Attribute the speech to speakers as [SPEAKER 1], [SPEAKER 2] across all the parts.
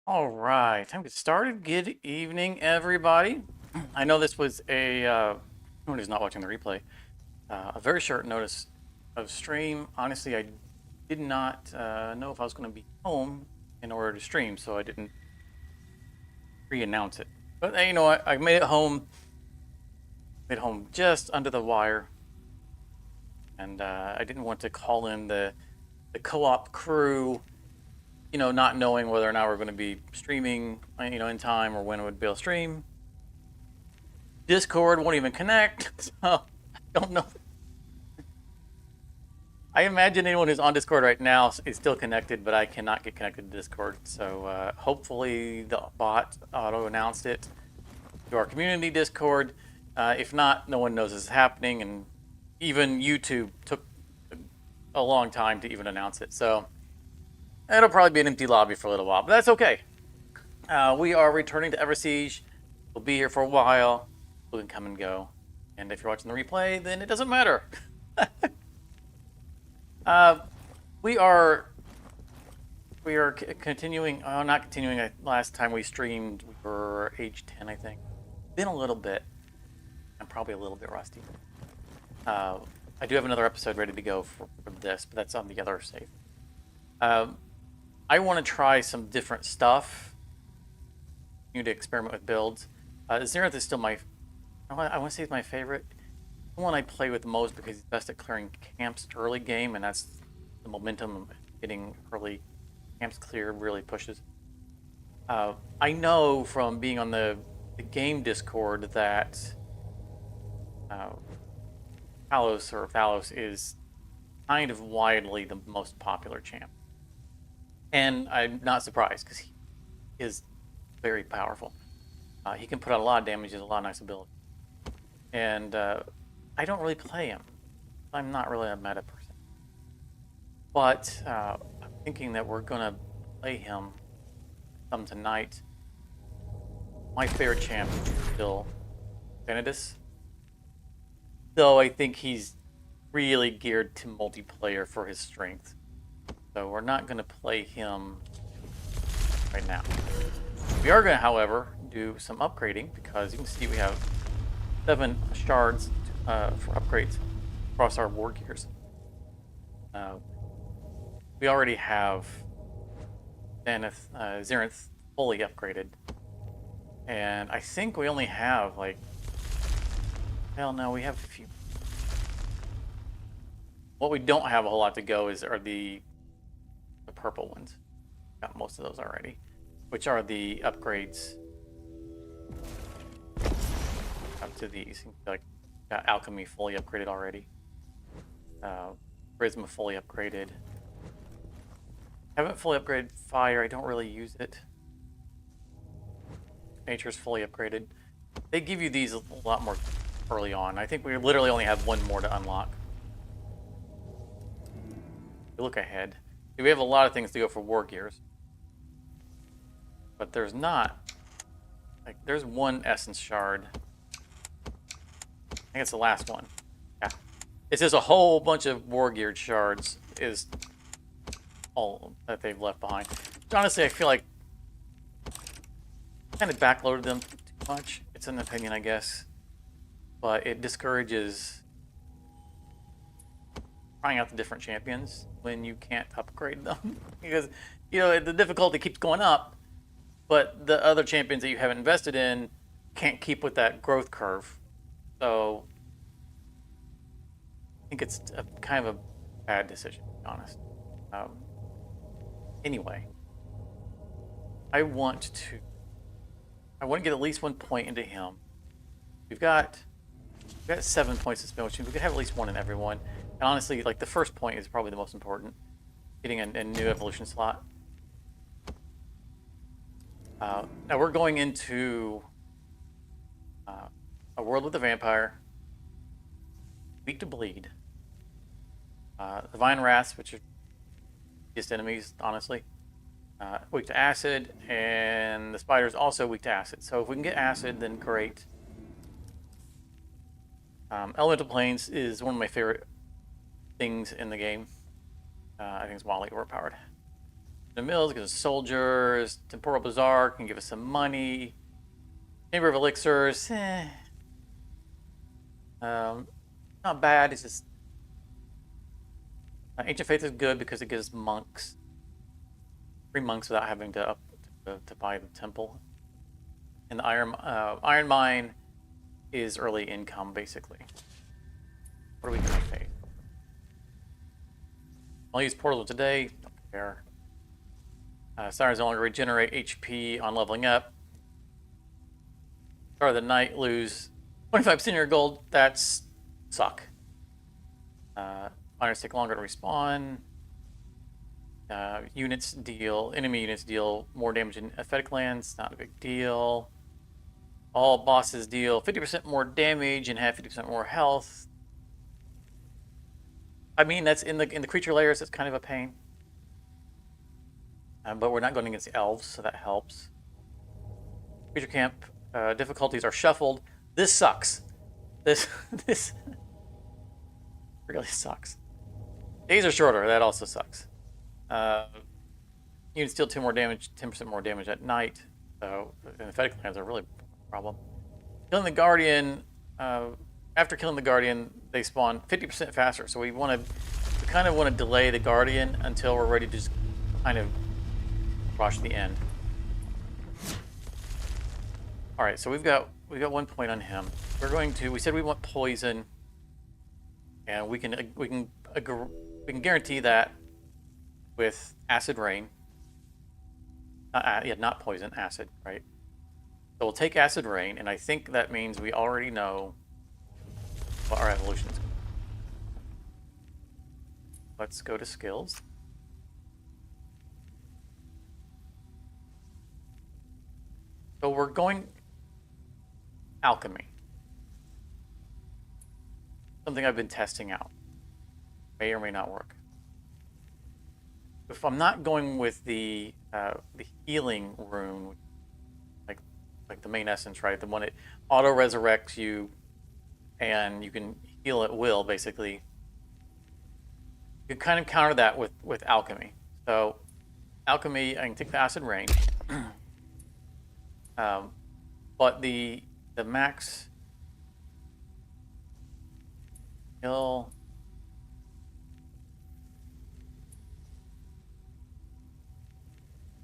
[SPEAKER 1] All right, time to get started. Good evening, everybody. I know this was anyone who's not watching the replay, a very short notice of stream. Honestly, I did not know if I was going to be home in order to stream, so I didn't pre-announce it. But you know what? I made it home. Made it home just under the wire, and I didn't want to call in the co-op crew, not knowing whether or not we're going to be streaming, in time or when it would be able to stream. Discord won't even connect, so I don't know. I imagine anyone who's on Discord right now is still connected, but I cannot get connected to Discord. So hopefully the bot auto-announced it to our community Discord. If not, no one knows this is happening, and even YouTube took a long time to even announce it. So it'll probably be an empty lobby for a little while, but that's okay. We are returning to everSiege. We'll be here for a while. We can come and go. And if you're watching the replay, then it doesn't matter. We are continuing. Oh, not continuing. Last time we streamed, we were age 10, I think. Been a little bit. I'm probably a little bit rusty. I do have another episode ready to go for this, but that's on the other save. I want to try some different stuff. Continue to experiment with builds. Zenith is still I want to say it's my favorite. The one I play with the most because he's best at clearing camps early game, and that's the momentum of getting early camps cleared really pushes. I know from being on the game Discord that Thalos is kind of widely the most popular champ. And I'm not surprised because he is very powerful. He can put out a lot of damage, he has a lot of nice ability. And I don't really play him. I'm not really a meta person. But I'm thinking that we're going to play him some tonight. My favorite champ is still Benedus. Though I think he's really geared to multiplayer for his strength. So we're not going to play him right now. We are going to, however, do some upgrading because you can see we have 7 shards for upgrades across our war gears. We already have Zenith fully upgraded. And I think we only have hell no, we have a few. What we don't have a whole lot to go are the purple ones. Got most of those already, which are the upgrades up to these. Like got alchemy fully upgraded already. Charisma fully upgraded. Haven't fully upgraded fire. I don't really use it. Nature's fully upgraded. They give you these a lot more early on. I think we literally only have one more to unlock. We look ahead. We have a lot of things to go for war gears. But there's not. There's one essence shard. I think it's the last one. Yeah. It's just a whole bunch of war geared shards is all that they've left behind. But honestly, I feel like I kind of backloaded them too much. It's an opinion, I guess. But it discourages trying out the different champions when you can't upgrade them. Because, the difficulty keeps going up, but the other champions that you haven't invested in can't keep with that growth curve. So I think it's kind of a bad decision, to be honest. Anyway, I want to get at least 1 point into him. We've got 7 points to spend, which we could have at least one in every one. And honestly, the first point is probably the most important. Getting a new evolution slot. Now we're going into a world with a vampire. Weak to bleed. The Vine Rats, which are just enemies, honestly. Weak to acid, and the spider's also weak to acid. So if we can get acid, then great. Elemental Planes is one of my favorite things in the game. I think it's wildly overpowered. The mills gives us soldiers. Temporal Bazaar can give us some money. Chamber of Elixirs, not bad. It's just Ancient Faith is good because it gives monks, free monks without having to buy the temple. And the Iron Mine is early income basically. What are we gonna pay? I'll use portals today. Don't care. Sirens no longer regenerate HP on leveling up. Start of the night, lose 25% of your gold. That's suck. Miners take longer to respawn. Enemy units deal more damage in Aesthetic lands. Not a big deal. All bosses deal 50% more damage and have 50% more health. I mean, that's in the creature layers. It's kind of a pain. But we're not going against elves, so that helps. Creature camp difficulties are shuffled. This sucks. This really sucks. Days are shorter. That also sucks. Units deal 10% more damage at night. So Aesthetic lands are really a problem. Killing the Guardian. After killing the Guardian, they spawn 50% faster. So we kind of want to delay the Guardian until we're ready to just kind of rush the end. All right, so we've got 1 point on him. We said we want poison, and we can guarantee that with acid rain. Not poison, acid, right? So we'll take acid rain, and I think that means we already know what our evolution is. Let's go to skills. So we're going alchemy. Something I've been testing out. May or may not work. If I'm not going with the healing rune, like the main essence, right? The one that auto resurrects you, and you can heal at will, basically. You kind of counter that with alchemy. So alchemy, I can take the acid rain. But the max heal.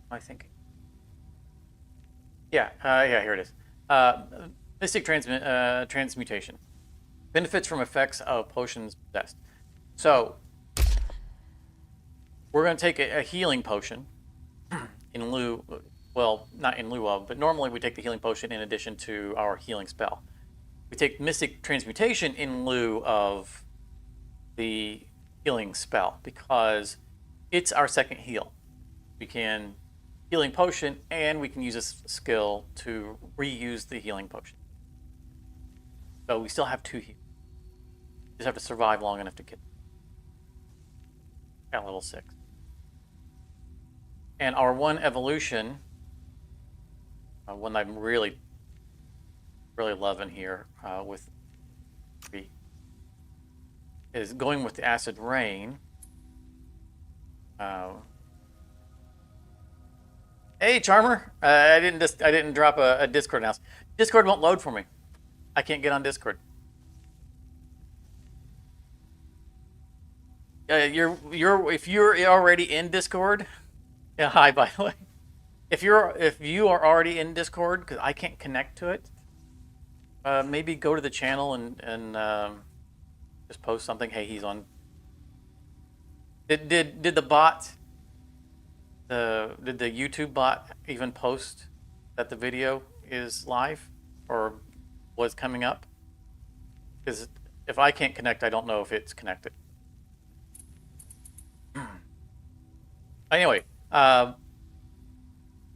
[SPEAKER 1] I think. Yeah, here it is. Mystic transmutation. Benefits from effects of potions possessed. So we're going to take a healing potion in lieu. Well, not in lieu of, but normally we take the healing potion in addition to our healing spell. We take Mystic Transmutation in lieu of the healing spell because it's our second heal. We can healing potion, and we can use this skill to reuse the healing potion. So we still have 2 heals. Just have to survive long enough to get at level 6. And our 1 evolution, one I'm really loving here with 3, is going with the acid rain. Hey, Charmer! I didn't drop a Discord announcement. Discord won't load for me. I can't get on Discord. If you're already in Discord, yeah. Hi, by the way. If you are already in Discord, because I can't connect to it, maybe go to the channel and just post something. Hey, he's on. Did the bot? Did the YouTube bot even post that the video is live or was coming up? Because if I can't connect, I don't know if it's connected. Anyway,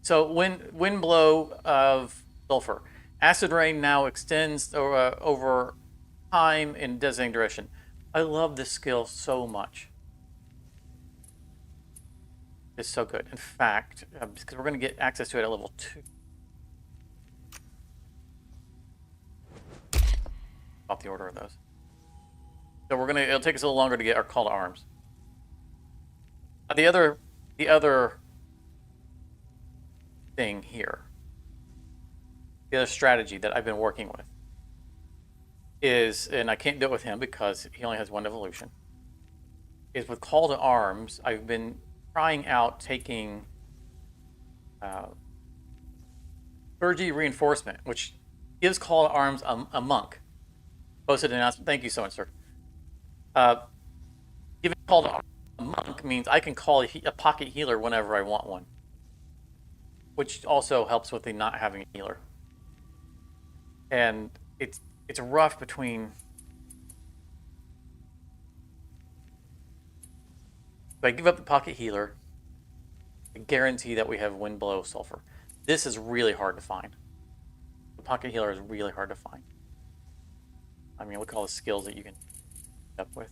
[SPEAKER 1] so wind blow of sulfur. Acid rain now extends over time in designated direction. I love this skill so much. It's so good. In fact, because we're going to get access to it at level 2. About the order of those. So it'll take us a little longer to get our call to arms. The other thing here, the other strategy that I've been working with is, and I can't do it with him because he only has one evolution, is with Call to Arms, I've been trying out taking clergy reinforcement, which gives Call to Arms a monk. Posted an announcement. Thank you so much, sir. Giving Call to Arms a monk means I can call a pocket healer whenever I want one, which also helps with the not having a healer. And it's rough between. If I give up the pocket healer, I guarantee that we have wind blow sulfur. This is really hard to find. The pocket healer is really hard to find. I mean, look at all the skills that you can end up with.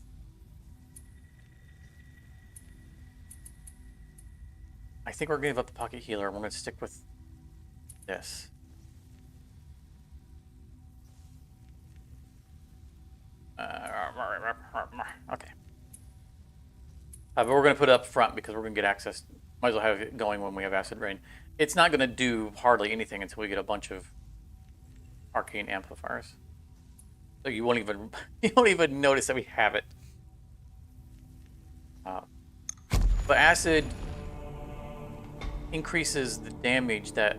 [SPEAKER 1] I think we're going to give up the pocket healer and we're going to stick with this. Okay. But we're going to put it up front because we're going to get access. Might as well have it going when we have acid rain. It's not going to do hardly anything until we get a bunch of arcane amplifiers. So you won't even notice that we have it. But acid increases the damage that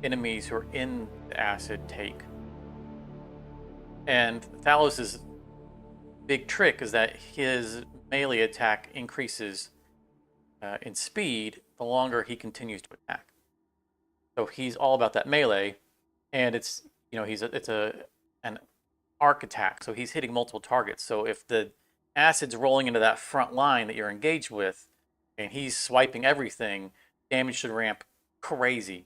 [SPEAKER 1] enemies who are in the acid take. And Thalos' big trick is that his melee attack increases in speed the longer he continues to attack. So he's all about that melee, and it's an arc attack, so he's hitting multiple targets. So if the acid's rolling into that front line that you're engaged with, and he's swiping everything, damage should ramp crazy.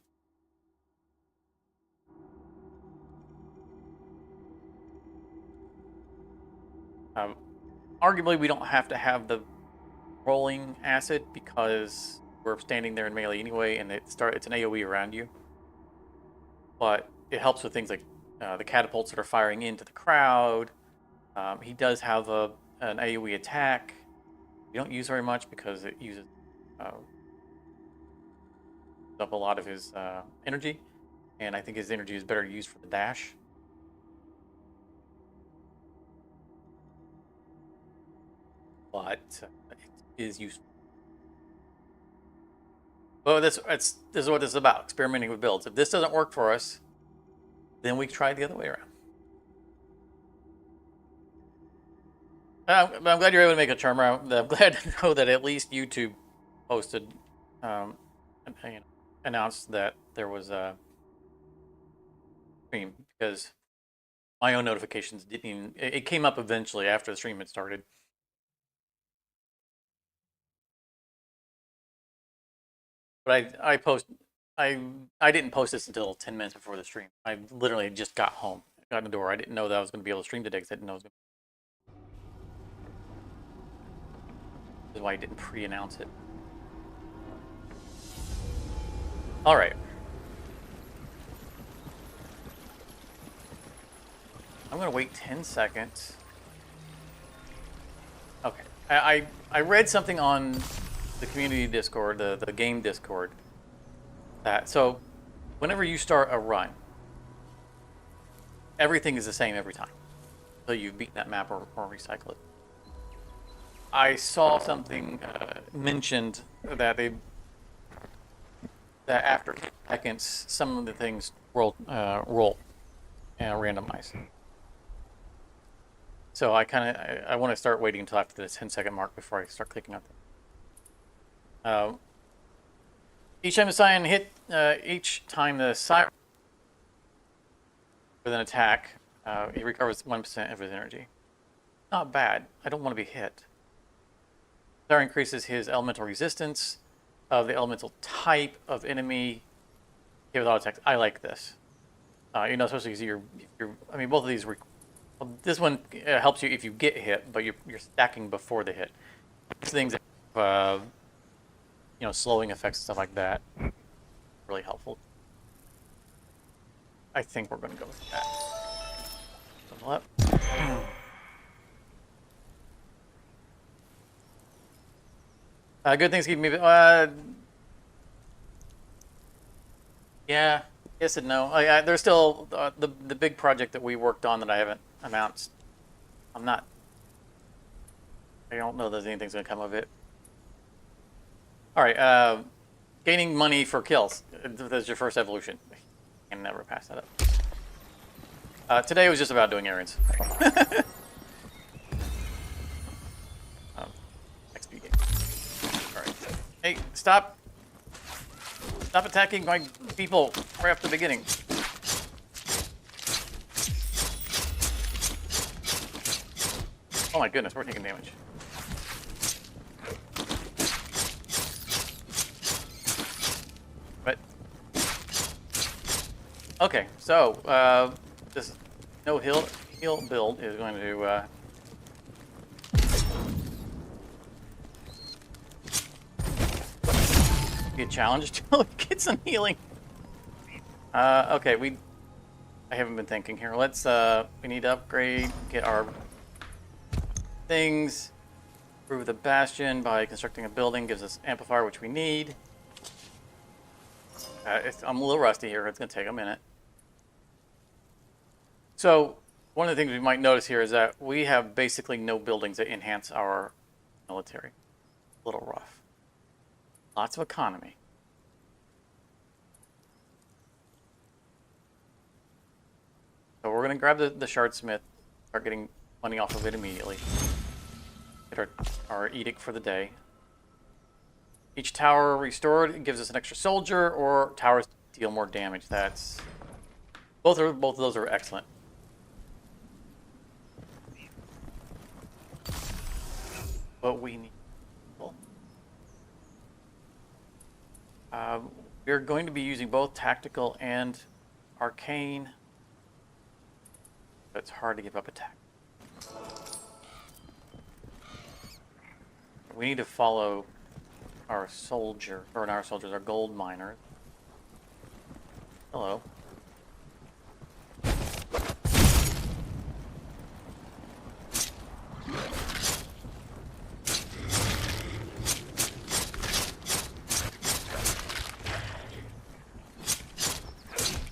[SPEAKER 1] Arguably, we don't have to have the rolling acid because we're standing there in melee anyway, and it's an AoE around you. But it helps with things like the catapults that are firing into the crowd. He does have an AoE attack. You don't use very much because it uses up a lot of his energy, and I think his energy is better used for the dash. But it is useful. Well, this is what this is about, experimenting with builds. If this doesn't work for us, then we try the other way around. I'm glad you're able to make a turnaround. I'm glad to know that at least YouTube posted, announced that there was a stream, because my own notifications didn't even, it came up eventually after the stream had started. But I didn't post this until 10 minutes before the stream. I literally just got home, got in the door. I didn't know that I was going to be able to stream today because I didn't know it was going to. This is why I didn't pre-announce it. All right. I'm going to wait 10 seconds. Okay. I read something on the community Discord, the game Discord, that so whenever you start a run, everything is the same every time until you've beaten that map or recycle it. I saw something mentioned that that after seconds, some of the things roll and randomize. So I want to start waiting until after the 10-second mark before I start clicking on them. Each time the siren hit, each time the siren with an attack, he recovers 1% of his energy. Not bad. I don't want to be hit. Siren increases his elemental resistance of the elemental type of enemy. Hit with auto attacks. I like this. Especially because I mean, both of these. This one helps you if you get hit, but you're stacking before the hit. These things, slowing effects and stuff like that, really helpful. I think we're going to go with that. Level up. Good things keep me. Yeah, yes and no. There's still the big project that we worked on that I haven't announced. I'm not. I don't know that anything's gonna come of it. All right. Gaining money for kills. That's your first evolution. Can never pass that up. Today was just about doing errands. XP game. All right. Hey, stop! Stop attacking my people right off the beginning. Oh my goodness, we're taking damage. But okay, so this no heal build is going to be a challenge to get some healing. Okay, I haven't been thinking here. Let's we need to upgrade, get our things. Improve the bastion by constructing a building, gives us amplifier, which we need. I'm a little rusty here. It's going to take a minute. So one of the things we might notice here is that we have basically no buildings that enhance our military. A little rough. Lots of economy. So we're going to grab the shardsmith, start getting money off of it immediately. Get our edict for the day. Each tower restored gives us an extra soldier, or towers deal more damage. That's both of those are excellent. But we need people. We're going to be using both tactical and arcane. But it's hard to give up attack. We need to follow our soldier, or not our soldiers, our gold miners. Hello.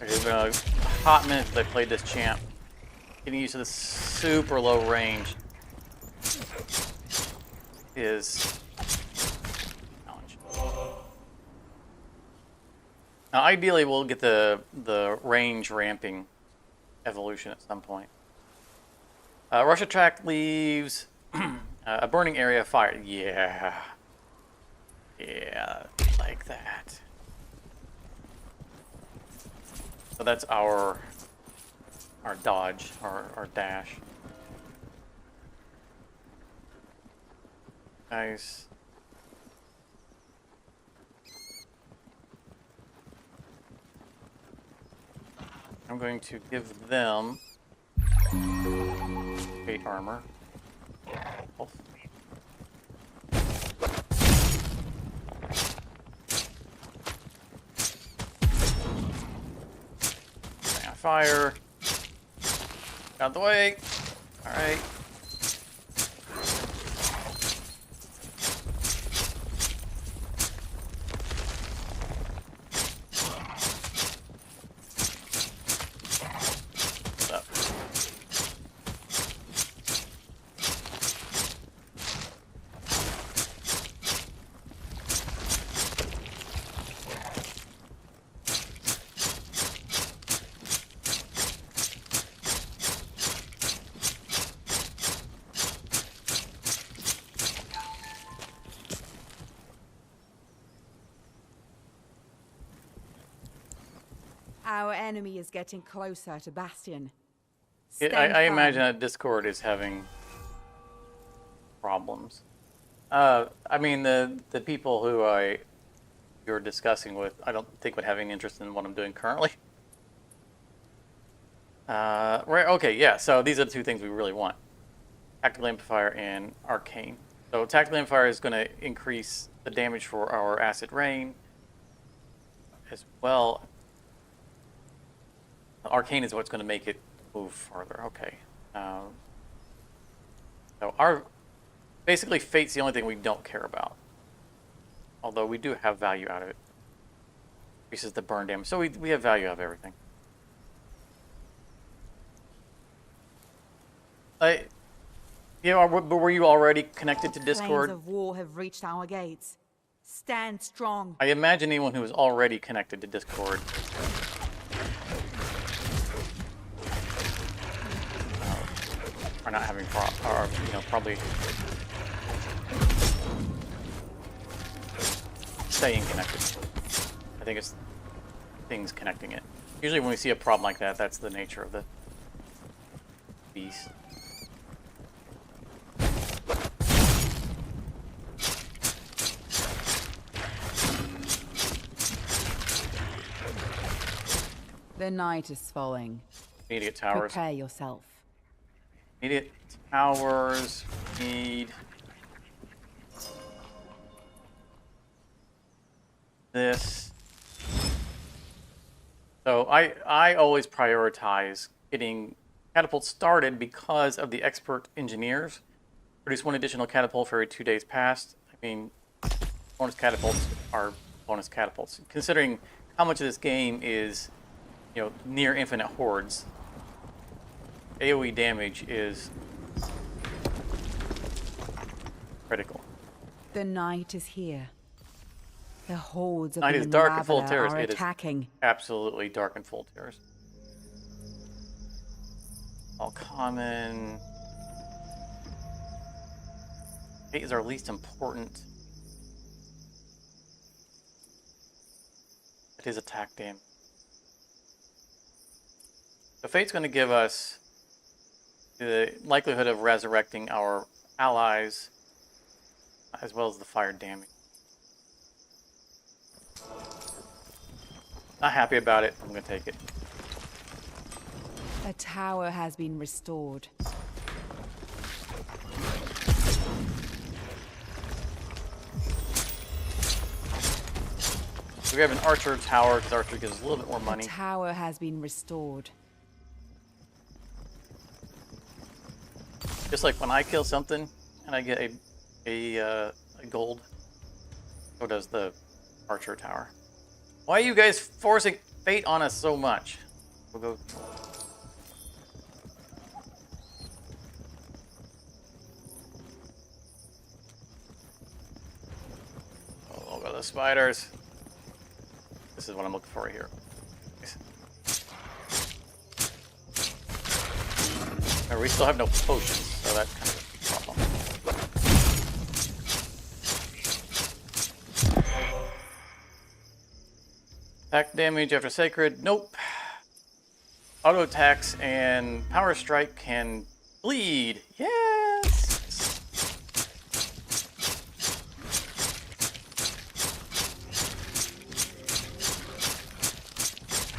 [SPEAKER 1] It's been a hot minute since I played this champ. Getting used to the super low range is a challenge. Now, ideally, we'll get the range ramping evolution at some point. Rush attack leaves a burning area of fire. Yeah, like that. So that's our dodge, our dash. Nice. I'm going to give them 8 armor. Fire. Out of the way. All right. What's up?
[SPEAKER 2] Our enemy is getting closer to Bastion.
[SPEAKER 1] I imagine that Discord is having problems. I mean, the people who you're discussing with, I don't think would have any interest in what I'm doing currently. Right, okay, yeah, so these are the two things we really want. Tactical Amplifier and Arcane. So Tactical Amplifier is going to increase the damage for our Acid Rain, as well. Arcane is what's going to make it move farther. Okay. So basically Fate's the only thing we don't care about. Although we do have value out of it. increases the burn damage. So we have value of everything. Yeah, but were you already connected to Discord?
[SPEAKER 2] Flames of war have reached our gates. Stand strong.
[SPEAKER 1] I imagine anyone who is already connected to Discord are not having or probably staying connected. I think it's things connecting it. Usually when we see a problem like that, that's the nature of the beast.
[SPEAKER 2] The night is falling.
[SPEAKER 1] Immediate towers.
[SPEAKER 2] Prepare yourself.
[SPEAKER 1] Immediate towers need this. So I always prioritize getting catapults started because of the expert engineers. Produce 1 additional catapult for every 2 days past. I mean, bonus catapults are bonus catapults. Considering how much of this game is, near infinite hordes, AoE damage is critical.
[SPEAKER 2] The night is here. The hordes of
[SPEAKER 1] Night
[SPEAKER 2] the
[SPEAKER 1] is dark and full of
[SPEAKER 2] Unraveler
[SPEAKER 1] terrors.
[SPEAKER 2] are
[SPEAKER 1] It is
[SPEAKER 2] attacking.
[SPEAKER 1] absolutely dark and full of terrors. All common. 8 is our least important. It is attack damage. So Fate's going to give us the likelihood of resurrecting our allies, as well as the fire damage. Not happy about it. I'm going to take it.
[SPEAKER 2] A tower has been restored.
[SPEAKER 1] We have an archer tower because archer gives us a little bit more money.
[SPEAKER 2] The tower has been restored.
[SPEAKER 1] Just like when I kill something and I get a gold, so does the archer tower. Why are you guys forcing fate on us so much? We'll go. Oh, we'll go to the spiders. This is what I'm looking for right here. We still have no potions, so that's kind of a problem. Attack damage after sacred, nope. Auto attacks and power strike can bleed, yes!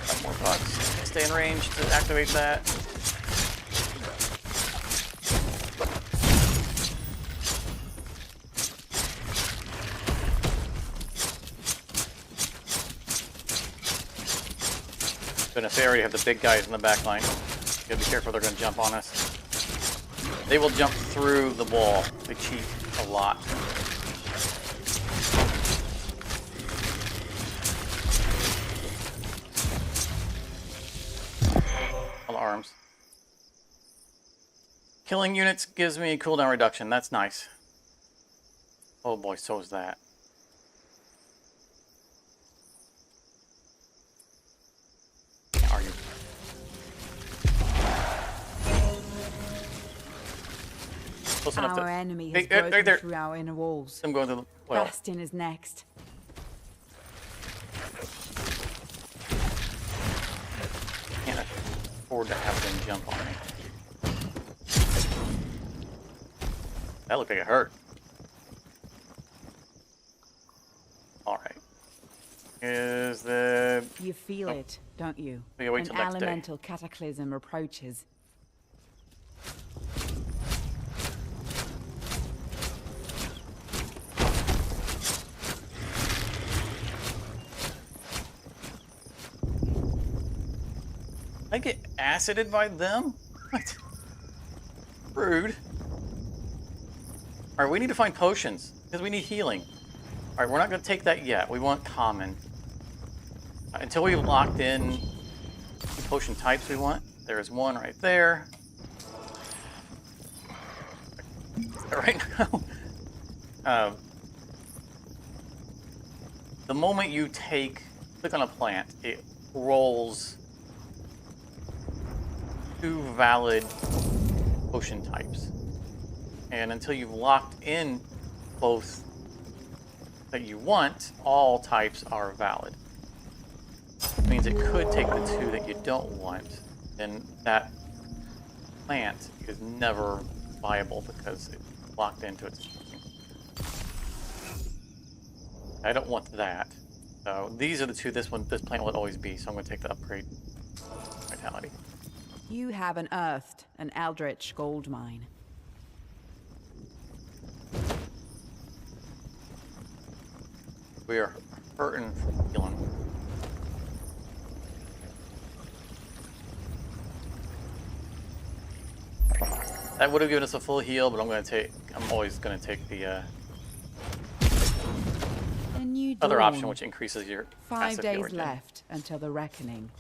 [SPEAKER 1] Got more bucks. Stay in range to activate that. But if they already have the big guys in the back line, you gotta be careful, they're gonna jump on us. They will jump through the wall. They cheat a lot. All arms. Killing units gives me cooldown reduction. That's nice. Oh boy, so is that. Are you? Close enough
[SPEAKER 2] Our
[SPEAKER 1] to...
[SPEAKER 2] enemy
[SPEAKER 1] Hey,
[SPEAKER 2] has
[SPEAKER 1] right
[SPEAKER 2] broken
[SPEAKER 1] there.
[SPEAKER 2] through our inner walls.
[SPEAKER 1] I'm going to the... Well,
[SPEAKER 2] Bastion is next.
[SPEAKER 1] can't afford to have them jump on me. That looked like it hurt. Alright. Is the...
[SPEAKER 2] You feel it, don't you?
[SPEAKER 1] We gotta wait
[SPEAKER 2] An
[SPEAKER 1] till next day.
[SPEAKER 2] elemental cataclysm approaches.
[SPEAKER 1] I get acided by them? What? Rude. Alright, we need to find potions, because we need healing. Alright, we're not going to take that yet. We want common. Until we've locked in the potion types we want. There's one right there. Right now. The moment you click on a plant, it rolls 2 valid potion types. And until you've locked in both that you want, all types are valid. It means it could take the 2 that you don't want, and that plant is never viable because it's locked into its. I don't want that. So these are the 2 this plant will always be, so I'm going to take the upgrade vitality.
[SPEAKER 2] You have unearthed an eldritch gold mine.
[SPEAKER 1] We are hurting for healing. That would have given us a full heal, but I'm always going to take the other option, which increases your
[SPEAKER 2] 5
[SPEAKER 1] passive heal
[SPEAKER 2] days
[SPEAKER 1] regen.
[SPEAKER 2] left until the reckoning.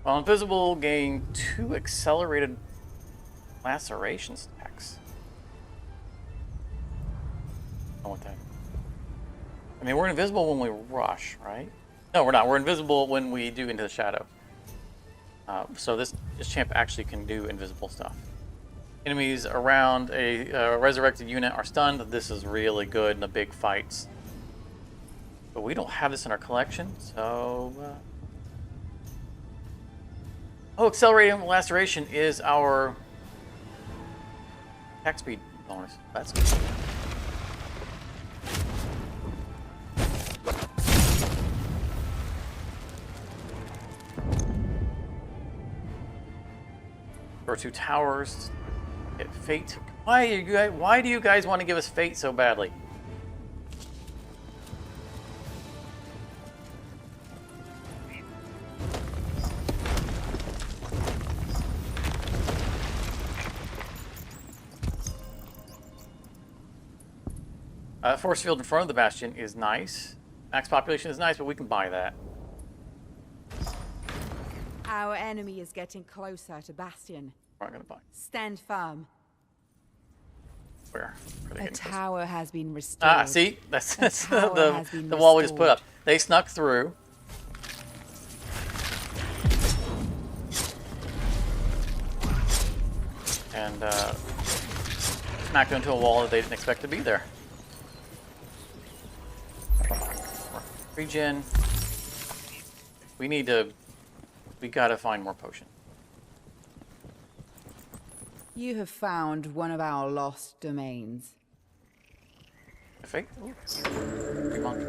[SPEAKER 1] While invisible, gain 2 accelerated laceration stacks. I want that. I mean, we're invisible when we rush, right? No, we're not. We're invisible when we do Into the Shadow. So this champ actually can do invisible stuff. Enemies around a resurrected unit are stunned. This is really good in the big fights. But we don't have this in our collection, so... Oh, accelerating laceration is our attack speed bonus. That's good. Or 2 towers. Get fate. Why do you guys want to give us fate so badly? Force field in front of the bastion is nice. Max population is nice, but we can buy that.
[SPEAKER 2] Our enemy is getting closer to bastion.
[SPEAKER 1] We're not going to buy.
[SPEAKER 2] Stand firm.
[SPEAKER 1] Where?
[SPEAKER 2] A tower has been restored.
[SPEAKER 1] Ah, see? That's
[SPEAKER 2] tower
[SPEAKER 1] the wall we just put up. They snuck through. And smacked into a wall that they didn't expect to be there. Regen. We gotta find more potion.
[SPEAKER 2] You have found one of our lost domains.
[SPEAKER 1] Fake? Ooh. Free monk.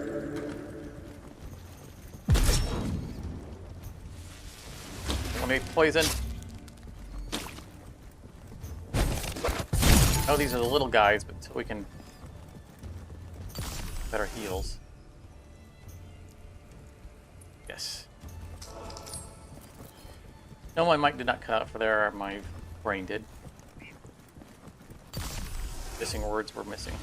[SPEAKER 1] Let me poison. Oh, these are the little guys, but so we can better heals. Yes. No, my mic did not cut out for there. My brain did. Missing words were missing.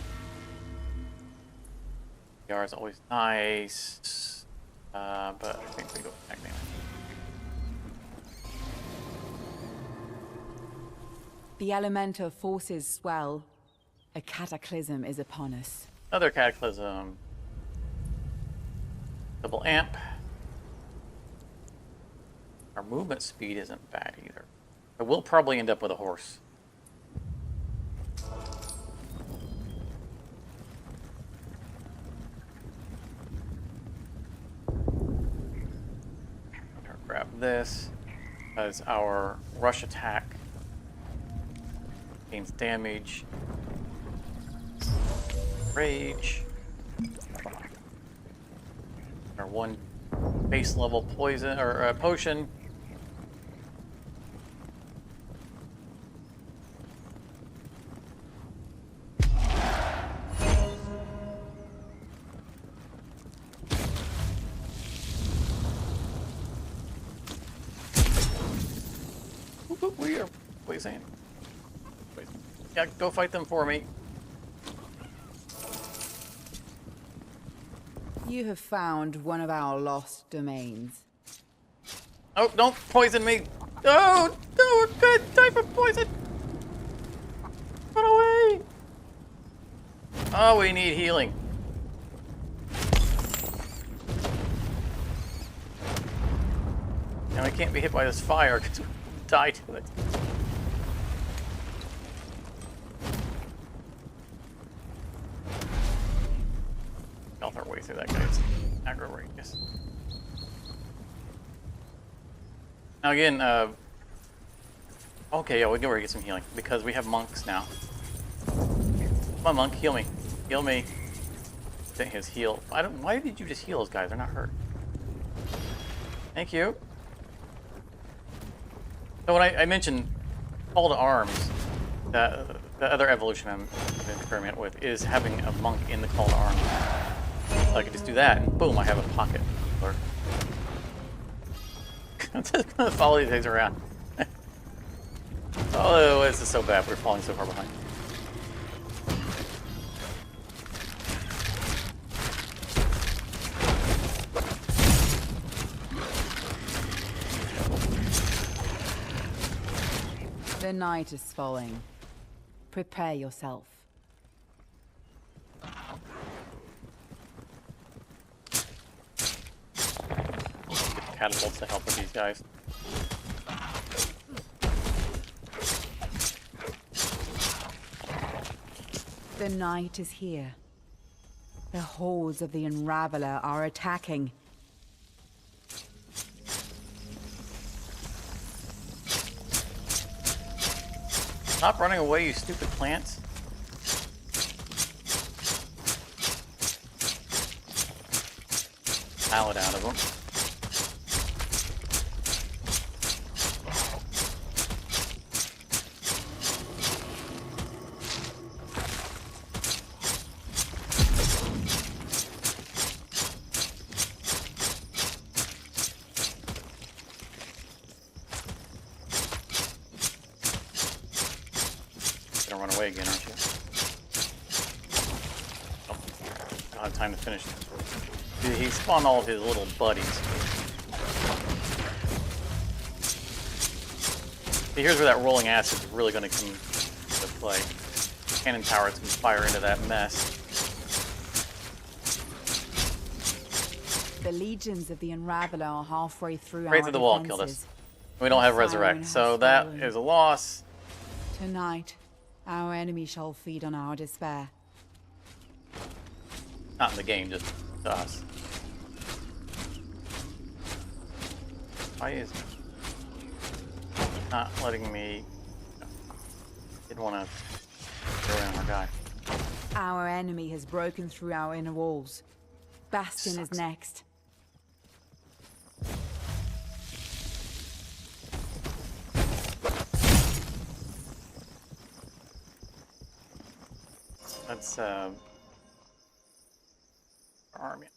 [SPEAKER 1] PR is always nice, but I think we go back now.
[SPEAKER 2] The elemental forces swell. A cataclysm is upon us.
[SPEAKER 1] Another cataclysm. Double amp. Our movement speed isn't bad either. But we'll probably end up with a horse. Grab this as our rush attack gains damage. Rage. Our 1 base level poison or potion. What are you saying? Wait. Yeah, go fight them for me.
[SPEAKER 2] You have found one of our lost domains.
[SPEAKER 1] Oh, don't poison me! Oh, no, good type of poison! Run away! Oh, we need healing. And we can't be hit by this fire because we'll die to it. Stealth our way through that guy's aggro radius. Now again, okay, yeah, we can get some healing because we have monks now. Come on, monk, heal me. Heal me. Take his heal. I don't. Why did you just heal those guys? They're not hurt. Thank you. So when I mentioned call to arms, the other evolution I'm going to experiment with is having a monk in the call to arms. So I can just do that, and boom, I have a pocket. I'm just going to follow these things around. Oh, this is so bad. We're falling so far behind.
[SPEAKER 2] The night is falling. Prepare yourself.
[SPEAKER 1] Get catapults to help with these guys.
[SPEAKER 2] The night is here. The hordes of the Unraveler are attacking.
[SPEAKER 1] Stop running away, you stupid plants. Pallet out of them. Gonna run away again, aren't you? Oh, I don't have time to finish. Dude, he spawned all of his little buddies. See, here's where that rolling acid is really going to come into play. Cannon towers can fire into that mess.
[SPEAKER 2] The legions of the Unraveler are halfway through
[SPEAKER 1] Right
[SPEAKER 2] our
[SPEAKER 1] through the wall
[SPEAKER 2] defenses.
[SPEAKER 1] killed us. We don't have
[SPEAKER 2] Siren
[SPEAKER 1] resurrect,
[SPEAKER 2] has
[SPEAKER 1] so that
[SPEAKER 2] fallen.
[SPEAKER 1] is a loss.
[SPEAKER 2] Tonight, our enemy shall feed on our despair.
[SPEAKER 1] Not in the game, just to us. Why is it not letting me? Didn't want to throw in our guy.
[SPEAKER 2] Our enemy has broken through our inner walls. Bastion
[SPEAKER 1] Sucks.
[SPEAKER 2] is next.
[SPEAKER 1] That's army.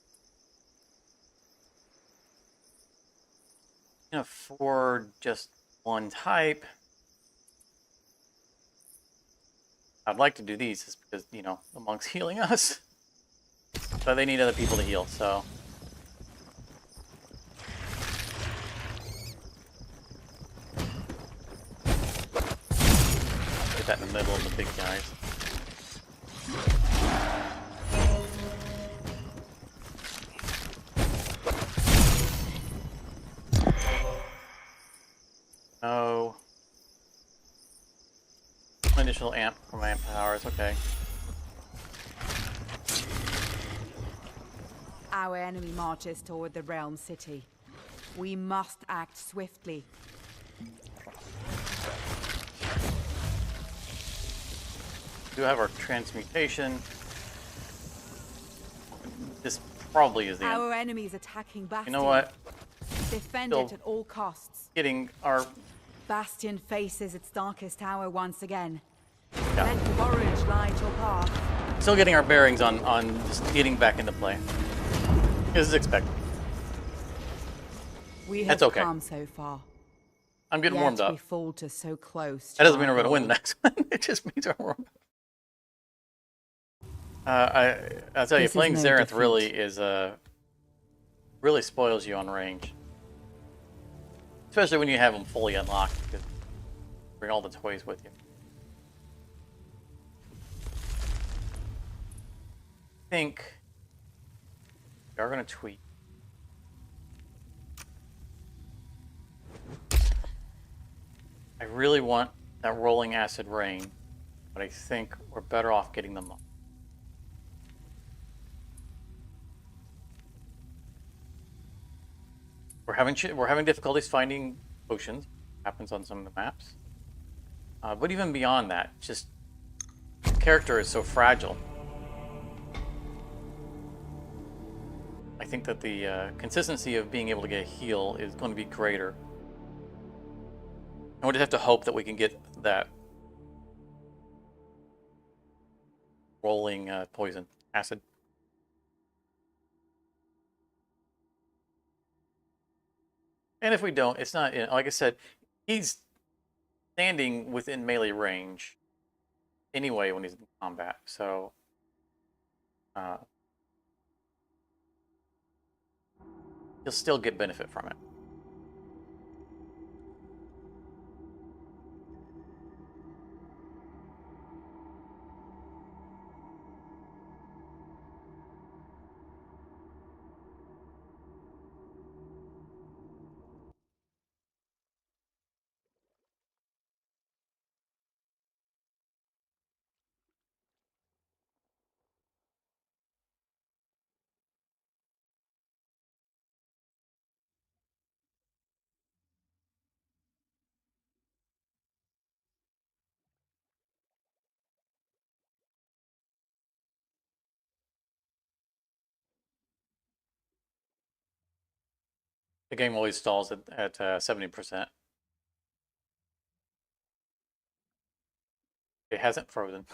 [SPEAKER 1] You know, for just one type, I'd like to do these just because, you know, the monk's healing us. But they need other people to heal, so. Get that in the middle of the big guys. No. Additional amp for my amp powers, okay.
[SPEAKER 2] Our enemy marches toward the realm city. We must act swiftly.
[SPEAKER 1] We do have our transmutation. This probably is the end.
[SPEAKER 2] Our enemy is attacking Bastion.
[SPEAKER 1] You know what?
[SPEAKER 2] Defend
[SPEAKER 1] Still-
[SPEAKER 2] it at all costs.
[SPEAKER 1] Getting our...
[SPEAKER 2] Bastion faces its darkest hour once again.
[SPEAKER 1] Yeah.
[SPEAKER 2] Let courage light your path.
[SPEAKER 1] Still getting our bearings on just getting back into play. This is expected.
[SPEAKER 2] We
[SPEAKER 1] That's
[SPEAKER 2] have
[SPEAKER 1] okay.
[SPEAKER 2] come so far.
[SPEAKER 1] I'm getting
[SPEAKER 2] Yet
[SPEAKER 1] warmed up.
[SPEAKER 2] we falter so close.
[SPEAKER 1] That doesn't
[SPEAKER 2] to
[SPEAKER 1] mean we're
[SPEAKER 2] our
[SPEAKER 1] going to win the
[SPEAKER 2] goal.
[SPEAKER 1] next one. It just means we're warmed up. I'll tell you,
[SPEAKER 2] This is
[SPEAKER 1] playing
[SPEAKER 2] no
[SPEAKER 1] Xerath
[SPEAKER 2] defeat.
[SPEAKER 1] really is really spoils you on range, especially when you have them fully unlocked. Because you bring all the toys with you. I think we are going to tweak. I really want that rolling acid rain, but I think we're better off getting them up. We're having difficulties finding potions. Happens on some of the maps. But even beyond that, just the character is so fragile. I think that the consistency of being able to get a heal is going to be greater. And we just have to hope that we can get that rolling poison acid. And if we don't, it's not, like I said, he's standing within melee range anyway when he's in combat. So he'll still get benefit from it. The game always stalls at 70%. It hasn't frozen.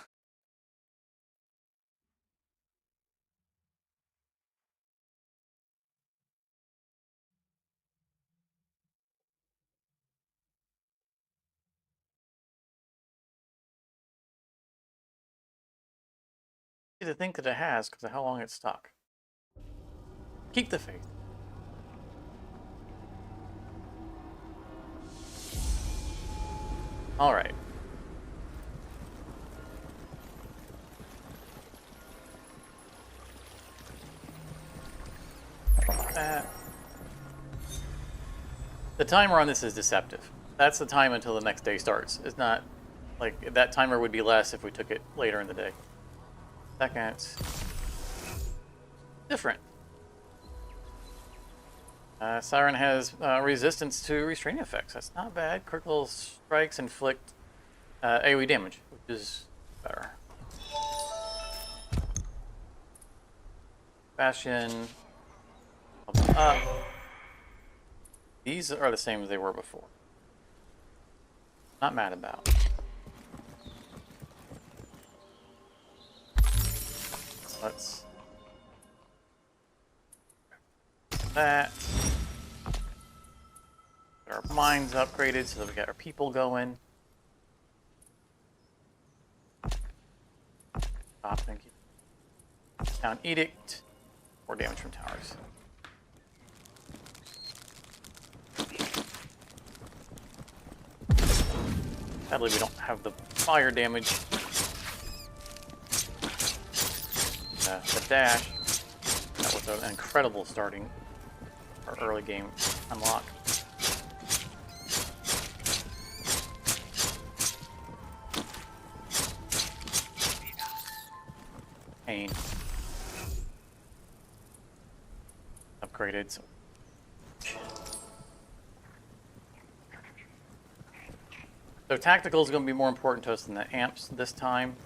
[SPEAKER 1] To think that it has because of how long it's stuck. Keep the faith. All right. The timer on this is deceptive. That's the time until the next day starts. It's not like that timer would be less if we took it later in the day. Seconds. Different. Siren has resistance to restraining effects. That's not bad. Critical strikes inflict AoE damage, which is better. Bastion. Up. These are the same as they were before. Not mad about. Let's that. Get our mines upgraded so that we got our people going. Stop, thank you. Town Edict. More damage from towers. Sadly, we don't have the fire damage. The dash. That was an incredible starting or early game unlock. Pain. Upgraded. So. So tactical is going to be more important to us than the amps this time.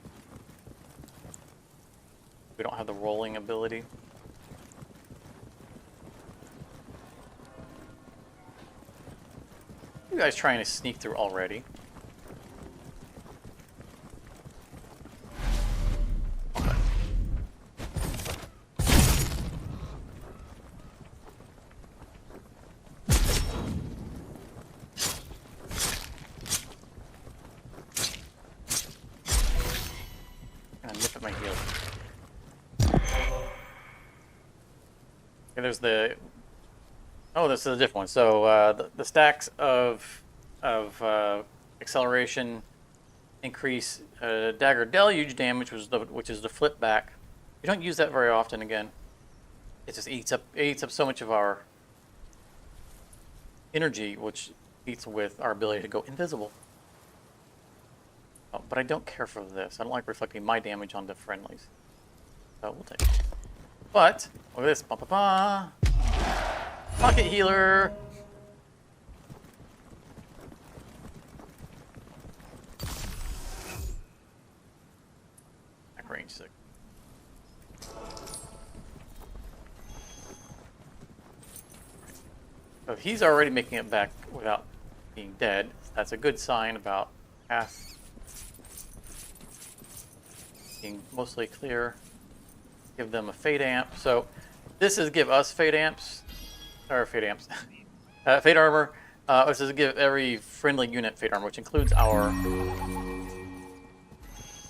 [SPEAKER 1] We don't have the rolling ability. You guys trying to sneak through already? Okay. Gonna nip at my heels. Okay, there's the. Oh, this is a different one. So the stacks of acceleration increase dagger deluge damage, which is the flip back. You don't use that very often. Again, it just eats up so much of our energy, which eats with our ability to go invisible. Oh, but I don't care for this. I don't like reflecting my damage onto friendlies. So we'll take it. But look at this. Ba, ba, ba. Pocket healer. Back range 6. So he's already making it back without being dead. That's a good sign about path being mostly clear. Give them a fade amp. So this is give us fade amps, or fade amps, fade armor. This is give every friendly unit fade armor, which includes our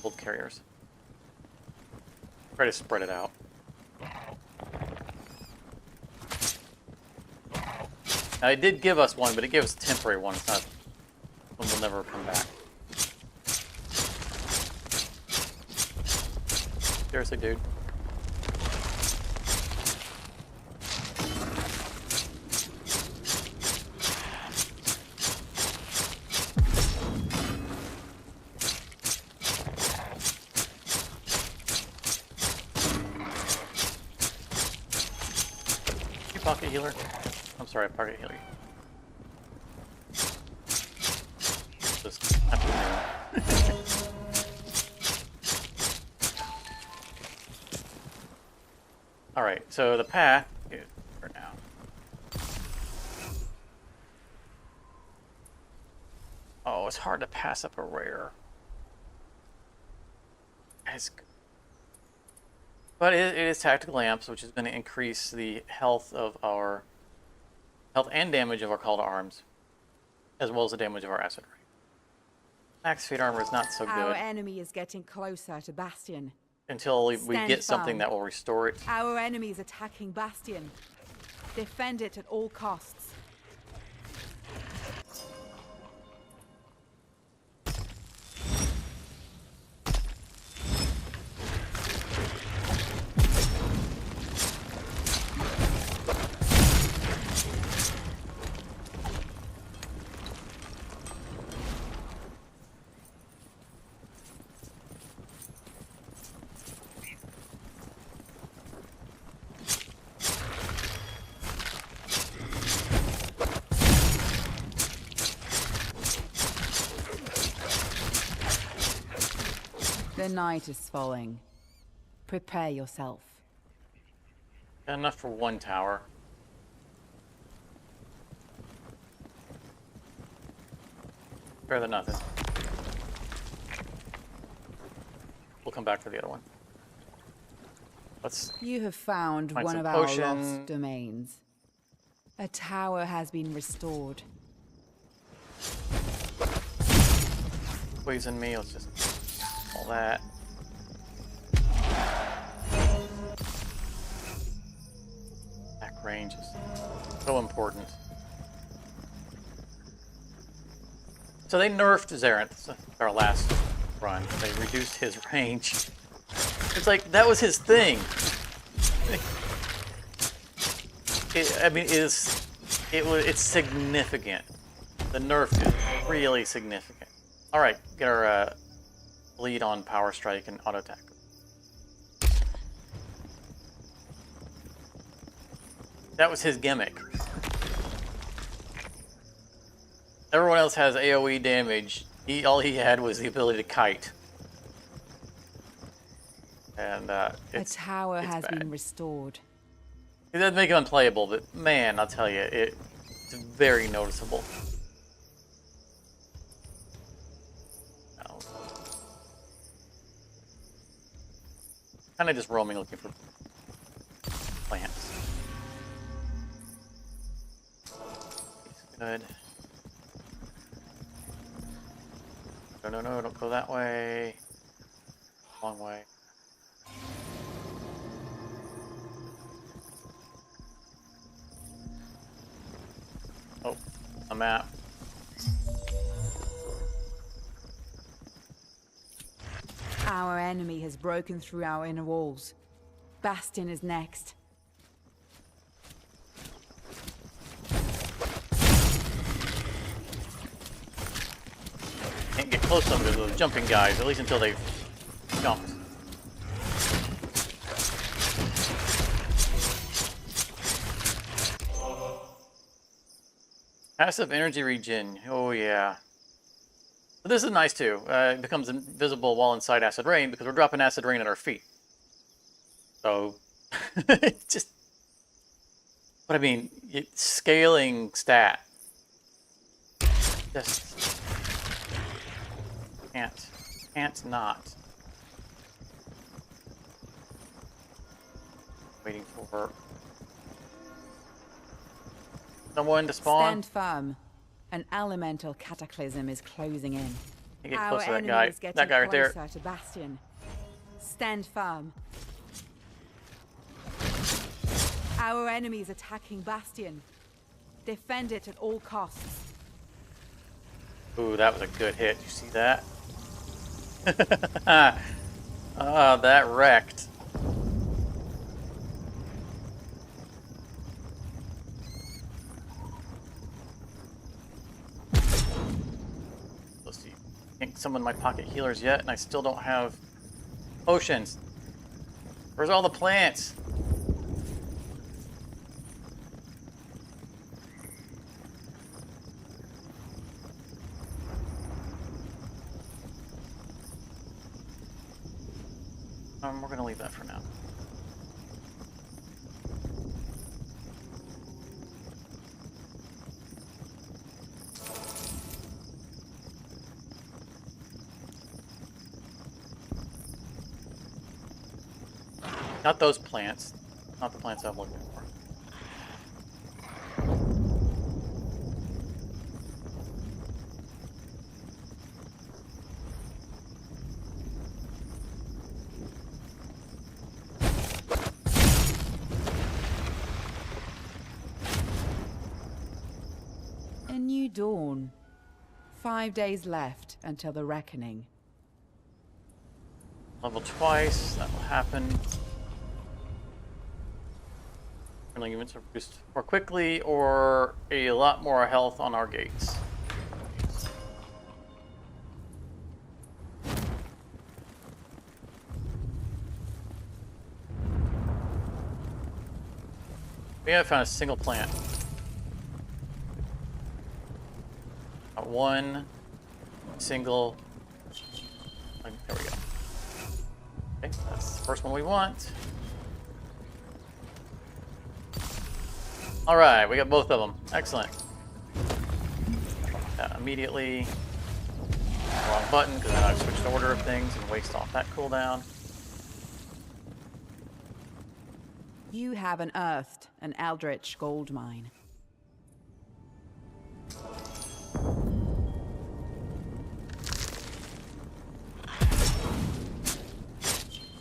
[SPEAKER 1] gold carriers. Try to spread it out. Now, it did give us one, but it gave us a temporary one. It's not one will never come back. Seriously, dude. You pocket healer. I'm sorry, pocket healer. Just all right, so the path is for now. Oh, it's hard to pass up a rare. But it is tactical lamps, which is going to increase the health and damage of our call to arms, as well as the damage of our acid rain. Max feet armor is not so good.
[SPEAKER 2] Our enemy is getting closer to Bastion.
[SPEAKER 1] Until we get something that will restore it.
[SPEAKER 2] Our enemy is attacking Bastion. Defend it at all costs. The night is falling. Prepare yourself.
[SPEAKER 1] Enough for one tower. Better than nothing. We'll come back for the other one.
[SPEAKER 2] You have found one of our lost domains. A tower has been restored.
[SPEAKER 1] Poison me. Let's just all that. Back range is so important. So they nerfed Xerath, our last run. They reduced his range. It's like, that was his thing. It's significant. The nerf is really significant. Alright, get our lead on power strike and auto attack. That was his gimmick. Everyone else has AoE damage. All he had was the ability to kite. And
[SPEAKER 2] a tower has been restored.
[SPEAKER 1] It doesn't make it unplayable, but man, I'll tell you, it's very noticeable. No. Kind of just roaming looking for plants. Good. No, don't go that way. Long way. map.
[SPEAKER 2] Our enemy has broken through our inner walls. Bastion is next.
[SPEAKER 1] Can't get close to them because of those jumping guys, at least until they've jumped. Passive energy regen. Oh yeah. But this is nice too. It becomes invisible while inside acid rain because we're dropping acid rain at our feet. So, it's just. But I mean, scaling stat. Just can't not. Waiting for someone to spawn.
[SPEAKER 2] Stand firm. An elemental cataclysm is closing in.
[SPEAKER 1] Get close to that guy. That guy right there.
[SPEAKER 2] To Bastion. Stand firm. Our enemy is attacking Bastion. Defend it at all costs.
[SPEAKER 1] Ooh, that was a good hit. You see that? Ah, that wrecked. Let's see. Can't summon my pocket healers yet, and I still don't have potions. Where's all the plants? We're gonna leave that for now. Not those plants. Not the plants I'm looking for.
[SPEAKER 2] A new dawn. 5 days left until the reckoning.
[SPEAKER 1] Level twice, that will happen. Friendly units are produced more quickly, or a lot more health on our gates. We haven't found a single plant. Not one single. There we go. Okay, that's the first one we want. Alright, we got both of them. Excellent. That immediately. Wrong button, because then I've switched the order of things and waste off that cooldown.
[SPEAKER 2] You have unearthed an eldritch gold mine.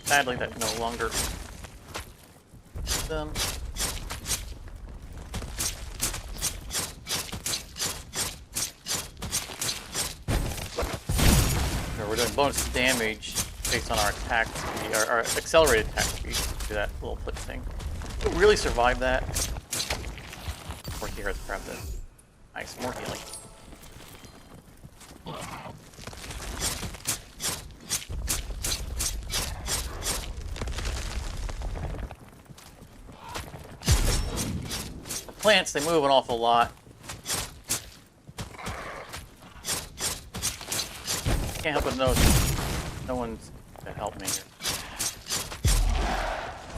[SPEAKER 1] Sadly, that no longer them. We're doing bonus damage based on our attack speed, our accelerated attack speed. Do that little flip thing. We'll really survive that. More here, let's grab this. Nice, more healing. For plants, they move an awful lot. Can't help but notice no one's gonna help me here.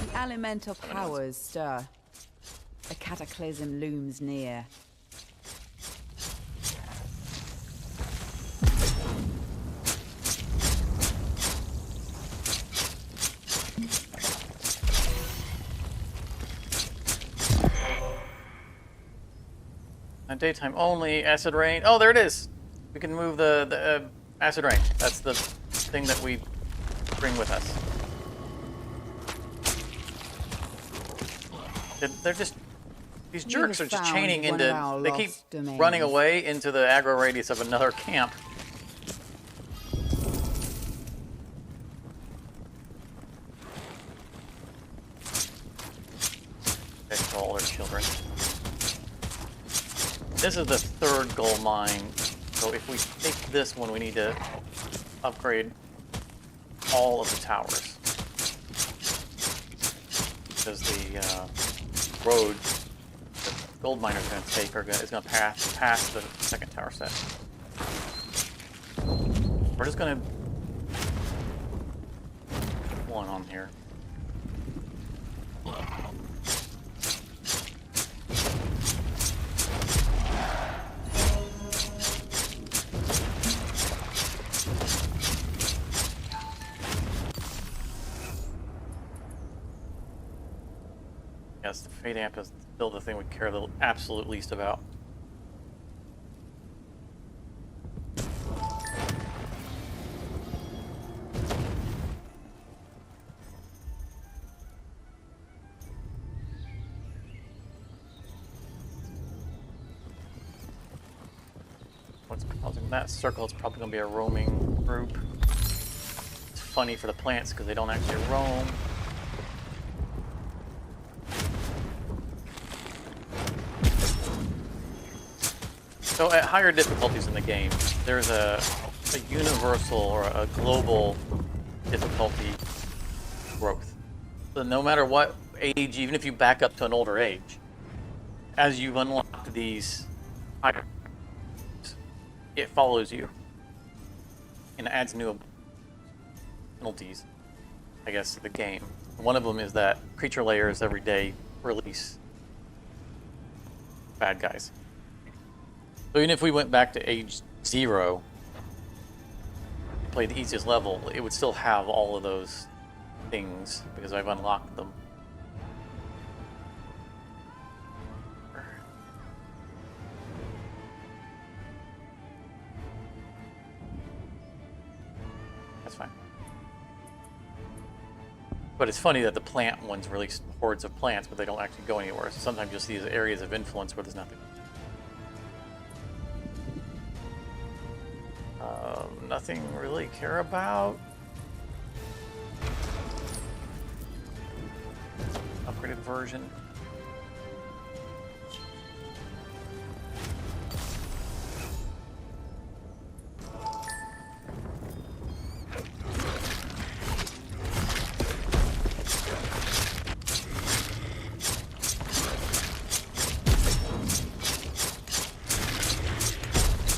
[SPEAKER 2] The elemental powers stir. A cataclysm looms near.
[SPEAKER 1] On daytime only, acid rain. Oh, there it is. We can move the acid rain. That's the thing that we bring with us. They're just These
[SPEAKER 2] You
[SPEAKER 1] jerks
[SPEAKER 2] have
[SPEAKER 1] are just
[SPEAKER 2] found
[SPEAKER 1] chaining
[SPEAKER 2] one of
[SPEAKER 1] into...
[SPEAKER 2] our
[SPEAKER 1] They keep
[SPEAKER 2] lost domains.
[SPEAKER 1] running away into the aggro radius of another camp. They call all their children. This is the third gold mine, so if we take this one, we need to upgrade all of the towers. Because the road the gold miner's going to take is going to pass the second tower set. We're just going to put one on here. Yes, the Fate Amp is still the thing we care the absolute least about. What's causing that circle? It's probably going to be a roaming group. It's funny for the plants because they don't actually roam. So at higher difficulties in the game, there's a universal or a global difficulty growth. So no matter what age, even if you back up to an older age, as you unlock these higher, it follows you and adds new penalties, I guess, to the game. One of them is that creature layers every day release bad guys. So even if we went back to age 0, played the easiest level, it would still have all of those things because I've unlocked them. That's fine. But it's funny that the plant ones release hordes of plants, but they don't actually go anywhere. So sometimes you'll see these areas of influence where there's nothing. Nothing really care about. Upgraded version.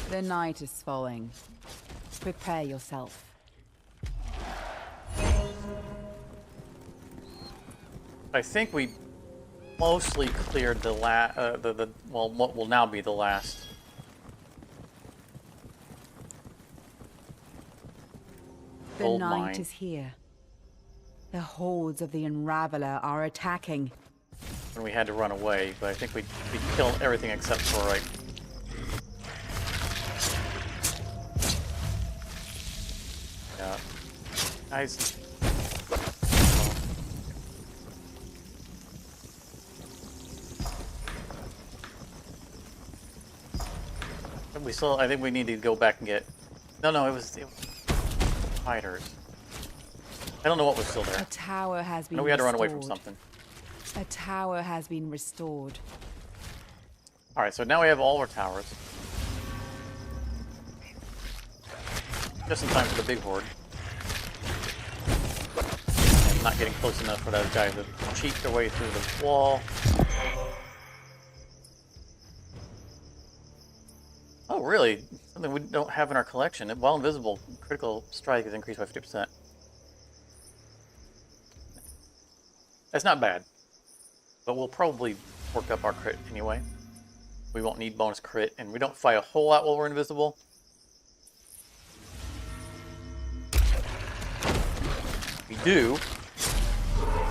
[SPEAKER 2] The night is falling. Prepare yourself.
[SPEAKER 1] I think we mostly cleared the what will now be the last.
[SPEAKER 2] The
[SPEAKER 1] Gold
[SPEAKER 2] night
[SPEAKER 1] mine.
[SPEAKER 2] is here. The hordes of the Unraveler are attacking.
[SPEAKER 1] When we had to run away, but I think we killed everything except for like. Yeah. Guys. We still, I think we need to go back and get. No, it was fighters. I don't know what was still there.
[SPEAKER 2] A tower has been
[SPEAKER 1] I know we had to run away from
[SPEAKER 2] restored.
[SPEAKER 1] something.
[SPEAKER 2] A tower has been restored.
[SPEAKER 1] Alright, so now we have all our towers. Just in time for the big horde. And not getting close enough for those guys to cheat their way through the wall. Oh, really? Something we don't have in our collection. While invisible, critical strike is increased by 50%. That's not bad. But we'll probably work up our crit anyway. We won't need bonus crit, and we don't fight a whole lot while we're invisible. We do.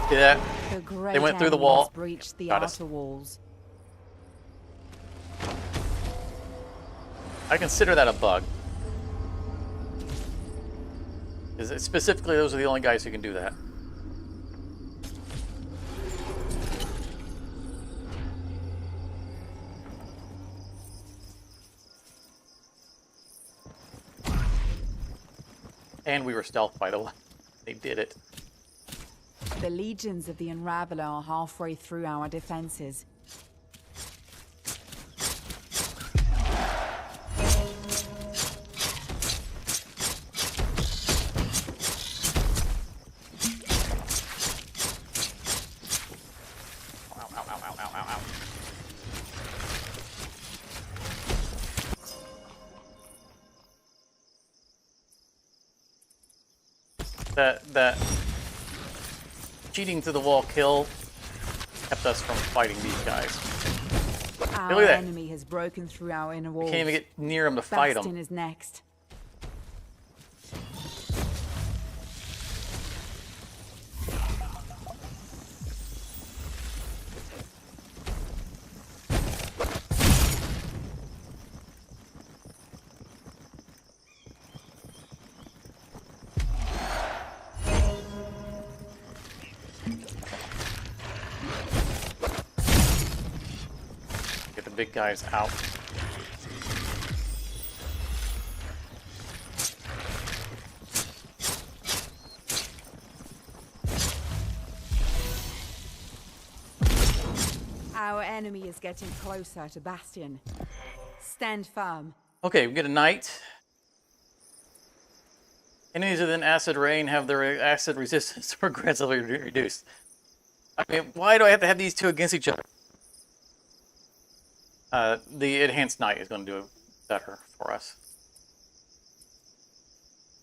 [SPEAKER 1] See that?
[SPEAKER 2] The great
[SPEAKER 1] They went through the
[SPEAKER 2] enemies
[SPEAKER 1] wall.
[SPEAKER 2] breached the
[SPEAKER 1] Got us.
[SPEAKER 2] outer walls.
[SPEAKER 1] I consider that a bug. Because specifically, those are the only guys who can do that. And we were stealth, by the way. They did it.
[SPEAKER 2] The legions of the Unraveler are halfway through our defenses.
[SPEAKER 1] Ow, ow, ow, ow, ow, ow, ow. That cheating through the wall kill kept us from fighting these guys.
[SPEAKER 2] Our
[SPEAKER 1] Look at that.
[SPEAKER 2] enemy has broken through our inner walls.
[SPEAKER 1] Can't even get near them to fight
[SPEAKER 2] Bastion
[SPEAKER 1] them.
[SPEAKER 2] is next.
[SPEAKER 1] Get the big guys out.
[SPEAKER 2] Our enemy is getting closer to Bastion. Stand firm.
[SPEAKER 1] Okay, we get a knight. Enemies within acid rain have their acid resistance progressively reduced. I mean, why do I have to have these two against each other? The enhanced knight is going to do it better for us.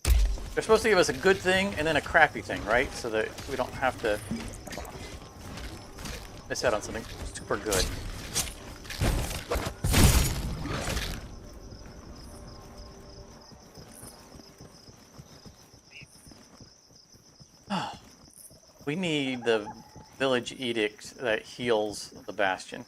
[SPEAKER 1] They're supposed to give us a good thing and then a crappy thing, right? So that we don't have to miss out on something super good. We need the village edict that heals the bastion.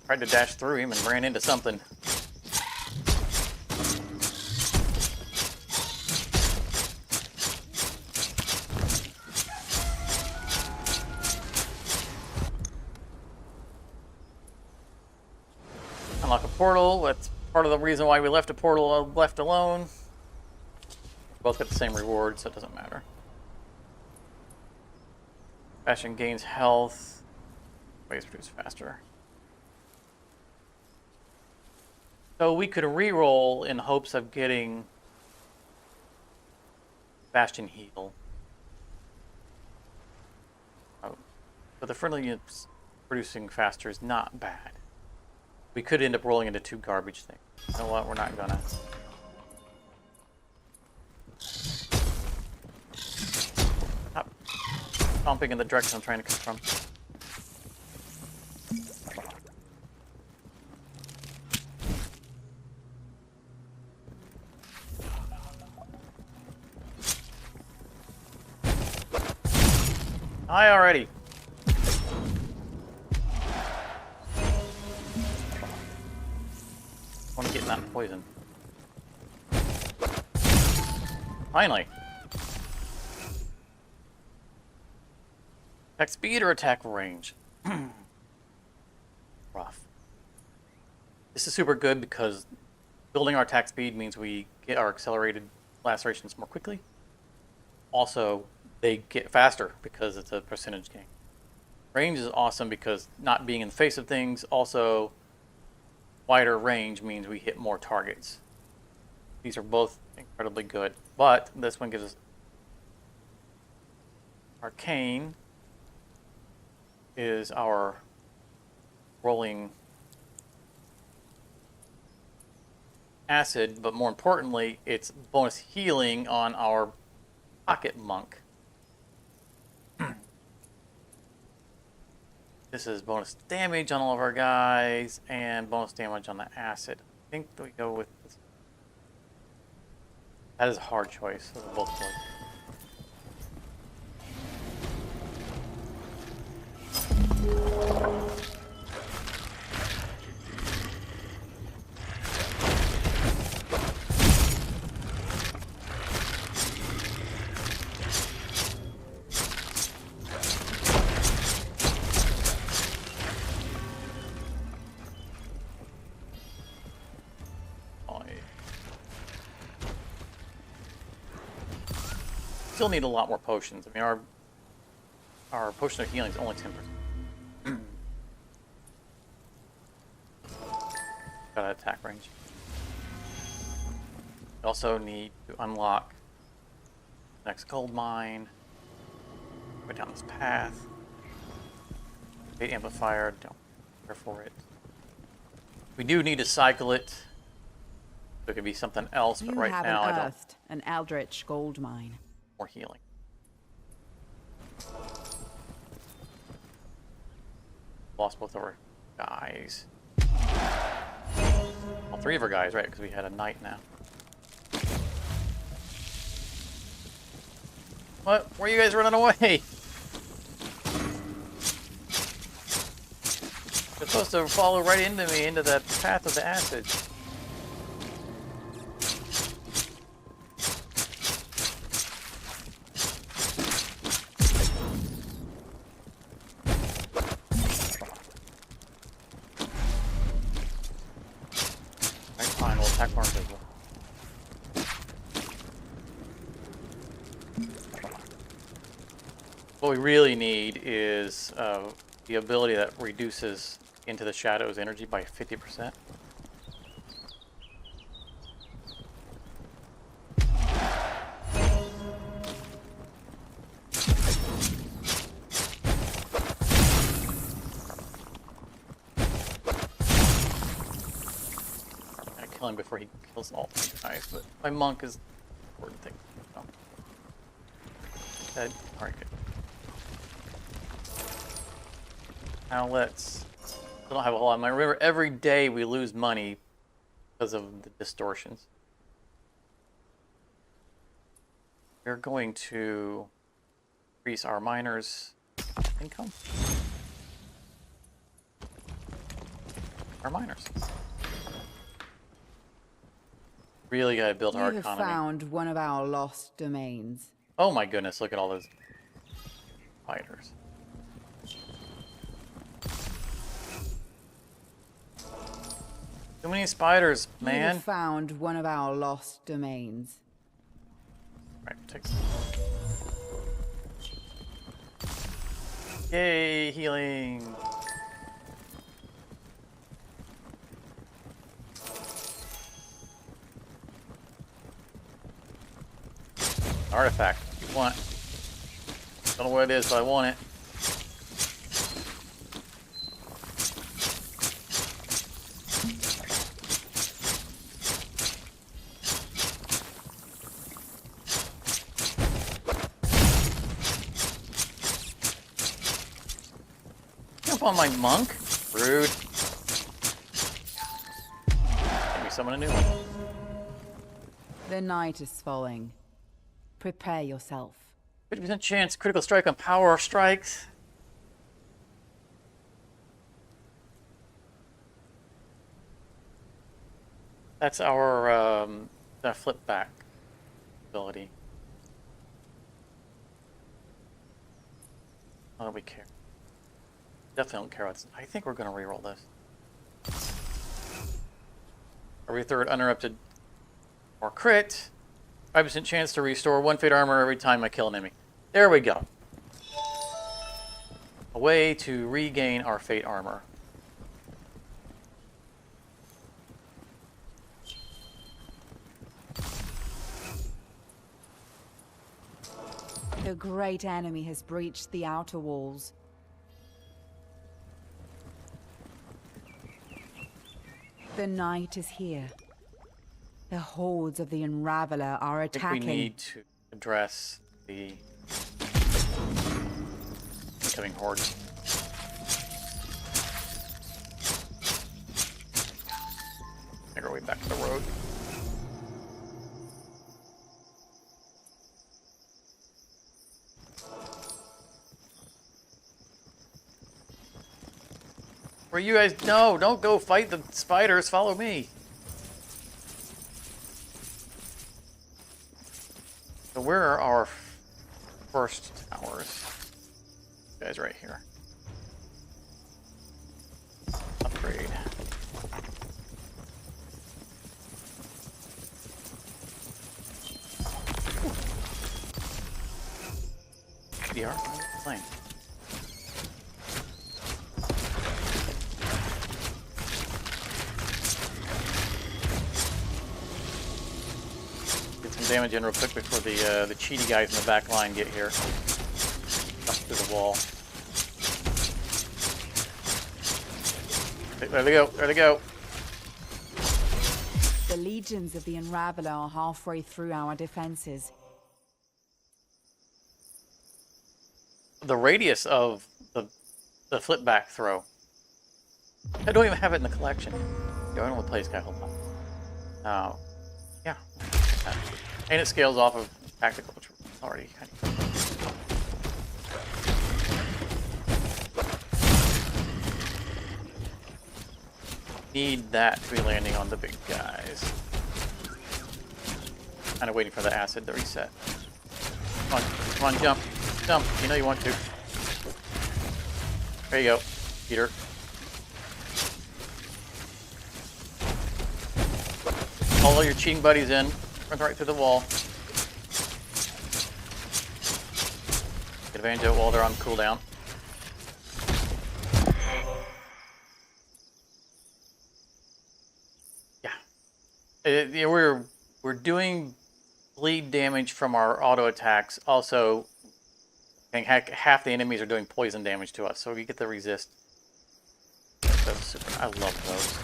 [SPEAKER 1] Tried to dash through him and ran into something. Unlock a portal. That's part of the reason why we left a portal left alone. Both get the same reward, so it doesn't matter. Bastion gains health. Waves produce faster. So we could re-roll in hopes of getting Bastion heal. Oh. But the friendly units producing faster is not bad. We could end up rolling into two garbage things. You know what? We're not gonna. Stop stomping in the direction I'm trying to come from. Hi already. I want to get that poison. Finally. Attack speed or attack range? Rough. This is super good because building our attack speed means we get our accelerated lacerations more quickly. Also, they get faster because it's a percentage gain. Range is awesome because not being in the face of things. Also, wider range means we hit more targets. These are both incredibly good, but this one gives us Arcane is our rolling acid, but more importantly, it's bonus healing on our pocket monk. This is bonus damage on all of our guys and bonus damage on the acid. I think that we go with this. That is a hard choice. Those are both good. still need a lot more potions. I mean, our potion of healing is only 10%. Got attack range. We also need to unlock the next gold mine. Go down this path. Fate amplifier, don't care for it. We do need to cycle it. So it could be something else, but right now I don't.
[SPEAKER 2] Unearthed an eldritch gold mine.
[SPEAKER 1] More healing. Lost both of our guys. All three of our guys, right? Because we had a knight now. What? Where are you guys running away? You're supposed to follow right into me, into that path of the acid. Alright, fine, we'll attack more invisible. What we really need is the ability that reduces into the shadow's energy by 50%. I kill him before he kills all the guys, but my monk is the important thing. So. Dead. Alright, good. Now let's... I don't have a whole lot. I remember every day we lose money because of the distortions. We're going to increase our miners' income. Our miners. Really gotta build our
[SPEAKER 2] You have
[SPEAKER 1] economy.
[SPEAKER 2] found one of our lost domains.
[SPEAKER 1] Oh my goodness, look at all those fighters. Too many spiders,
[SPEAKER 2] You
[SPEAKER 1] man.
[SPEAKER 2] have found one of our lost domains.
[SPEAKER 1] Right, take some. Yay, healing. Artifact. You want? Don't know what it is, but I want it. Jump on my monk. Rude. Maybe summon a new one.
[SPEAKER 2] The night is falling. Prepare yourself.
[SPEAKER 1] 50% chance critical strike on power strikes. That's our flip back ability. Why don't we care? Definitely don't care what's... I think we're going to reroll this. Every third uninterrupted or crit. 5% chance to restore 1 fate armor every time I kill an enemy. There we go. A way to regain our fate armor.
[SPEAKER 2] The great enemy has breached the outer walls. The night is here. The hordes of the Unraveler are
[SPEAKER 1] I think
[SPEAKER 2] attacking.
[SPEAKER 1] we need to address the incoming hordes. Make our way back to the road. Where you guys? No, don't go fight the spiders. Follow me. So where are our first towers? You guys right here. Upgrade. DR? Plane. Get some damage in real quick before the cheaty guys in the back line get here. Jump through the wall. There they go. There they go.
[SPEAKER 2] The legions of the Unraveler are halfway through our defenses.
[SPEAKER 1] The radius of the flip back throw. I don't even have it in the collection. I don't want to play this guy a whole lot. Yeah. And it scales off of tactical, which is already kind of. Need that to be landing on the big guys. Kind of waiting for the acid to reset. Come on, jump. Jump. You know you want to. There you go, Peter. All your cheating buddies in. Run right through the wall. Take advantage of it while they're on cooldown. Yeah, we're doing bleed damage from our auto attacks. Also, I think half the enemies are doing poison damage to us, so we get the resist. That's super. I love those.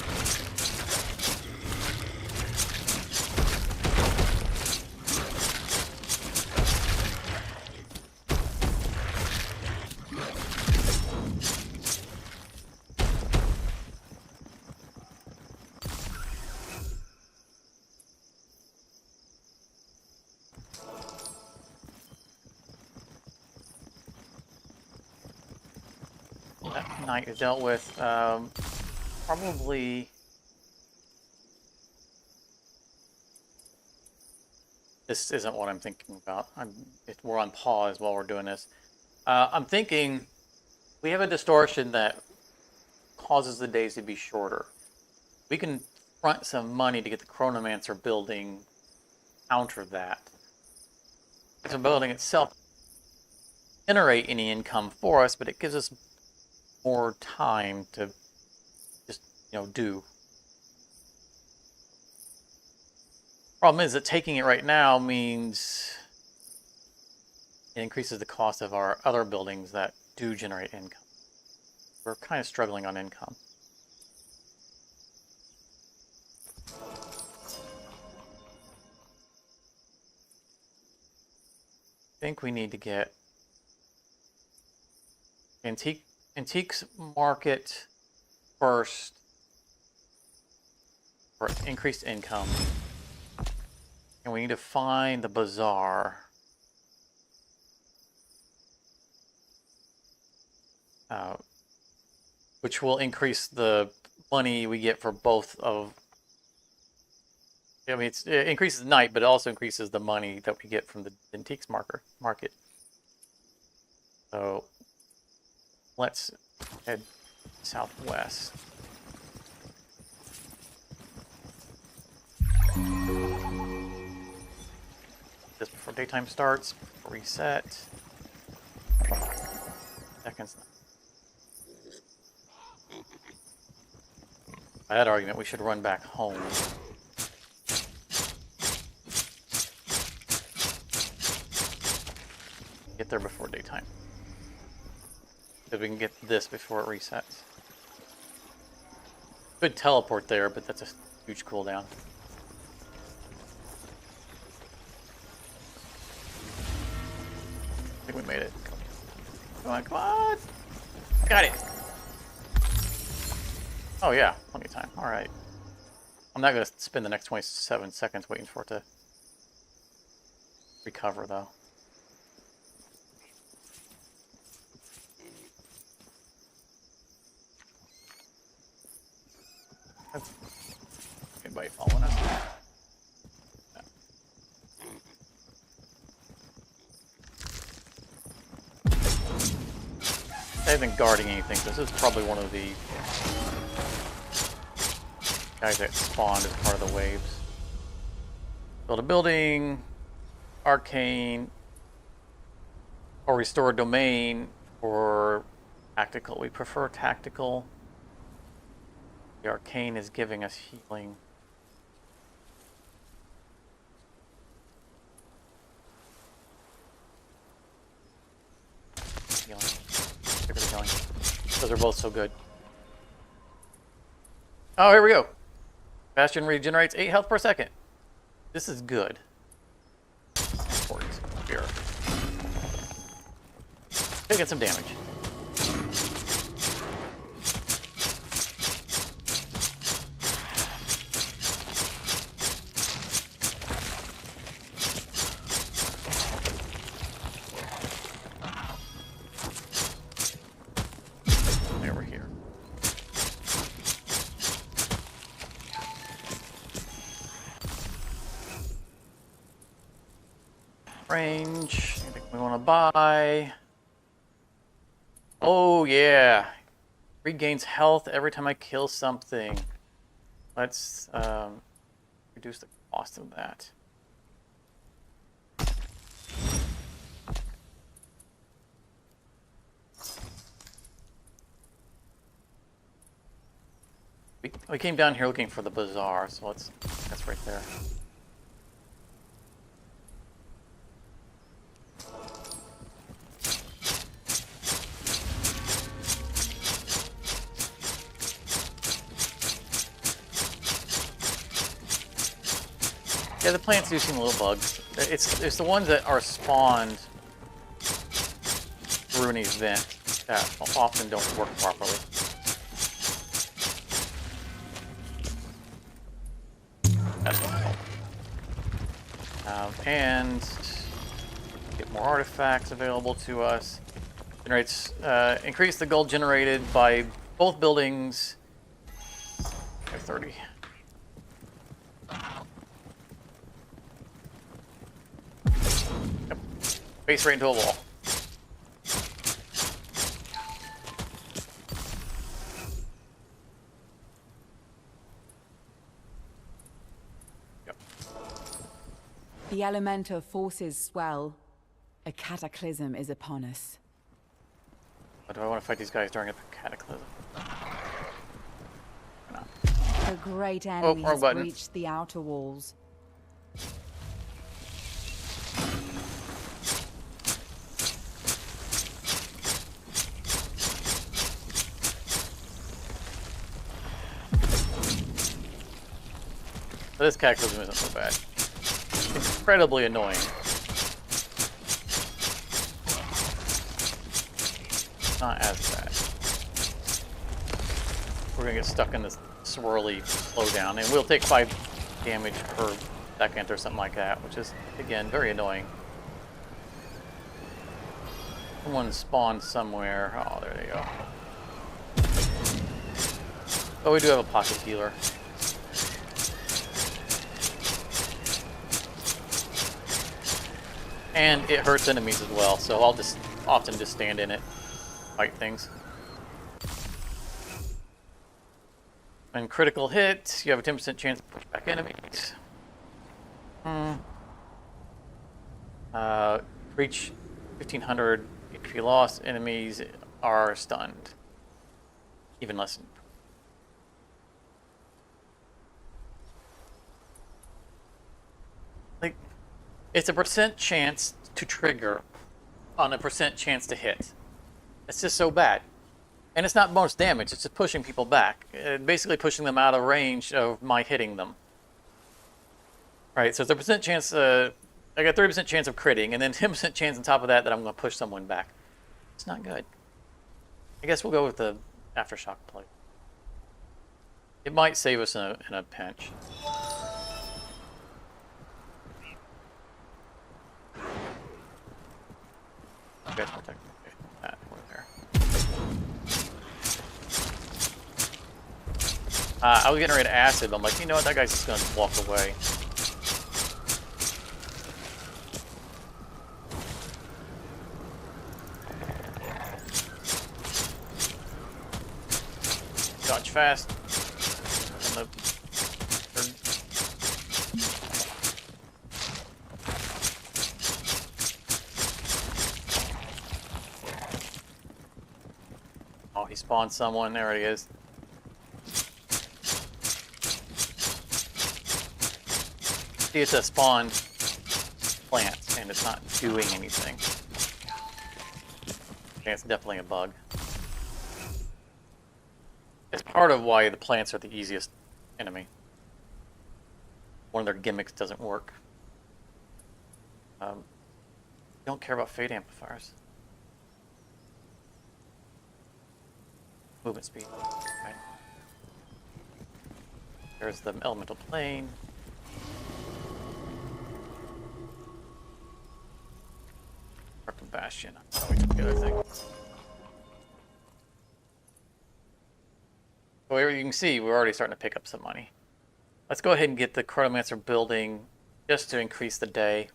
[SPEAKER 1] That knight is dealt with. Probably. This isn't what I'm thinking about. We're on pause while we're doing this. I'm thinking we have a distortion that causes the days to be shorter. We can front some money to get the Chronomancer building, counter that. The building itself generate any income for us, but it gives us more time to just, do. Problem is that taking it right now means it increases the cost of our other buildings that do generate income. We're kind of struggling on income. I think we need to get antiques market first for increased income. And we need to find the bazaar. Which will increase the money we get for both of. I mean, it increases the night, but it also increases the money that we get from the antiques market. So let's head southwest. Just before daytime starts, reset. Seconds. By that argument, we should run back home. Get there before daytime. Because we can get this before it resets. Could teleport there, but that's a huge cooldown. I think we made it. Come on, come on! Got it! Oh yeah, plenty of time. Alright. I'm not going to spend the next 27 seconds waiting for it to recover, though. Anybody following us? I haven't guarding anything. This is probably one of the guys that spawned as part of the waves. Build a building, arcane, Or restore domain for tactical. We prefer tactical. The arcane is giving us healing. Healing. Stick with the healing. Those are both so good. Oh, here we go. Bastion regenerates 8 health per second. This is good. Important. Here. Taking some damage. There, we're here. Range. Anything we want to buy? Oh yeah, regains health every time I kill something. Let's reduce the cost of that. We came down here looking for the bazaar, so that's right there. Yeah, the plants do seem little bugs. It's the ones that are spawned through an event that often don't work properly. That's what's called. And get more artifacts available to us. Generates increase the gold generated by both buildings by 30. Face right into a wall. Yep.
[SPEAKER 2] The elemental forces swell. A cataclysm is upon us.
[SPEAKER 1] But do I want to fight these guys during a cataclysm? No.
[SPEAKER 2] The great enemy has breached the outer walls.
[SPEAKER 1] But this cataclysm isn't so bad. It's incredibly annoying. Not as bad. We're gonna get stuck in this swirly slowdown, and we'll take 5 damage per second or something like that, which is, again, very annoying. Someone spawned somewhere. Oh, there they go. Oh, we do have a pocket healer. And it hurts enemies as well, so I'll just often just stand in it, fight things. And critical hit, you have a 10% chance to push back enemies. Reach 1500 HP loss, enemies are stunned. Even less. Like, it's a % chance to trigger on a % chance to hit. It's just so bad. And it's not bonus damage, it's just pushing people back. Basically pushing them out of range of my hitting them. Right, so it's a % chance, I got 30% chance of critting, and then 10% chance on top of that I'm going to push someone back. It's not good. I guess we'll go with the Aftershock plate. It might save us in a pinch. You guys protect me. Okay, that over there. I was getting rid of acid, but I'm like, you know what, that guy's just gonna walk away. Dodge fast. Oh, he spawned someone. There he is. See, it's a spawned plant, and it's not doing anything. I think it's definitely a bug. It's part of why the plants are the easiest enemy. One of their gimmicks doesn't work. Don't care about fate amplifiers. Movement speed. Okay. There's the elemental plane. Arkham Bastion. Oh, we took the other thing. So here you can see we're already starting to pick up some money. Let's go ahead and get the Chronomancer building just to increase the day.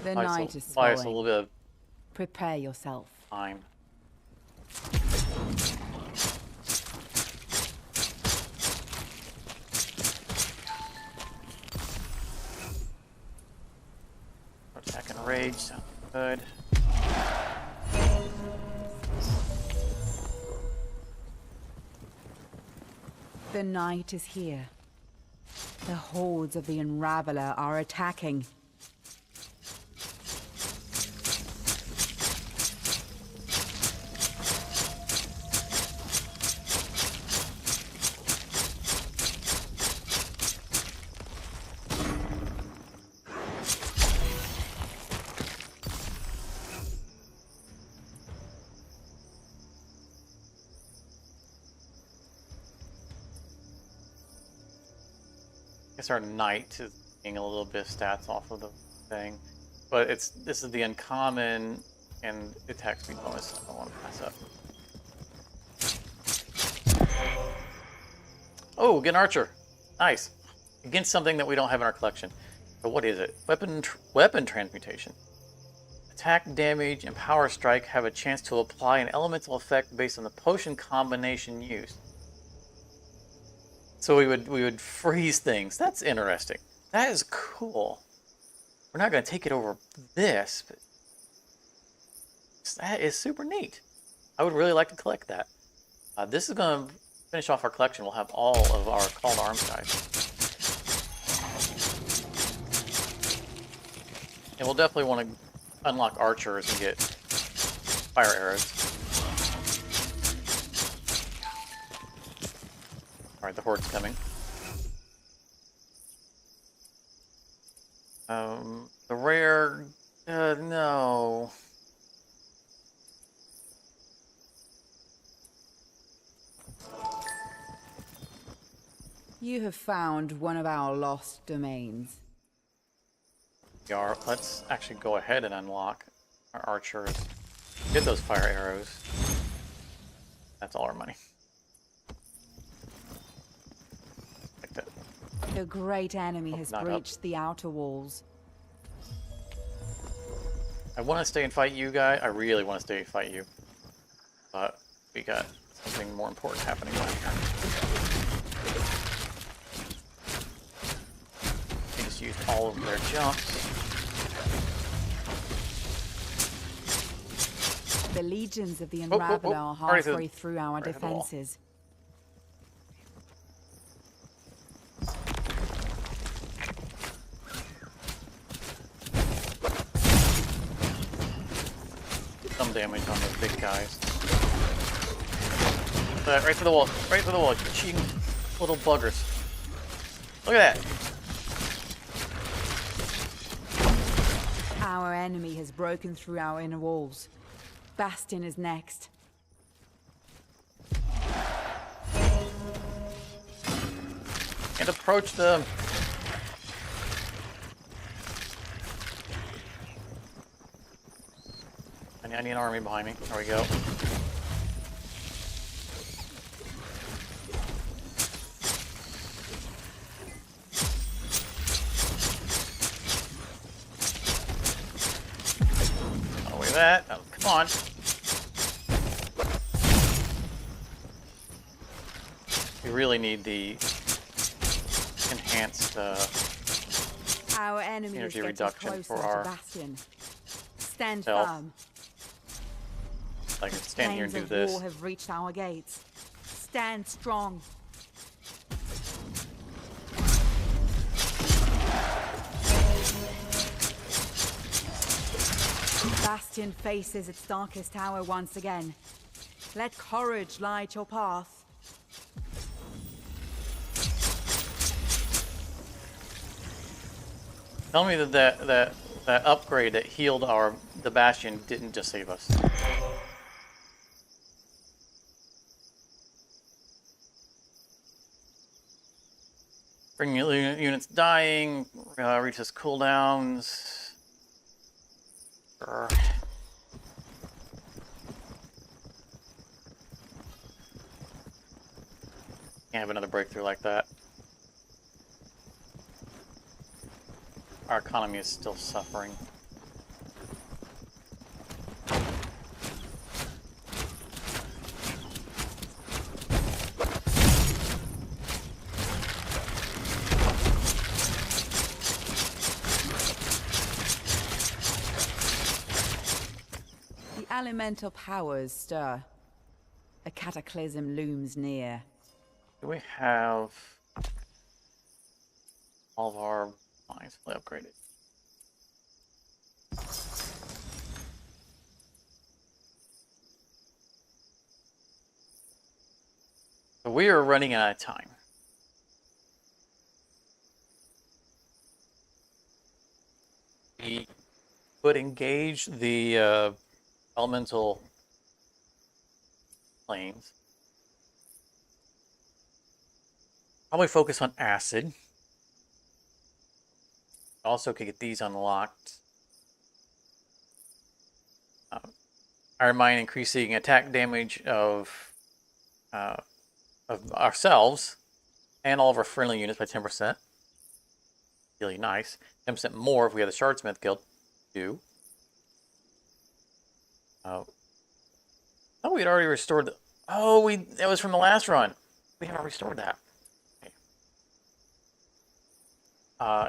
[SPEAKER 2] The night is
[SPEAKER 1] buy us a
[SPEAKER 2] falling.
[SPEAKER 1] little bit of
[SPEAKER 2] Prepare yourself.
[SPEAKER 1] time. Attack and rage sounds good.
[SPEAKER 2] The night is here. The hordes of the Unraveler are attacking.
[SPEAKER 1] I guess our knight is getting a little bit of stats off of the thing, but this is the uncommon and attack speed bonus. I don't want to pass up. Oh, get an archer. Nice. Against something that we don't have in our collection. So what is it? Weapon transmutation. Attack, damage, and power strike have a chance to apply an elemental effect based on the potion combination used. So we would freeze things. That's interesting. That is cool. We're not going to take it over this, but that is super neat. I would really like to collect that. This is going to finish off our collection. We'll have all of our Call to Arms guys. And we'll definitely want to unlock archers and get fire arrows. Alright, the horde's coming. The rare... no.
[SPEAKER 2] You have found one of our lost domains.
[SPEAKER 1] Let's actually go ahead and unlock our archers. Get those fire arrows. That's all our money. Like that.
[SPEAKER 2] The great enemy has
[SPEAKER 1] not up.
[SPEAKER 2] breached the outer walls.
[SPEAKER 1] I want to stay and fight you guys. I really want to stay and fight you. But we got something more important happening down here. They just used all of their jumps.
[SPEAKER 2] The legions of the Unraveler are halfway through our defenses.
[SPEAKER 1] Some damage on those big guys. Right to the wall. Right to the wall. You cheating little buggers. Look at that.
[SPEAKER 2] Our enemy has broken through our inner walls. Bastion is next.
[SPEAKER 1] And approach them. I need an army behind me. There we go. Oh, wait, that. Oh, come on. We really need the enhanced
[SPEAKER 2] Our enemy
[SPEAKER 1] energy
[SPEAKER 2] is getting
[SPEAKER 1] reduction
[SPEAKER 2] closer
[SPEAKER 1] for
[SPEAKER 2] to
[SPEAKER 1] our
[SPEAKER 2] Bastion. Stand
[SPEAKER 1] health.
[SPEAKER 2] firm.
[SPEAKER 1] I can stand here and do
[SPEAKER 2] Flames of
[SPEAKER 1] this.
[SPEAKER 2] war have reached our gates. Stand strong. Bastion faces its darkest hour once again. Let courage light your path.
[SPEAKER 1] Tell me that upgrade that healed the Bastion didn't just save us. Bring units dying, reaches cooldowns. Sure. Can't have another breakthrough like that. Our economy is still suffering.
[SPEAKER 2] The elemental powers stir. A cataclysm looms near.
[SPEAKER 1] Do we have all of our mines fully upgraded? So we are running out of time. We would engage the elemental planes. Probably focus on acid. Also could get these unlocked. Iron Mine increasing attack damage of ourselves and all of our friendly units by 10%. Really nice. 10% more if we had the Shardsmith Guild. Do. Oh, we'd already restored the... Oh, that was from the last run. We haven't restored that. Okay.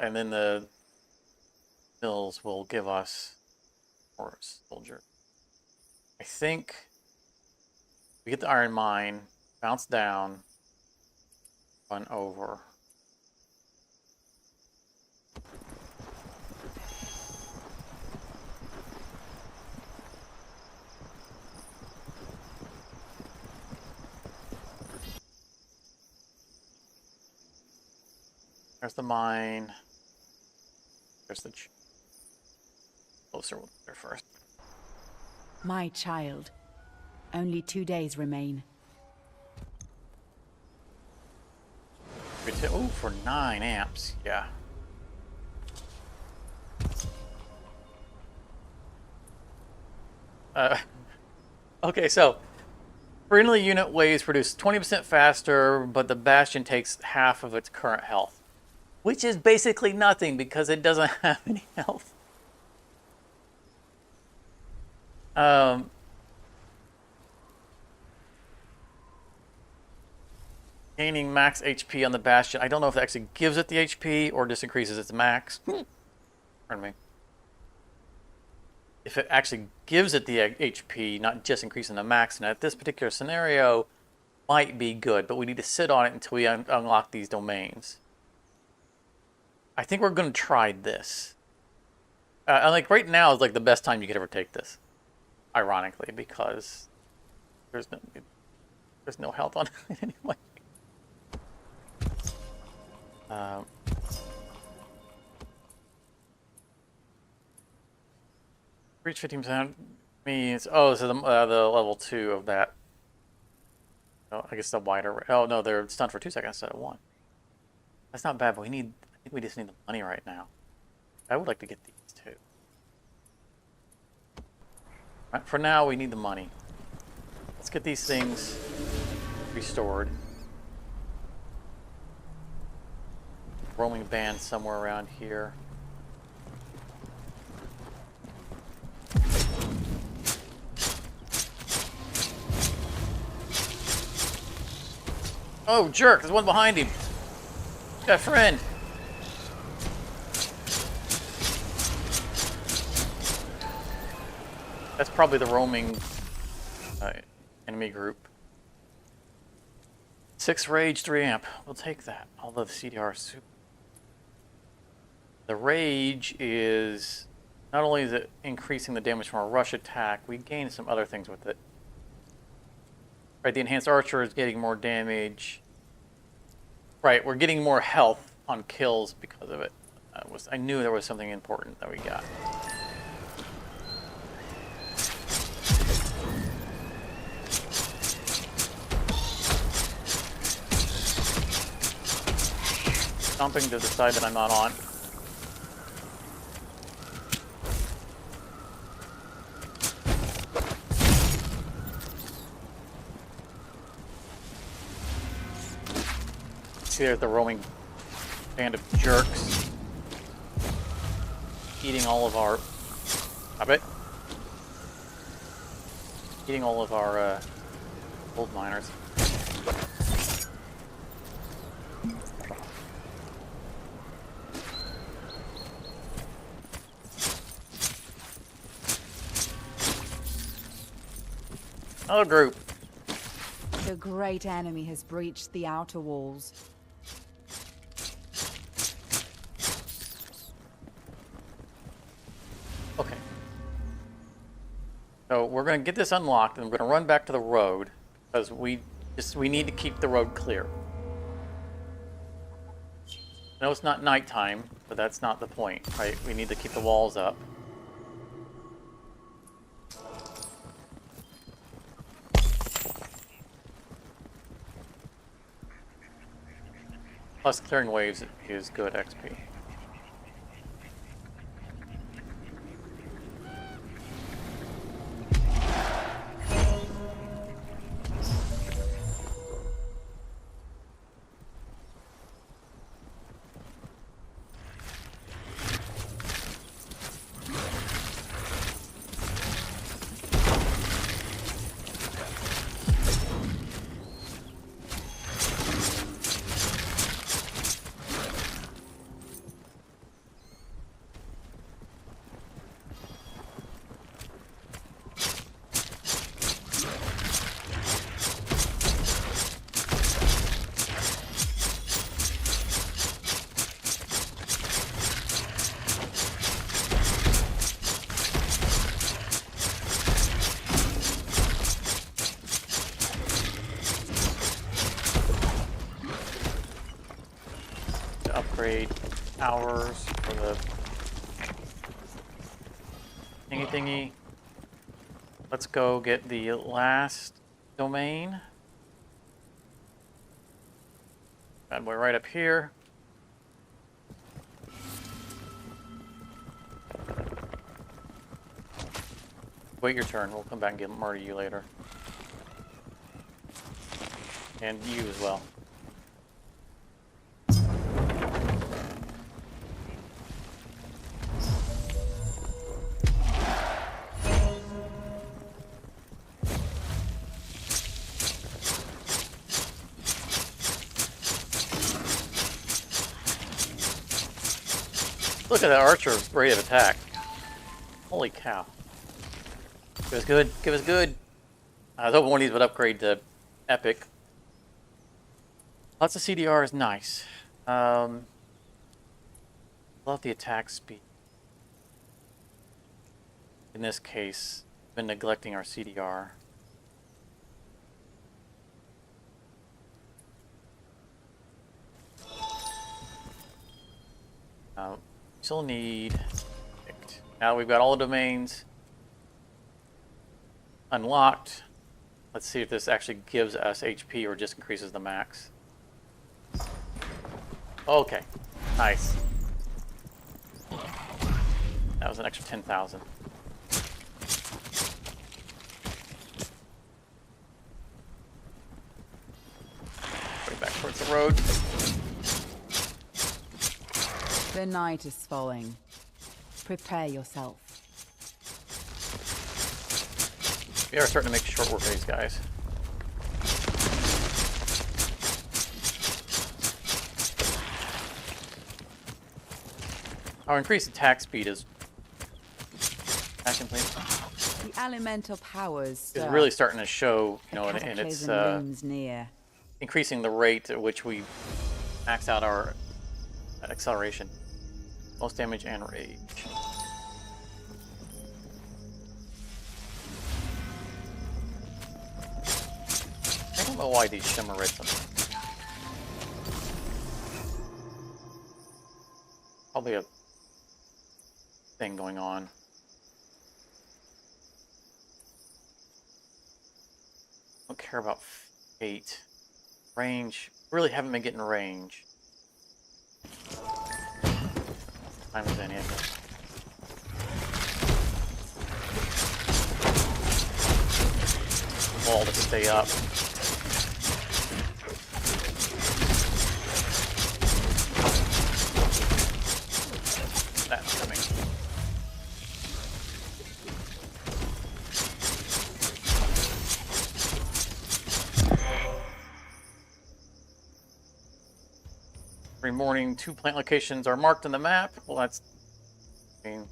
[SPEAKER 1] And then the mills will give us more soldier. I think we get the Iron Mine, bounce down, run over. There's the mine. There's the closer one there first.
[SPEAKER 2] My child. Only 2 days remain.
[SPEAKER 1] Oh, for 9 amps. Yeah. Okay, so friendly unit waves produce 20% faster, but the Bastion takes half of its current health, which is basically nothing because it doesn't have any health. Gaining max HP on the Bastion. I don't know if that actually gives it the HP or just increases its max. Pardon me. If it actually gives it the HP, not just increasing the max, and at this particular scenario, might be good, but we need to sit on it until we unlock these domains. I think we're going to try this. Like right now is like the best time you could ever take this, ironically, because there's no health on it anyway. Reach 15% means so the level 2 of that. Oh, I guess the wider. Oh no, they're stunned for 2 seconds instead of 1. That's not bad, but I think we just need the money right now. I would like to get these too. Right, for now, we need the money. Let's get these things restored. Roaming band somewhere around here. Oh, jerk! There's one behind him. Got a friend. That's probably the roaming enemy group. 6 rage, 3 amp. We'll take that. Although the CDR is super. The rage is not only is it increasing the damage from a rush attack, we gain some other things with it. Right, the enhanced archer is getting more damage. Right, we're getting more health on kills because of it. I knew there was something important that we got. Stomping to the side that I'm not on. See, there's the roaming band of jerks eating all of our. Eating all of our gold miners. Another group.
[SPEAKER 2] The great enemy has breached the outer walls.
[SPEAKER 1] Okay. So we're going to get this unlocked, and we're going to run back to the road because we need to keep the road clear. I know it's not nighttime, but that's not the point, right? We need to keep the walls up. Plus, clearing waves is good XP. Upgrade hours for the thingy. Let's go get the last domain. Bad boy right up here. Wait your turn. We'll come back and murder you later. And you as well. Look at that archer's rate of attack. Holy cow. Give us good. Give us good. I was hoping one of these would upgrade to epic. Lots of CDR is nice. Love the attack speed. In this case, been neglecting our CDR. Still need picked. Now we've got all the domains unlocked. Let's see if this actually gives us HP or just increases the max. Okay, nice. That was an extra 10,000. Going back towards the road.
[SPEAKER 2] The night is falling. Prepare yourself.
[SPEAKER 1] We are starting to make short work of these guys. Our increased attack speed is... Action, please.
[SPEAKER 2] The elemental powers
[SPEAKER 1] is
[SPEAKER 2] stir.
[SPEAKER 1] really starting to show,
[SPEAKER 2] A
[SPEAKER 1] and
[SPEAKER 2] cataclysm
[SPEAKER 1] it's
[SPEAKER 2] looms near.
[SPEAKER 1] increasing the rate at which we max out our acceleration. Most damage and rage. I don't know why these shimmer red something. Probably a thing going on. Don't care about fate. Range. Really haven't been getting range. Time is any of it. Wall to stay up. That's coming. Every morning, 2 plant locations are marked on the map. Well, that's... I mean...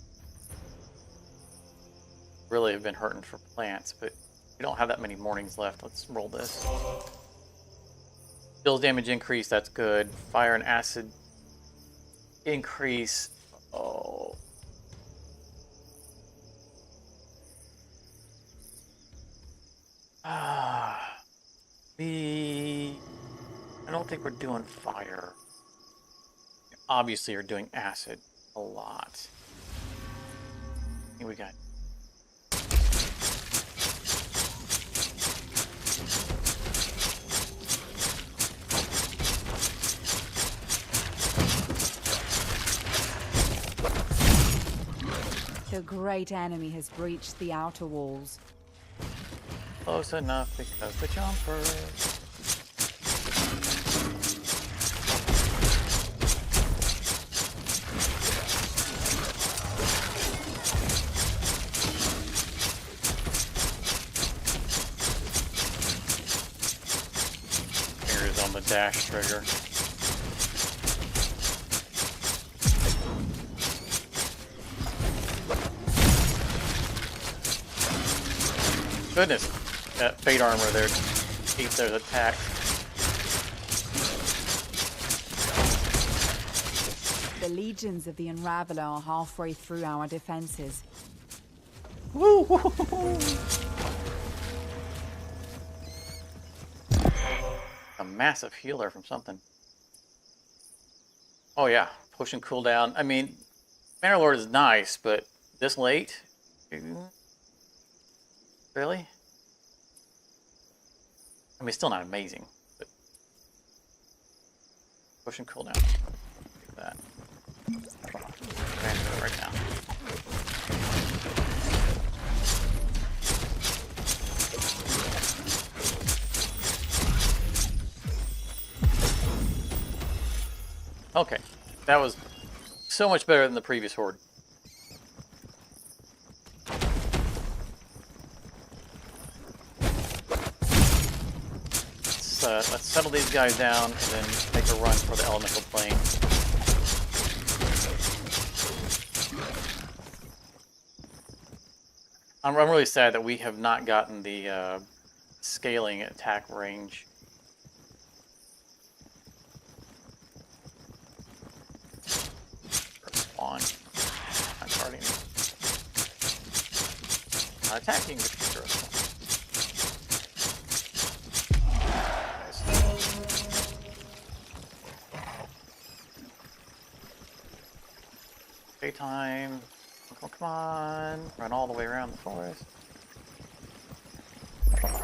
[SPEAKER 1] really have been hurting for plants, but we don't have that many mornings left. Let's roll this. Deals damage increase, that's good. Fire and acid increase. Oh. I don't think we're doing fire. Obviously, you're doing acid a lot. Here we got.
[SPEAKER 2] The great enemy has breached the outer walls.
[SPEAKER 1] Close enough because the jumper. Here's on the dash trigger. Goodness, that fate armor there keeps their attack.
[SPEAKER 2] The legions of the Unraveler are halfway through our defenses.
[SPEAKER 1] Woo! Woo, woo, woo. A massive healer from something. Oh yeah, potion cooldown. I mean, Bannerlord is nice, but this late? Really? I mean, still not amazing, but potion cooldown. Take that. Transfer right now. Okay, that was so much better than the previous horde. Let's settle these guys down and then make a run for the elemental plane. I'm really sad that we have not gotten the scaling attack range. Spawn. I'm starting. Attacking the future of spawn. Daytime. Come on. Run all the way around the forest.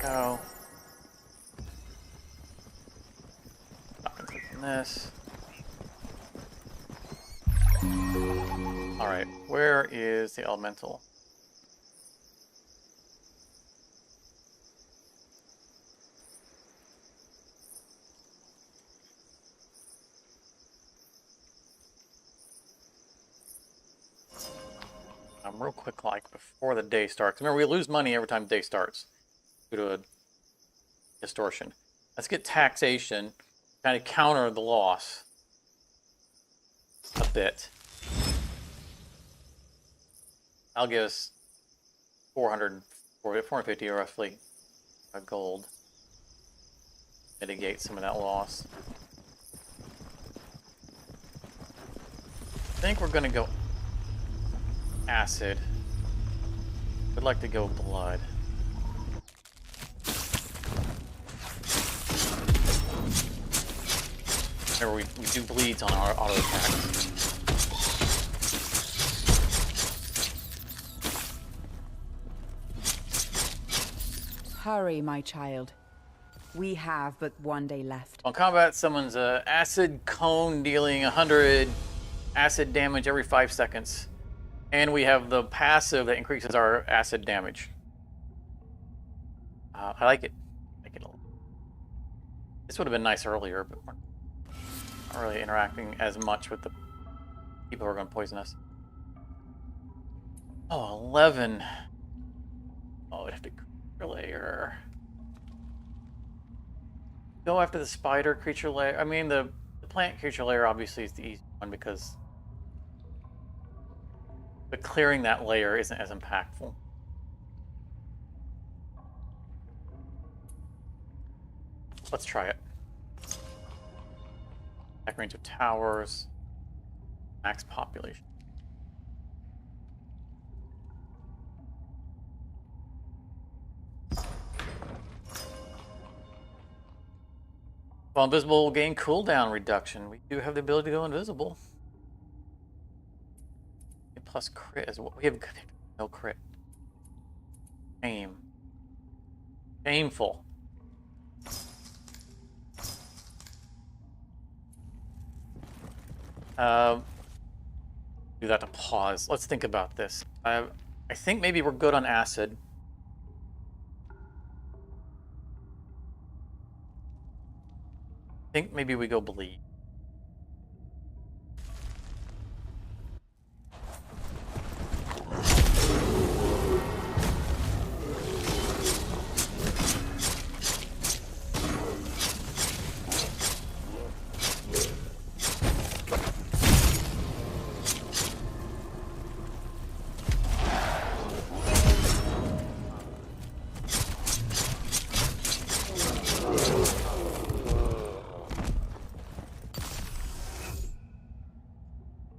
[SPEAKER 1] Go. Concentrate on this. Alright, where is the elemental? Real quick, like before the day starts. Remember, we lose money every time the day starts due to a distortion. Let's get taxation, kind of counter the loss a bit. I'll give us 450 roughly gold. Mitigate some of that loss. I think we're gonna go acid. I'd like to go blood. Remember, we do bleeds on our auto attacks.
[SPEAKER 2] Hurry, my child. We have but one day left.
[SPEAKER 1] On combat, someone's acid cone dealing 100 acid damage every 5 seconds. And we have the passive that increases our acid damage. I like it. I like it a lot. This would have been nice earlier, but we're not really interacting as much with the people who are going to poison us. Oh, 11. Oh, we'd have to creature layer. Go after the spider creature layer. I mean, the plant creature layer obviously is the easy one because but clearing that layer isn't as impactful. Let's try it. Attack range of towers. Max population. While invisible will gain cooldown reduction. We do have the ability to go invisible. Plus crit as well. We have no crit. Shame. Shameful. Do that to pause. Let's think about this. I think maybe we're good on acid. I think maybe we go bleed.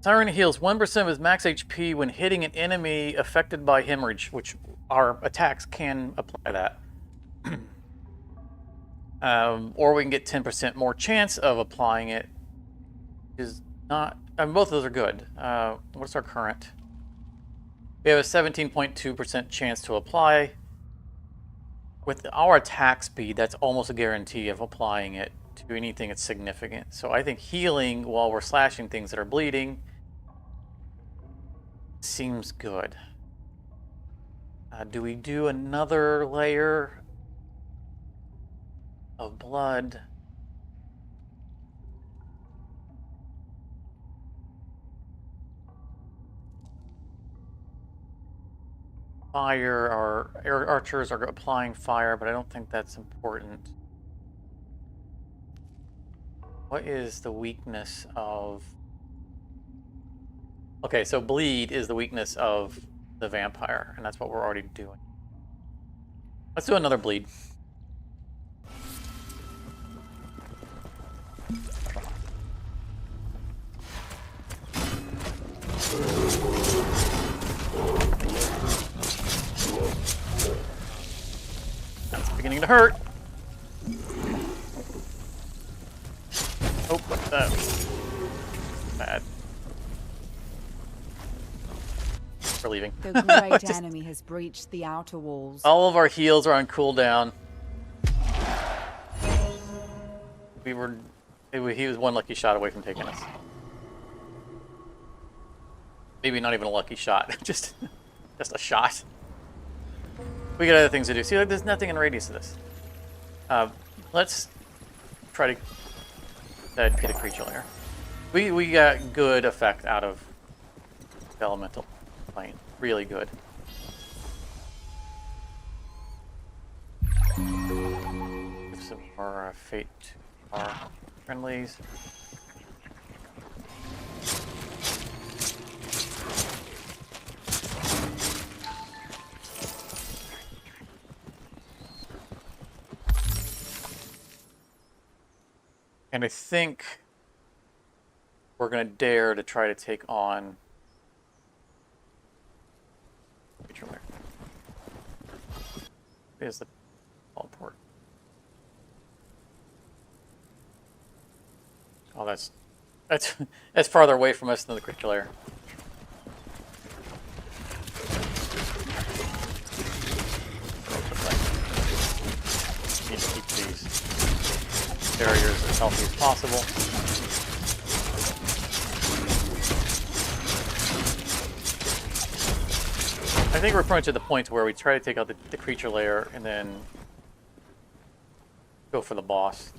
[SPEAKER 1] Siren heals 1% of his max HP when hitting an enemy affected by hemorrhage, which our attacks can apply that. Or we can get 10% more chance of applying it. Is not. I mean, both of those are good. What's our current? We have a 17.2% chance to apply. With our attack speed, that's almost a guarantee of applying it to anything that's significant. So I think healing while we're slashing things that are bleeding seems good. Do we do another layer of blood? Fire, our archers are applying fire, but I don't think that's important. What is the weakness of... Okay, so bleed is the weakness of the vampire, and that's what we're already doing. Let's do another bleed. That's beginning to hurt. Oh, what's that? Bad. We're leaving.
[SPEAKER 2] The great enemy has breached the outer walls.
[SPEAKER 1] All of our heals are on cooldown. He was one lucky shot away from taking us. Maybe not even a lucky shot, just a shot. We got other things to do. See, like, there's nothing in radius of this. Let's try to get a creature layer. We got good effect out of the elemental plane. Really good. Give some more fate to our friendlies. And I think we're going to dare to try to take on creature lair. Is the teleport? Oh, that's that's farther away from us than the creature lair. Need to keep these barriers as healthy as possible. I think we're approaching to the point where we try to take out the creature lair and then go for the boss.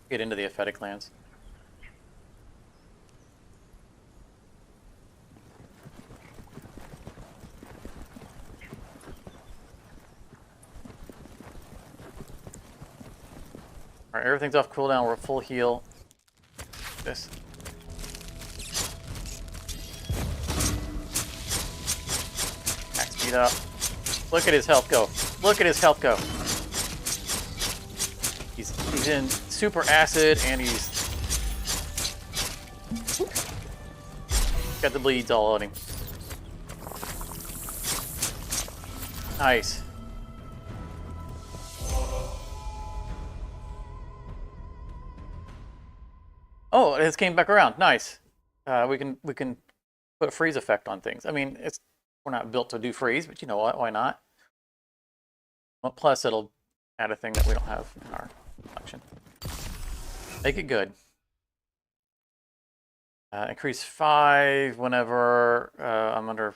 [SPEAKER 1] Get into the episodic lands. Alright, everything's off cooldown. We're full heal. This. Max speed up. Look at his health go. Look at his health go. He's in super acid and he's got the bleeds all on him. Nice. Oh, it came back around. Nice. We can put a freeze effect on things. I mean, we're not built to do freeze, but you know what? Why not? Well, plus, it'll add a thing that we don't have in our collection. Make it good. Increase 5 whenever I'm under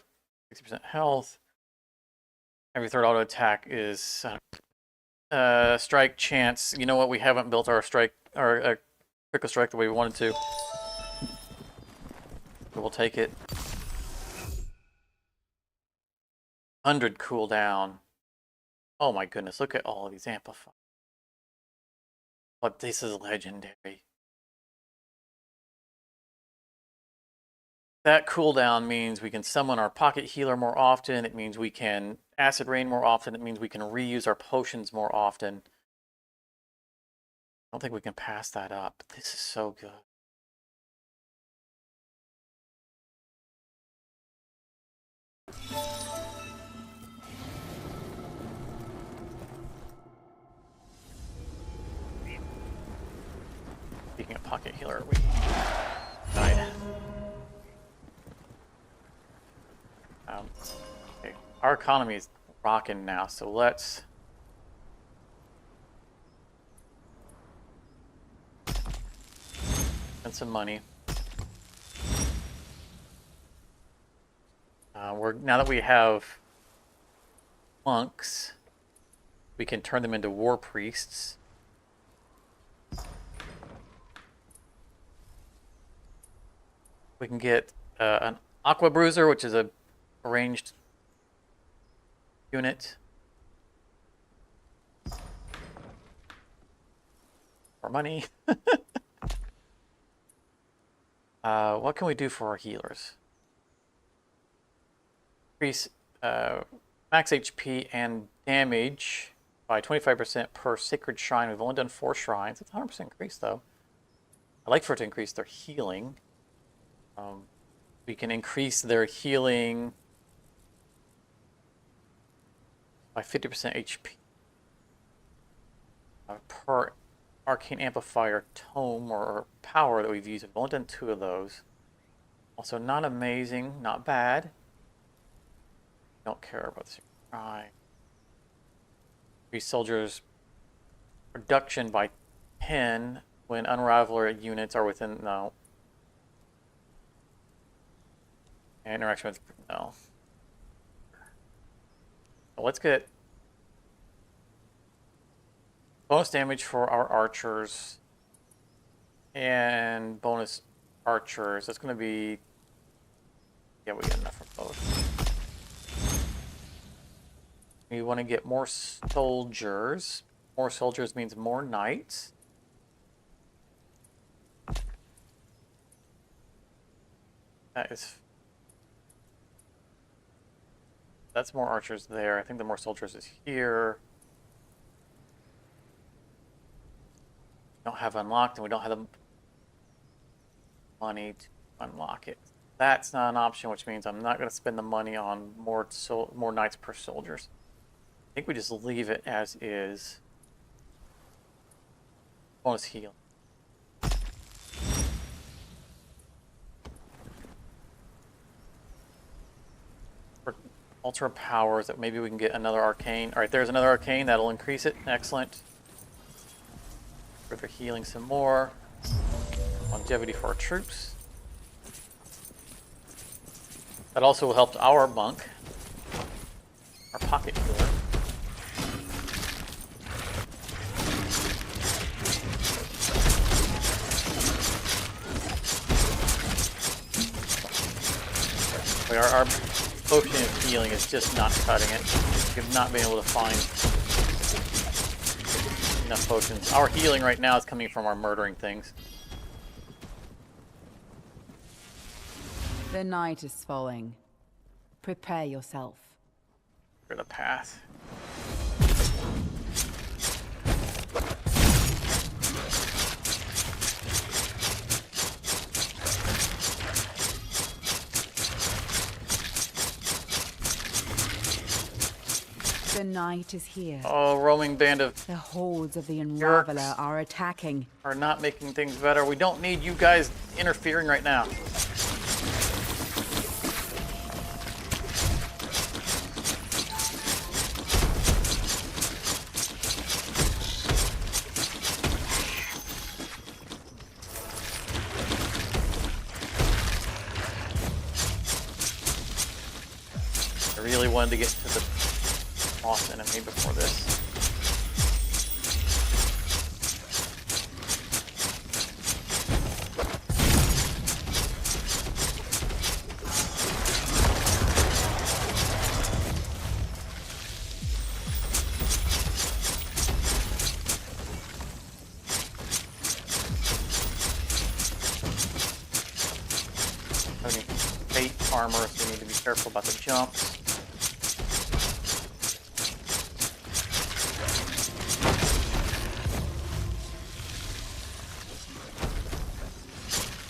[SPEAKER 1] 60% health. Every third auto attack is strike chance. You know what? We haven't built our strike or critical strike the way we wanted to. But we'll take it. 100 cooldown. Oh my goodness! Look at all of these amplifiers. But this is legendary. That cooldown means we can summon our pocket healer more often. It means we can acid rain more often. It means we can reuse our potions more often. I don't think we can pass that up. This is so good. Speaking of pocket healer, we died. Okay. Our economy is rocking now, so let's spend some money. Now that we have monks, we can turn them into war priests. We can get an Aqua Bruiser, which is a ranged unit. For money. What can we do for our healers? Increase max HP and damage by 25% per sacred shrine. We've only done 4 shrines. It's 100% increase though. I'd like for it to increase their healing. We can increase their healing by 50% HP per arcane amplifier tome or power that we've used. We've only done 2 of those. Also not amazing, not bad. Don't care about this. Right. Increase soldiers' production by 10 when Unraveler units are within no. Interaction with no. So let's get bonus damage for our archers and bonus archers. That's going to be, yeah, we get enough for both. We want to get more soldiers. More soldiers means more knights. That's more archers there. I think the more soldiers is here. don't have unlocked, and we don't have the money to unlock it. That's not an option, which means I'm not going to spend the money on more knights per soldiers. I think we just leave it as is. Bonus heal. For ultra powers, that maybe we can get another arcane. All right, there's another arcane that'll increase it. Excellent. Further healing some more. Longevity for our troops. That also will help our monk, our pocket healer. Our potion of healing is just not cutting it. We've not been able to find enough potions. Our healing right now is coming from our murdering things.
[SPEAKER 2] The night is falling. Prepare yourself.
[SPEAKER 1] For the path.
[SPEAKER 2] The night is here.
[SPEAKER 1] Oh, roaming band of
[SPEAKER 2] The hordes of the Unraveler are attacking.
[SPEAKER 1] are not making things better. We don't need you guys interfering right now. I really wanted to get to the boss enemy before this. I mean, fate armor, so we need to be careful about the jumps.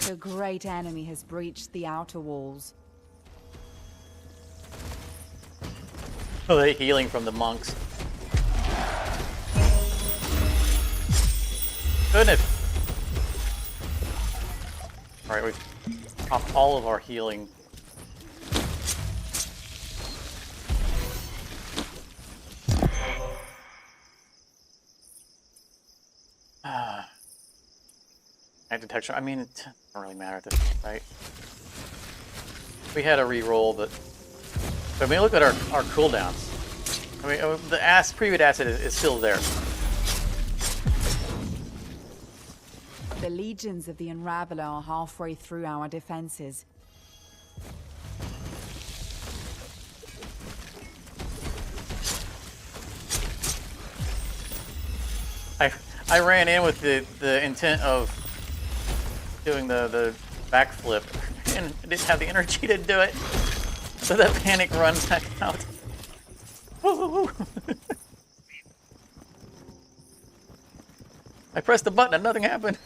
[SPEAKER 2] The great enemy has breached the outer walls.
[SPEAKER 1] Oh, they healing from the monks. Goodness. Alright, we've popped all of our healing. Detection. I mean, it doesn't really matter at this point, right? We had a re-roll, but I mean, look at our cooldowns. I mean, the previous acid is still there.
[SPEAKER 2] The legions of the Unraveler are halfway through our defenses.
[SPEAKER 1] I ran in with the intent of doing the backflip and didn't have the energy to do it. So that panic run back out. I pressed the button and nothing happened.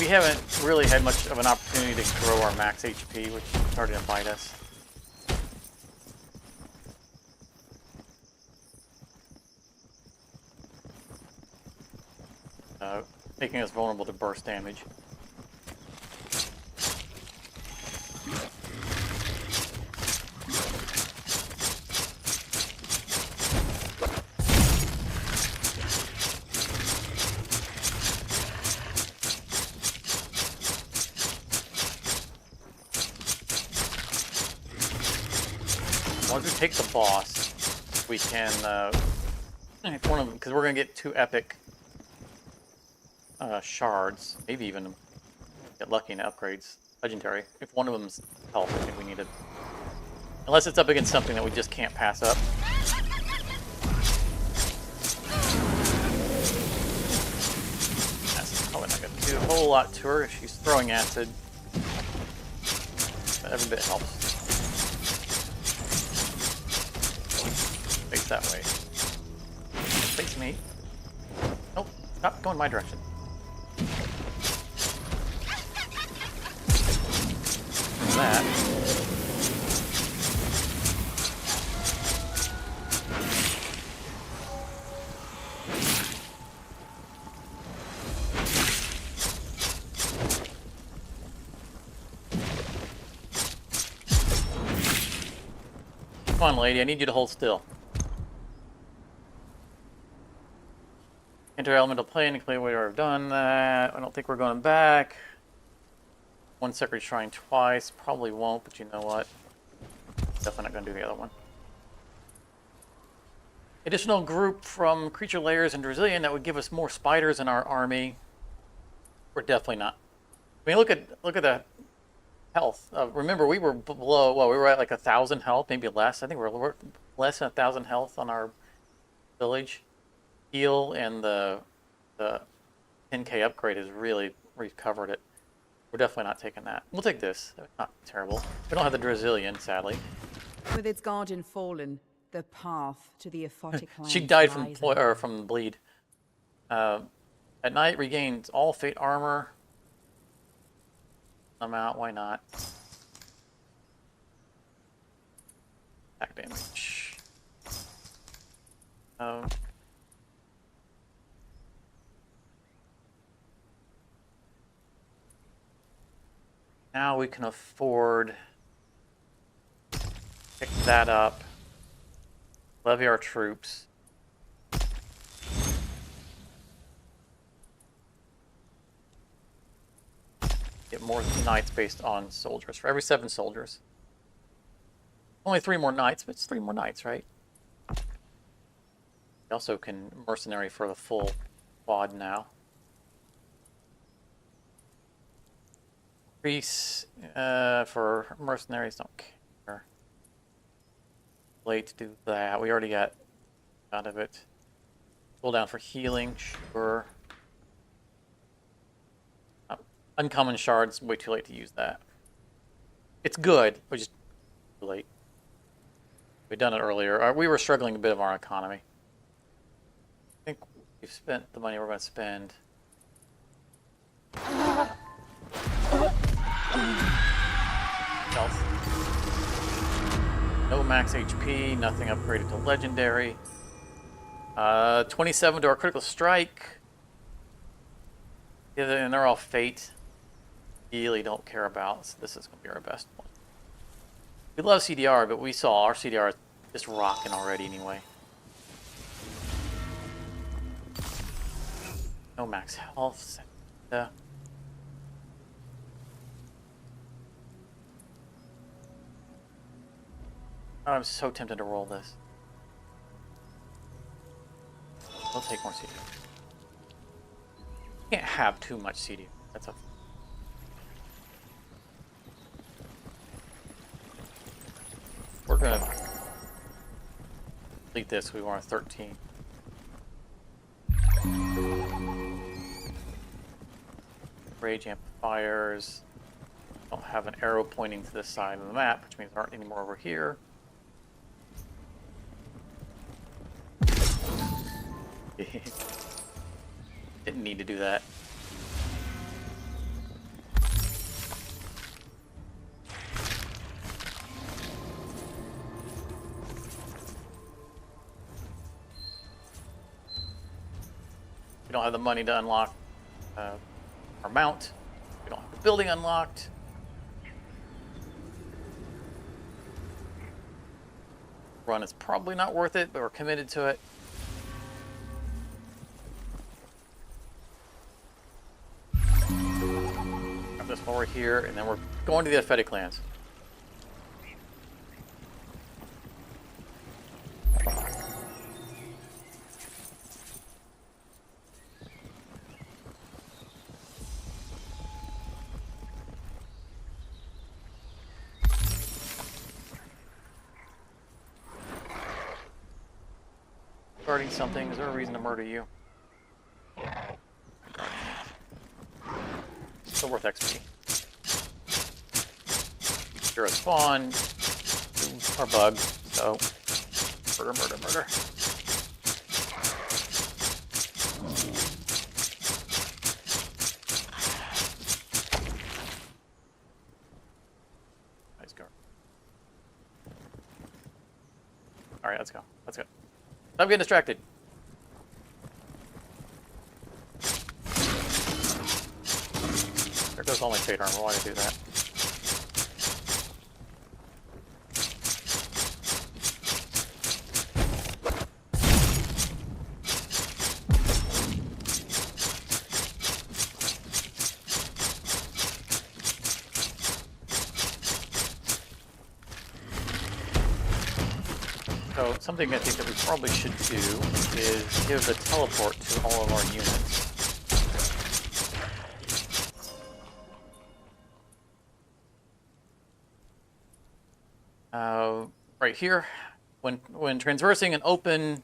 [SPEAKER 1] We haven't really had much of an opportunity to grow our max HP, which started to bite us. Making us vulnerable to burst damage. Once we take the boss, we can, if one of them, because we're going to get 2 epic shards, maybe even get lucky in upgrades, legendary. If one of them's health, I think we need to, unless it's up against something that we just can't pass up. That's probably not going to do a whole lot to her if she's throwing acid. But Every bit helps. Face that way. Face me. Nope, stop going my direction. That. Come on, lady, I need you to hold still. Enter elemental plane, clear we already done that. I don't think we're going back. One sacred shrine twice, probably won't, but you know what? Definitely not going to do the other one. Additional group from creature layers and Brazilian that would give us more spiders in our army. We're definitely not. I mean, look at the health. Remember, we were below. Well, we were at like 1,000 health, maybe less. I think we're less than 1,000 health on our village. Heal and the 10k upgrade has really recovered it. We're definitely not taking that. We'll take this. Not terrible. We don't have the Brazilian, sadly.
[SPEAKER 2] With its guardian fallen, the path to the episodic
[SPEAKER 1] She died from the bleed. At night, regains all fate armor. Amount, why not? Attack damage. Now we can afford pick that up, levy our troops. Get more knights based on soldiers. For every 7 soldiers. Only 3 more knights, but it's 3 more knights, right? We also can mercenary for the full quad now. Increase for mercenaries, don't care. Late to do that. We already got out of it. Pull down for healing, sure. Uncommon shards, way too late to use that. It's good, but just too late. We've done it earlier. We were struggling a bit of our economy. I think we've spent the money we're going to spend. Health. No max HP, nothing upgraded to legendary. 27 to our critical strike. Yeah, and they're all fate. Really don't care about, so this is going to be our best one. We love CDR, but we saw our CDR is just rocking already anyway. No max health. I'm so tempted to roll this. We'll take more CDR. Can't have too much CDR. That's a... We're gonna complete this. We want a 13. Rage amplifiers. Don't have an arrow pointing to this side of the map, which means there aren't any more over here. Didn't need to do that. We don't have the money to unlock our mount. We don't have the building unlocked. Run is probably not worth it, but we're committed to it. Grab this while we're here, and then we're going to the episodic lands. Guarding something, is there a reason to murder you? Still worth XP. You're a spawn. Or bug. So, murder, murder, murder. Nice go. Alright, let's go. Let's go. I'm getting distracted. There goes all my fate armor. Why did I do that? So something I think that we probably should do is give the teleport to all of our units. Right here, when traversing an open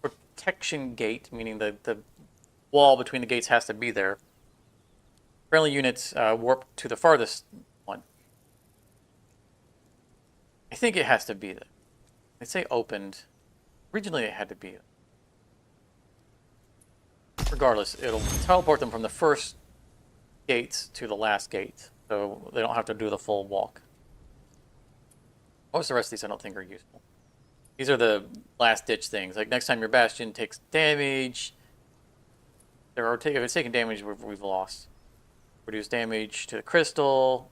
[SPEAKER 1] protection gate, meaning the wall between the gates has to be there, friendly units warp to the farthest one. I think it has to be there. They say opened. Originally it had to be. Regardless, it'll teleport them from the first gates to the last gate, so they don't have to do the full walk. Most of the rest of these I don't think are useful. These are the last ditch things. Like next time your bastion takes damage, if it's taking damage, we've lost. Reduce damage to the crystal.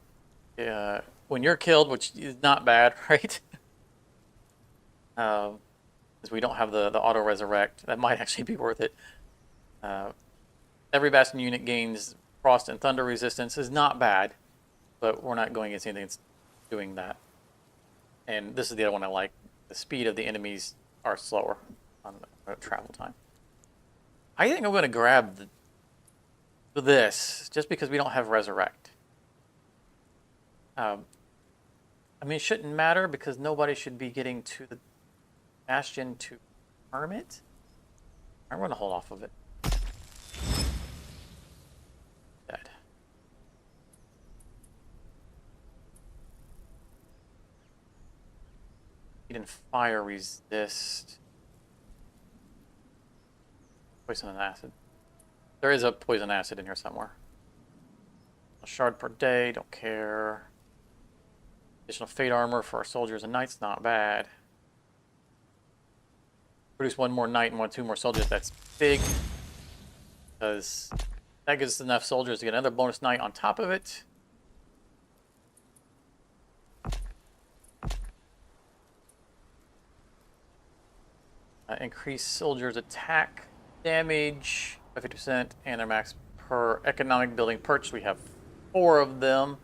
[SPEAKER 1] When you're killed, which is not bad, right? Because we don't have the auto resurrect. That might actually be worth it. Every bastion unit gains frost and thunder resistance. Is not bad, but we're not going against anything that's doing that. And this is the other one I like. The speed of the enemies are slower on the travel time. I think I'm going to grab this just because we don't have resurrect. I mean, it shouldn't matter because nobody should be getting to the bastion to farm it. I'm going to hold off of it. Dead. Heat and fire resist. Poison and acid. There is a poison acid in here somewhere. A shard per day, don't care. Additional fate armor for our soldiers and knights, not bad. Produce one more knight and two more soldiers, that's big. Because that gives us enough soldiers to get another bonus knight on top of it. Increase soldiers' attack damage by 50% and their max per economic building purchase. We have 4 of them.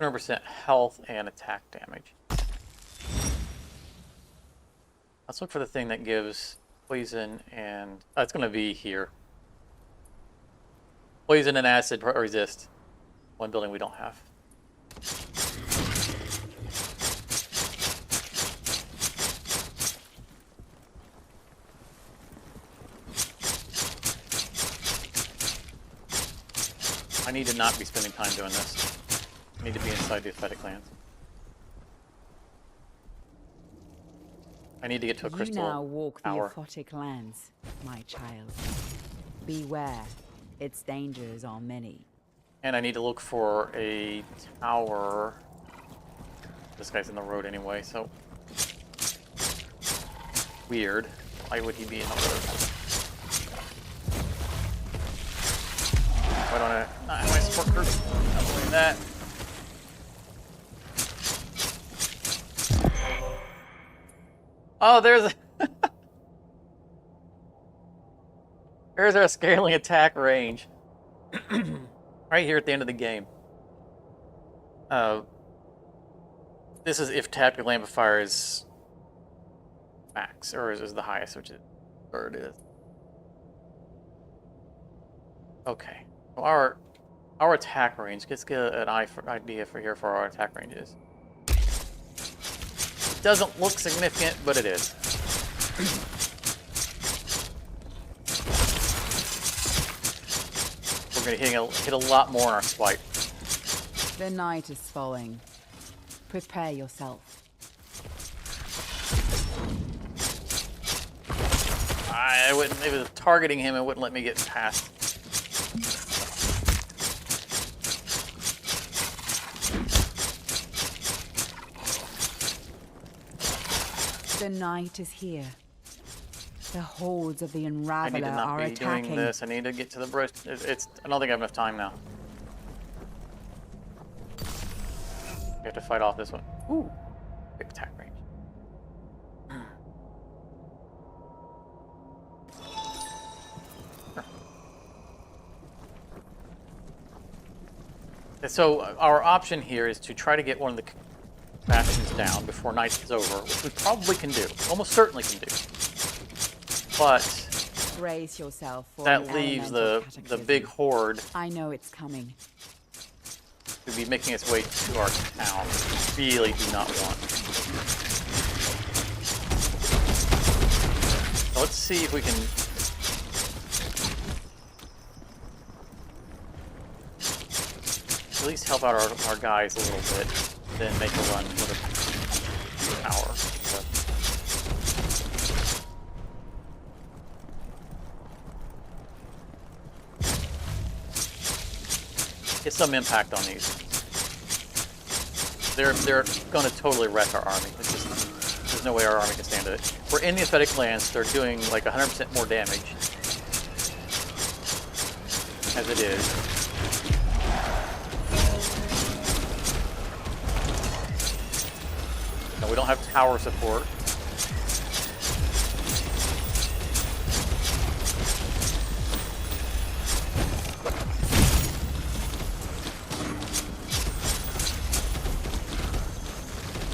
[SPEAKER 1] 100% health and attack damage. Let's look for the thing that gives poison and... it's going to be here. Poison and acid resist. One building we don't have. I need to not be spending time doing this. I need to be inside the aesthetic lands. I need to get to a crystal
[SPEAKER 2] You now walk the
[SPEAKER 1] tower.
[SPEAKER 2] aphotic lands, my child. Beware, its dangers are many.
[SPEAKER 1] And I need to look for a tower. This guy's in the road anyway, so... Weird. Why would he be in the road? Why don't I not have my support group? I'm doing that. Oh, there's there's our scaling attack range. Right here at the end of the game. This is if tactical amplifier is max, or is the highest, which is where it is. Okay. So our attack range. Let's get an idea for our attack ranges. It doesn't look significant, but it is. We're going to hit a lot more on our swipe.
[SPEAKER 2] The night is falling. Prepare yourself.
[SPEAKER 1] I wouldn't. It was targeting him. It wouldn't let me get past.
[SPEAKER 2] The night is here. The hordes of the
[SPEAKER 1] I need to
[SPEAKER 2] Unraveler
[SPEAKER 1] not
[SPEAKER 2] are
[SPEAKER 1] be
[SPEAKER 2] attacking.
[SPEAKER 1] doing this. I need to get to the bridge. I don't think I have enough time now. We have to fight off this one. Ooh, big attack range. And so our option here is to try to get one of the bastions down before night is over, which we probably can do. Almost certainly can do. But
[SPEAKER 2] Brace yourself for
[SPEAKER 1] that
[SPEAKER 2] an
[SPEAKER 1] leaves
[SPEAKER 2] elemental
[SPEAKER 1] the
[SPEAKER 2] cataclysm.
[SPEAKER 1] big horde
[SPEAKER 2] I know it's coming.
[SPEAKER 1] to be making its way to our town. Really do not want. So let's see if we can at least help out our guys a little bit, then make a run for the tower. Get some impact on these. They're going to totally wreck our army. It's just, there's no way our army can stand it. We're in the episodic lands. They're doing like 100% more damage as it is. No, we don't have tower support.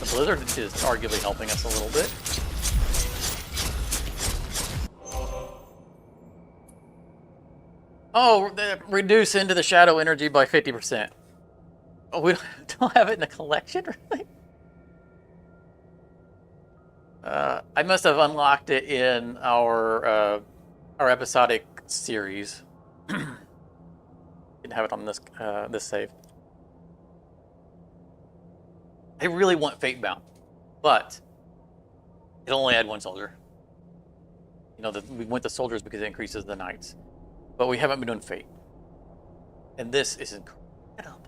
[SPEAKER 1] The blizzard is arguably helping us a little bit. Oh, reduce into the shadow energy by 50%. Oh, we don't have it in the collection, really? I must have unlocked it in our episodic series. Didn't have it on this this save. I really want Fatebound, but it only had one soldier. You know, we went to soldiers because it increases the knights, but we haven't been doing Fate, and this is incredible.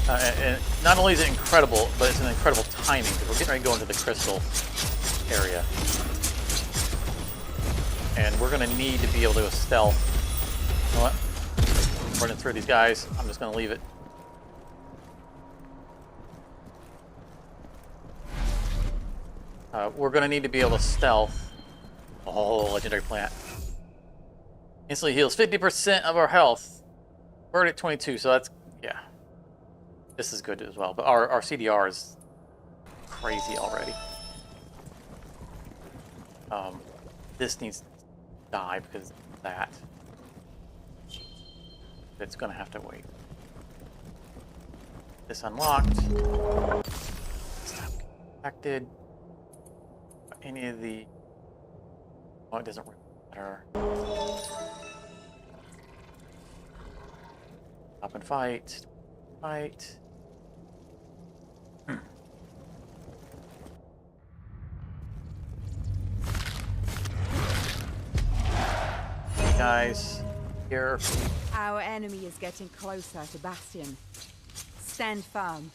[SPEAKER 1] And not only is it incredible, but it's an incredible timing because we're getting ready to go into the crystal area, and we're going to need to be able to go stealth. You know what? Running through these guys, I'm just going to leave it. We're going to need to be able to stealth. Oh, legendary plant. Instantly heals 50% of our health. We're at 22, so that's, yeah. This is good as well, but our CDR is crazy already. This needs to die because of that. It's going to have to wait. This unlocked. Stop affected. Any of the... Oh, it doesn't really matter. Stop and fight. Fight. Guys, here.
[SPEAKER 2] Our enemy is getting closer to Bastion. Stand firm.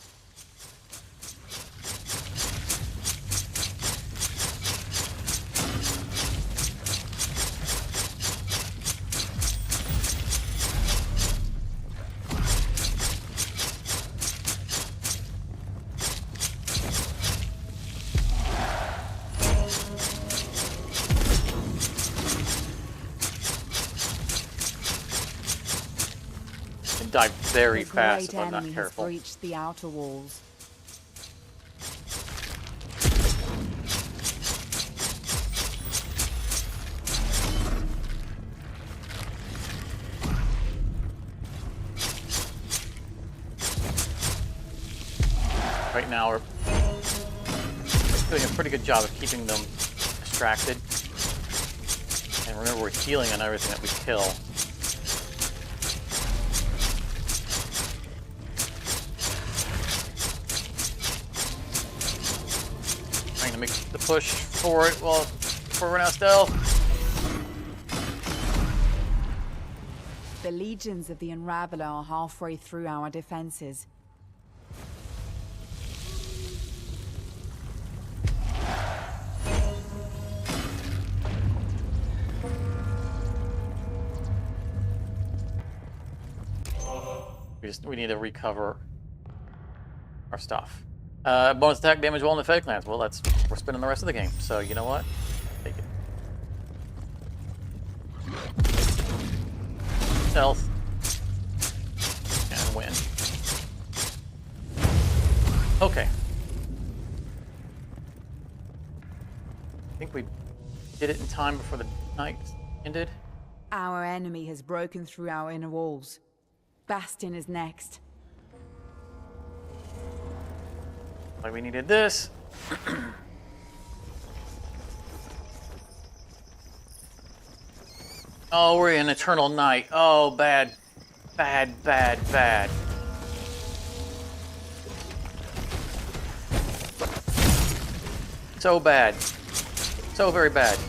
[SPEAKER 1] Die very
[SPEAKER 2] The
[SPEAKER 1] fast
[SPEAKER 2] great
[SPEAKER 1] if I'm not
[SPEAKER 2] enemy has
[SPEAKER 1] careful.
[SPEAKER 2] breached the outer walls.
[SPEAKER 1] Right now we're doing a pretty good job of keeping them distracted. And remember, we're healing on everything that we kill. to make the push for it while we're now stealth.
[SPEAKER 2] The legions of the Unraveler are halfway through our defenses.
[SPEAKER 1] We need to recover our stuff. Bonus attack damage while in the Fey clans. Well, we're spending the rest of the game, so you know what? Take it. Stealth. And win. Okay. I think we did it in time before the night ended.
[SPEAKER 2] Our enemy has broken through our inner walls. Bastion is next.
[SPEAKER 1] Like we needed this. Oh, we're in eternal night. Oh, bad. Bad, bad, bad. So bad. So very bad.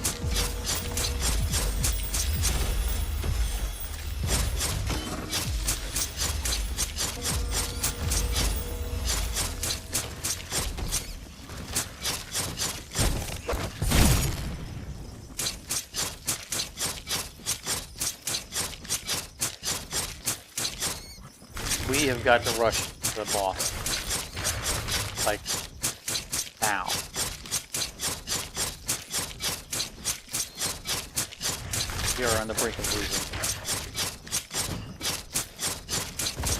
[SPEAKER 1] We have got to rush the boss. Like, now. We are on the brink of losing.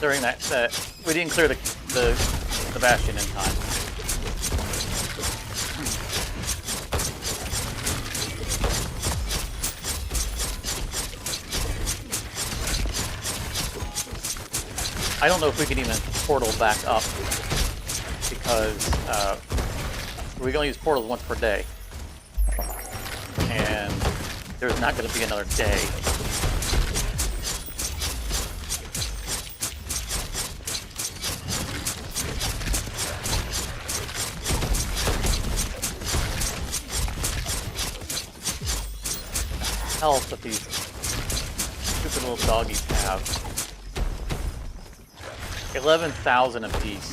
[SPEAKER 1] During that we didn't clear the bastion in time. I don't know if we can even portal back up because we can only use portals once per day, and there's not going to be another day. The health that these stupid little doggies have. 11,000 apiece.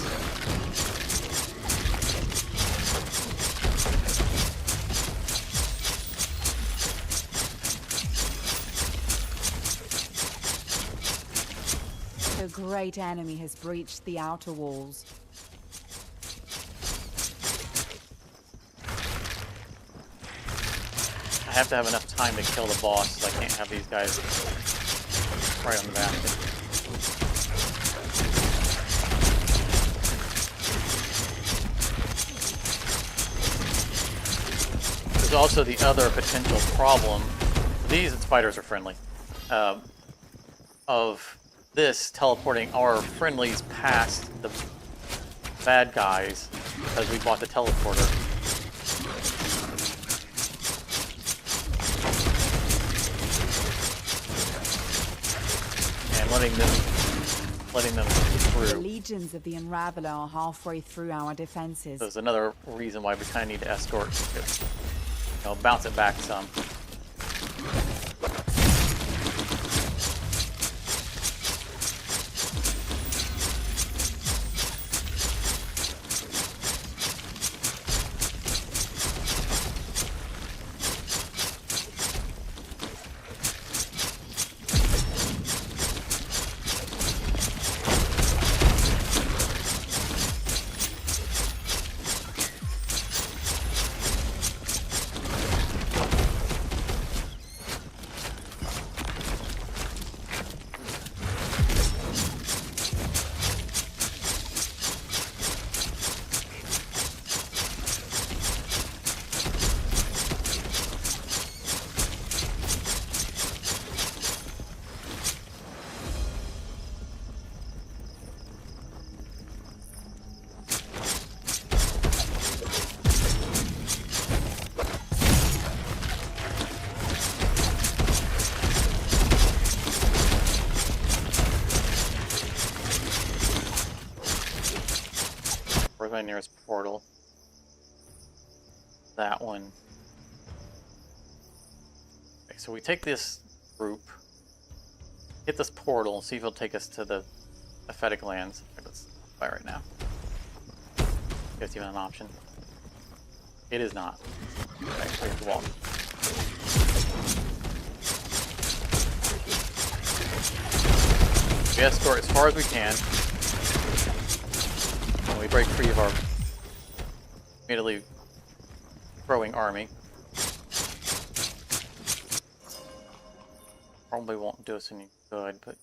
[SPEAKER 2] The great enemy has breached the outer walls.
[SPEAKER 1] I have to have enough time to kill the boss, so I can't have these guys right on the basket. There's also the other potential problem. These spiders are friendly. Of this teleporting our friendlies past the bad guys because we bought the teleporter. And letting them through.
[SPEAKER 2] The legions of the Unraveler are halfway through our defenses.
[SPEAKER 1] There's another reason why we kind of need to escort. Bounce it back some. Where's my nearest portal? that one. Okay, so we take this group, hit this portal, see if it'll take us to the episodic lands. Let's buy right now. If it's even an option. It is not. Okay, so we have to walk. We escort as far as we can. And we break free of our immediately growing army. Probably won't do us any good, but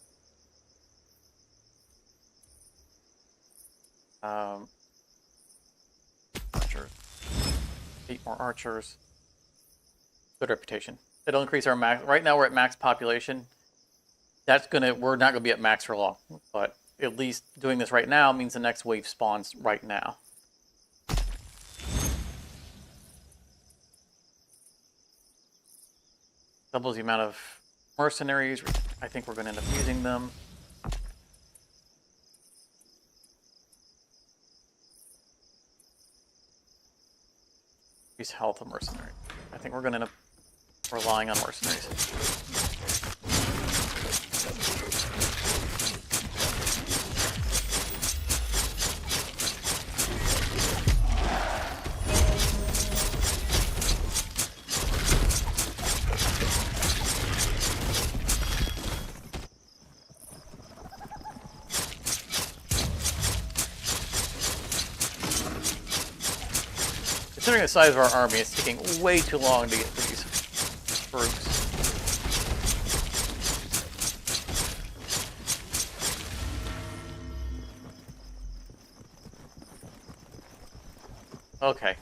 [SPEAKER 1] archers. 8 more archers. Good reputation. It'll increase our max. Right now we're at max population. We're not gonna be at max for long, but at least doing this right now means the next wave spawns right now. Doubles the amount of mercenaries. I think we're gonna end up using them. Increase health of mercenary. I think we're gonna end up relying on mercenaries. Considering the size of our army, it's taking way too long to get through these groups. Okay.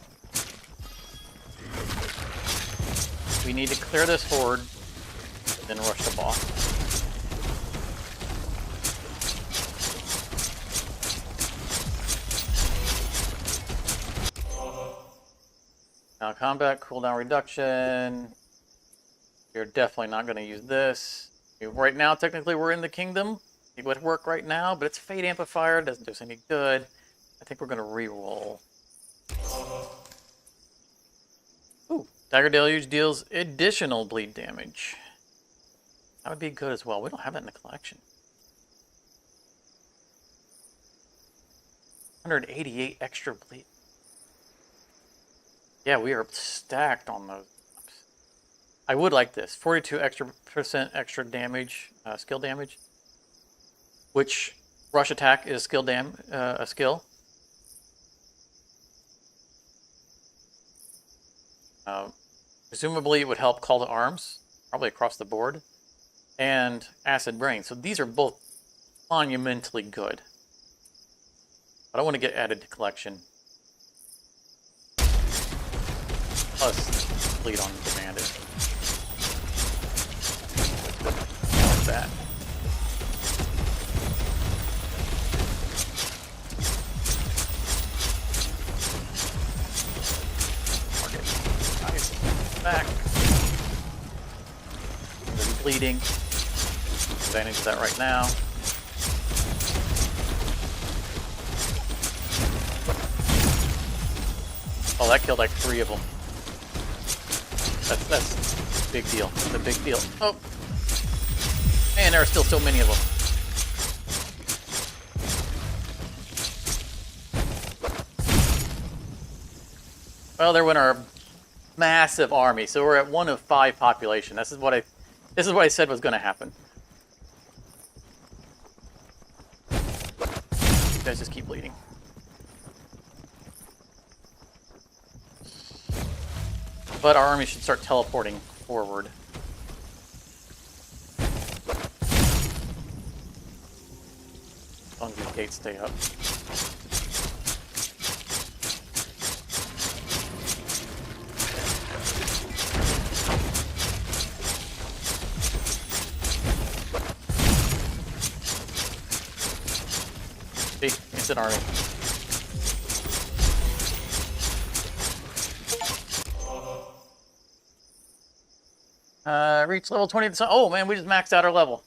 [SPEAKER 1] We need to clear this horde, then rush the boss. Now combat cooldown reduction. You're definitely not going to use this. Right now, technically, we're in the kingdom. It would work right now, but it's Fate Amplifier. Doesn't do us any good. I think we're going to re-roll. Ooh, Dagger Deluge deals additional bleed damage. That would be good as well. We don't have that in the collection. 188 extra bleed. Yeah, we are stacked on those. I would like this. 42% extra damage, skill damage. Which rush attack is a skill. Presumably it would help call to arms, probably across the board. And acid rain. So these are both monumentally good. But I want to get added to collection. Plus, bleed on demanded. Like that. Target. Nice. Back. There's bleeding. Advantage of that right now. Oh, that killed like 3 of them. That's a big deal. That's a big deal. Oh. Man, there are still so many of them. Well, there went our massive army. So we're at 1 of 5 population. This is what I said was going to happen. You guys just keep bleeding. But our army should start teleporting forward. As long as these gates stay up. See, it's an army. Reach level 20. Oh man, we just maxed out our level.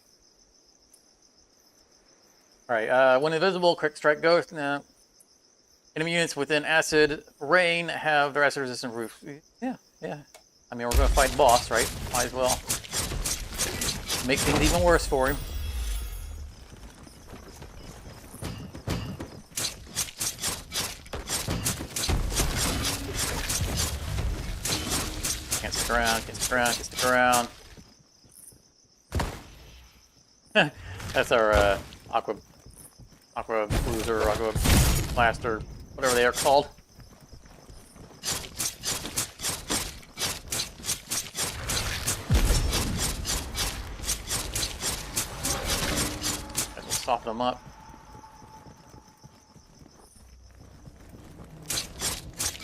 [SPEAKER 1] Alright, when invisible, quick strike ghost. Nah. Enemy units within acid rain have their acid resistant roof. Yeah, yeah. I mean, we're going to fight boss, right? Might as well make things even worse for him. Can't stick around, can't stick around, can't stick around. That's our aqua bruiser, aqua blaster, whatever they are called. Guess we'll soften them up.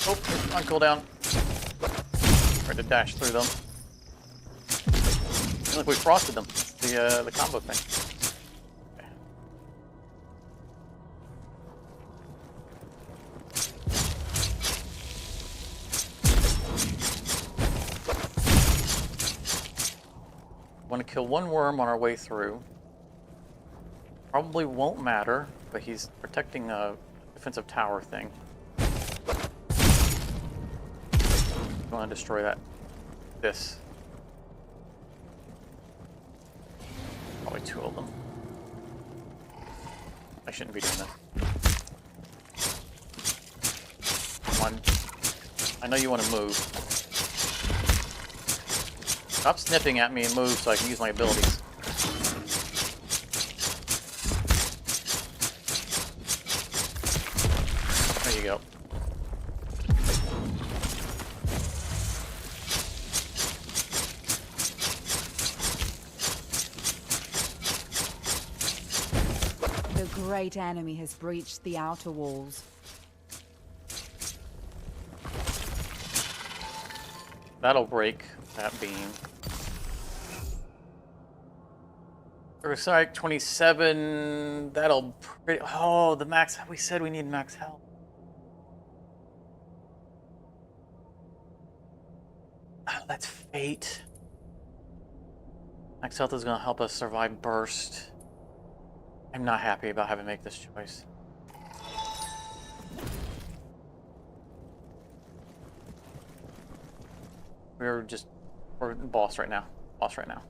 [SPEAKER 1] Oh, there's on cooldown. Try to dash through them. Look, we frosted them. It's the combo thing. Okay. Want to kill one worm on our way through. Probably won't matter, but he's protecting a defensive tower thing. I want to destroy that. This. Probably two of them. I shouldn't be doing this. Come on. I know you want to move. Stop sniffing at me and move so I can use my abilities. There you go.
[SPEAKER 2] The great enemy has breached the outer walls.
[SPEAKER 1] That'll break that beam. Episodic 27. That'll pretty. Oh, the max. We said we need max health. Oh, that's fate. Max health is going to help us survive burst. I'm not happy about having to make this choice. We're boss right now. Boss right now.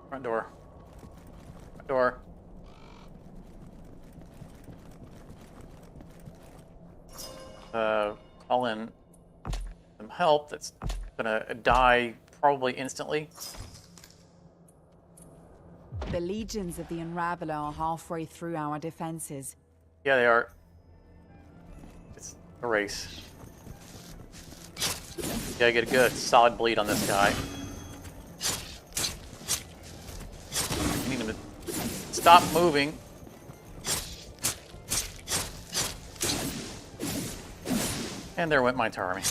[SPEAKER 1] Front door. Front door. Call in some help that's gonna die probably instantly.
[SPEAKER 2] The legions of the Unraveler are halfway through our defenses.
[SPEAKER 1] Yeah, they are. It's a race. Gotta get a good solid bleed on this guy. I need him to stop moving. And there went my entire army.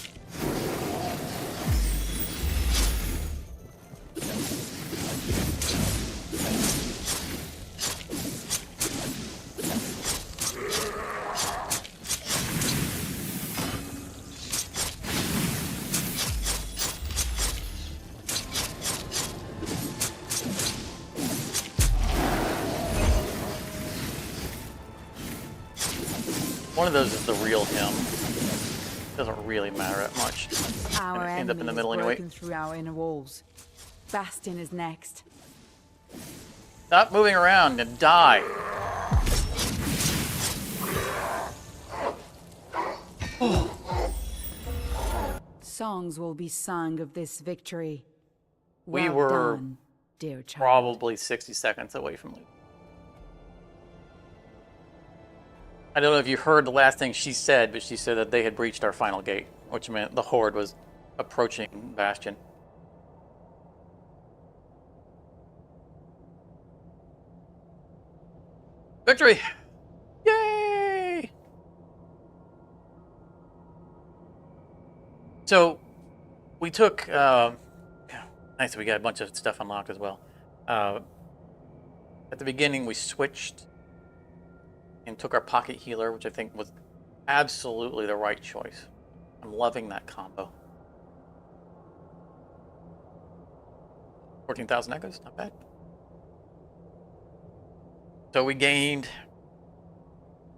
[SPEAKER 1] One of those is the real him. Doesn't really matter that much.
[SPEAKER 2] Our
[SPEAKER 1] And end up in the
[SPEAKER 2] enemy
[SPEAKER 1] middle
[SPEAKER 2] has
[SPEAKER 1] anyway.
[SPEAKER 2] broken through our inner walls. Bastion is next.
[SPEAKER 1] Stop moving around and die.
[SPEAKER 2] Songs will be sung of this victory.
[SPEAKER 1] We
[SPEAKER 2] Well
[SPEAKER 1] were
[SPEAKER 2] done, dear child.
[SPEAKER 1] Probably 60 seconds away from leaving. I don't know if you heard the last thing she said, but she said that they had breached our final gate, which meant the Horde was approaching Bastion. Victory! Yay! So, we took... nice, we got a bunch of stuff unlocked as well. At the beginning, we switched and took our pocket healer, which I think was absolutely the right choice. I'm loving that combo. 14,000 echoes, not bad. So we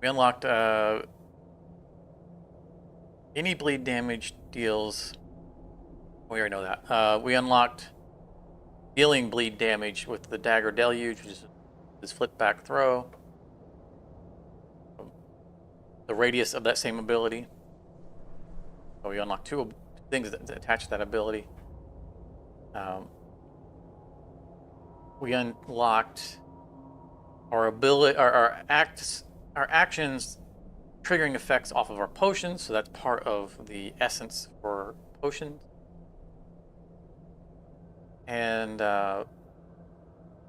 [SPEAKER 1] unlocked any bleed damage deals. We already know that. We unlocked dealing bleed damage with the dagger deluge, which is this flip back throw. The radius of that same ability. So we unlocked two things that attach to that ability. We unlocked our ability, our actions triggering effects off of our potions. So that's part of the essence for potions. And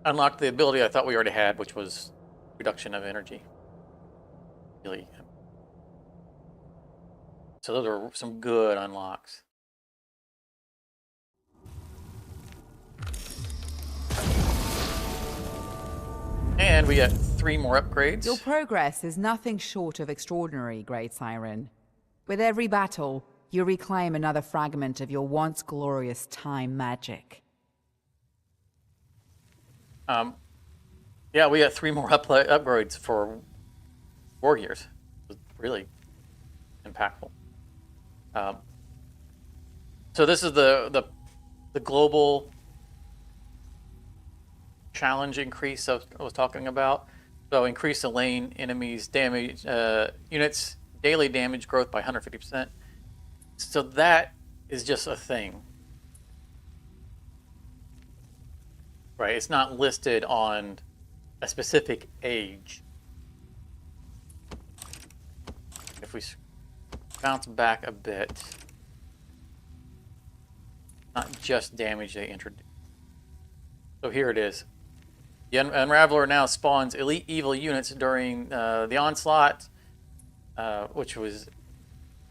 [SPEAKER 1] unlocked the ability I thought we already had, which was reduction of energy. Really. So those are some good unlocks. And we got 3 more upgrades.
[SPEAKER 2] Your progress is nothing short of extraordinary, Great Siren. With every battle, you reclaim another fragment of your once glorious time magic.
[SPEAKER 1] Yeah, we got 3 more upgrades for war gears. It was really impactful. So this is the global challenge increase I was talking about. So increase the lane enemies damage units daily damage growth by 150%. So that is just a thing, right? It's not listed on a specific age. If we bounce back a bit, not just damage they introduce. So here it is. The Unraveler now spawns elite evil units during the onslaught, which was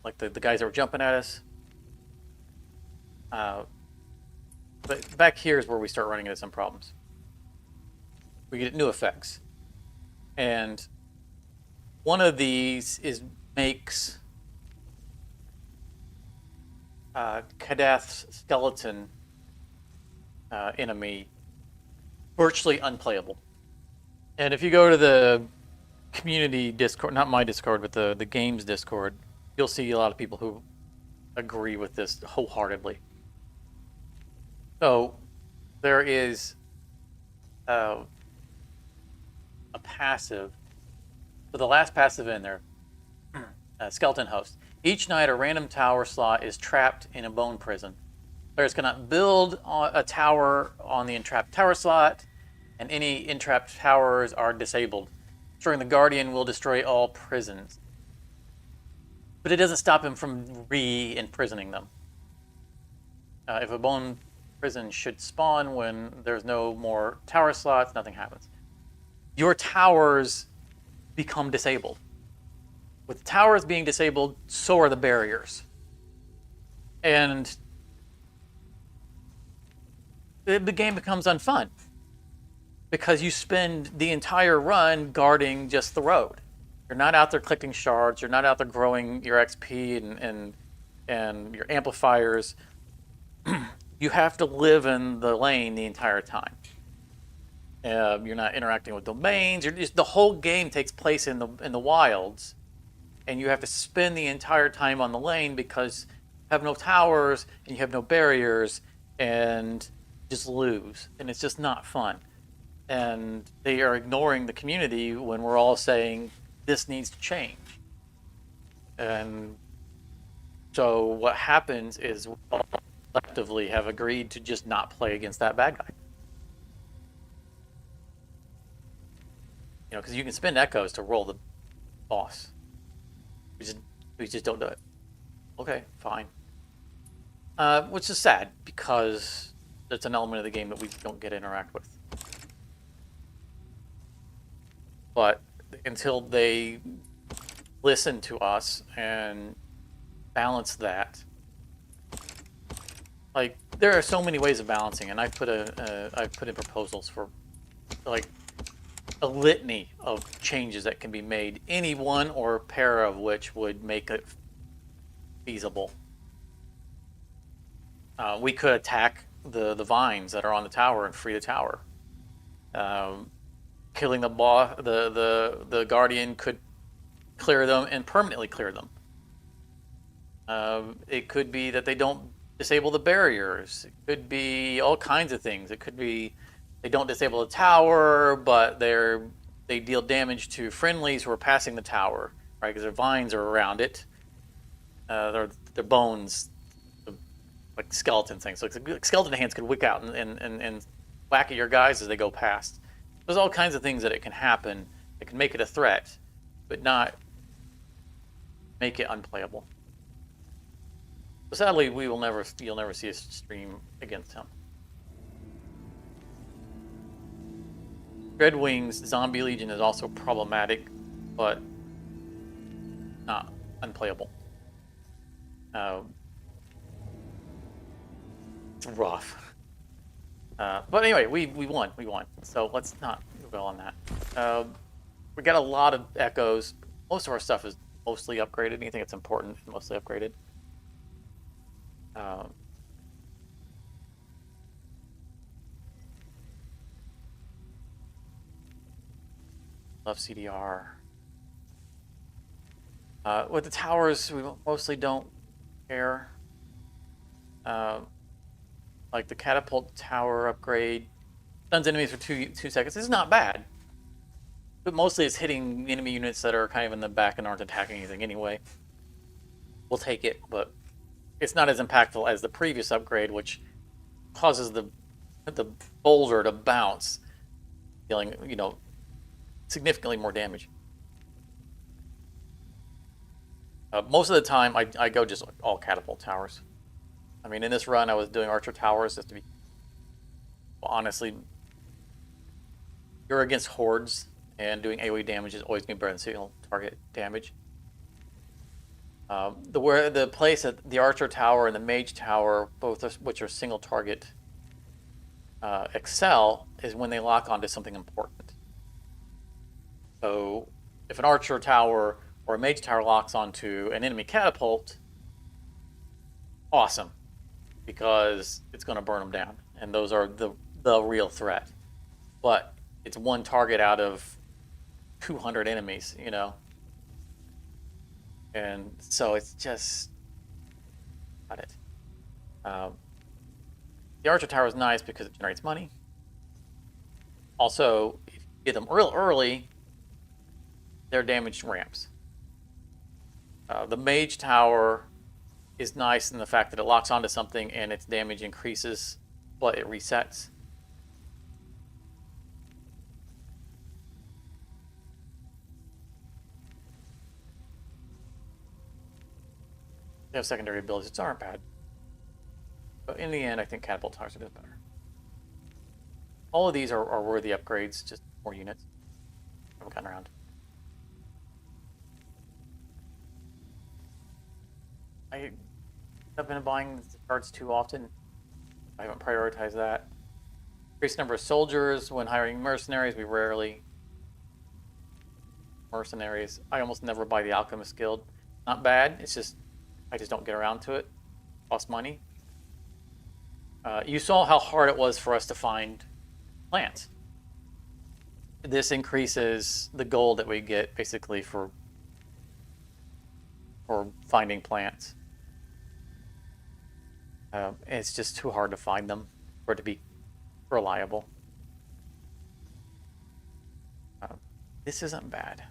[SPEAKER 1] like the guys that were jumping at us. But back here is where we start running into some problems. We get new effects. And one of these makes Kadath's skeleton enemy virtually unplayable. And if you go to the community Discord, not my Discord, but the games Discord, you'll see a lot of people who agree with this wholeheartedly. So there is a passive, for the last passive in there, Skeleton Host. Each night a random tower slot is trapped in a bone prison. Players cannot build a tower on the entrapped tower slot, and any entrapped towers are disabled. Destroying the Guardian will destroy all prisons. But it doesn't stop him from re-imprisoning them. If a bone prison should spawn when there's no more tower slots, nothing happens. Your towers become disabled. With towers being disabled, so are the barriers. And the game becomes unfun because you spend the entire run guarding just the road. You're not out there collecting shards. You're not out there growing your XP and your amplifiers. You have to live in the lane the entire time. You're not interacting with domains. The whole game takes place in the wilds, and you have to spend the entire time on the lane because you have no towers and you have no barriers, and just lose. And it's just not fun. And they are ignoring the community when we're all saying this needs to change. And so what happens is we all collectively have agreed to just not play against that bad guy. You know, because you can spend echoes to roll the boss. We just don't do it. Okay, fine. Which is sad because it's an element of the game that we don't get to interact with. But until they listen to us and balance that, like there are so many ways of balancing, and I've put in proposals for like a litany of changes that can be made, any one or a pair of which would make it feasible. We could attack the vines that are on the tower and free the tower. Killing the boss, the guardian could clear them and permanently clear them. It could be that they don't disable the barriers. It could be all kinds of things. It could be they don't disable the tower, but they deal damage to friendlies who are passing the tower, right? Because their vines are around it. Their bones, like skeleton things. So like skeleton hands could wick out and whack at your guys as they go past. There's all kinds of things that it can happen that can make it a threat, but not make it unplayable. So sadly, you'll never see us stream against him. Dreadwing's Zombie Legion is also problematic, but not unplayable. It's rough. But anyway, we won. So let's not dwell on that. We got a lot of echoes. Most of our stuff is mostly upgraded. Anything that's important is mostly upgraded. Love CDR. With the towers, we mostly don't care. Like the catapult tower upgrade stuns enemies for two seconds. This is not bad, but mostly it's hitting enemy units that are kind of in the back and aren't attacking anything anyway. We'll take it, but it's not as impactful as the previous upgrade, which causes the boulder to bounce, dealing significantly more damage. Most of the time, I go just all catapult towers. I mean, in this run, I was doing archer towers just to be... Well, honestly, you're against hordes, and doing AoE damage is always going to be better than single target damage. The place at the archer tower and the mage tower, both of which are single target, excel is when they lock onto something important. So, if an archer tower or a mage tower locks onto an enemy catapult, awesome, because it's going to burn them down, and those are the real threat. But it's one target out of 200 enemies, and so it's just not it. The archer tower is nice because it generates money. Also, if you get them real early, their damage ramps. The mage tower is nice in the fact that it locks onto something and its damage increases, but it resets. They have secondary abilities, which aren't bad. But in the end, I think catapult towers are just better. All of these are worthy upgrades, just more units. Haven't gotten around. I've been buying the cards too often. I haven't prioritized that. Increased number of soldiers when hiring mercenaries. We rarely mercenaries. I almost never buy the Alchemist Guild. Not bad. It's just I just don't get around to it. Costs money. You saw how hard it was for us to find plants. This increases the gold that we get basically for finding plants. It's just too hard to find them for it to be reliable. This isn't bad.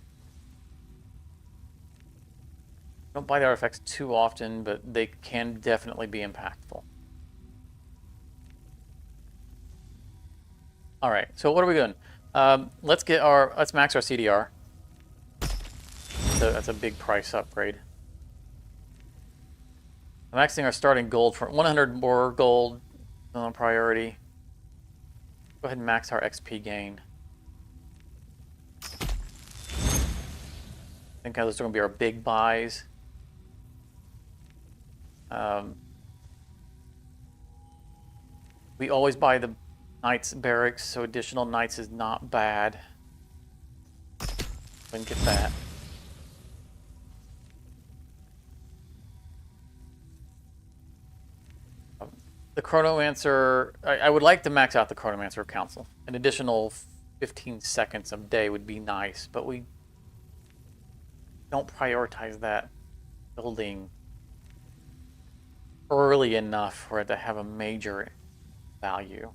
[SPEAKER 1] Don't buy the artifacts too often, but they can definitely be impactful. All right, so what are we doing? Let's max our CDR. So that's a big price upgrade. I'm maxing our starting gold for 100 more gold on priority. Go ahead and max our XP gain. I think those are going to be our big buys. We always buy the Knights barracks, so additional Knights is not bad. We can get that. The Chronomancer, I would like to max out the Chronomancer Council. An additional 15 seconds a day would be nice, but we don't prioritize that building early enough for it to have a major value.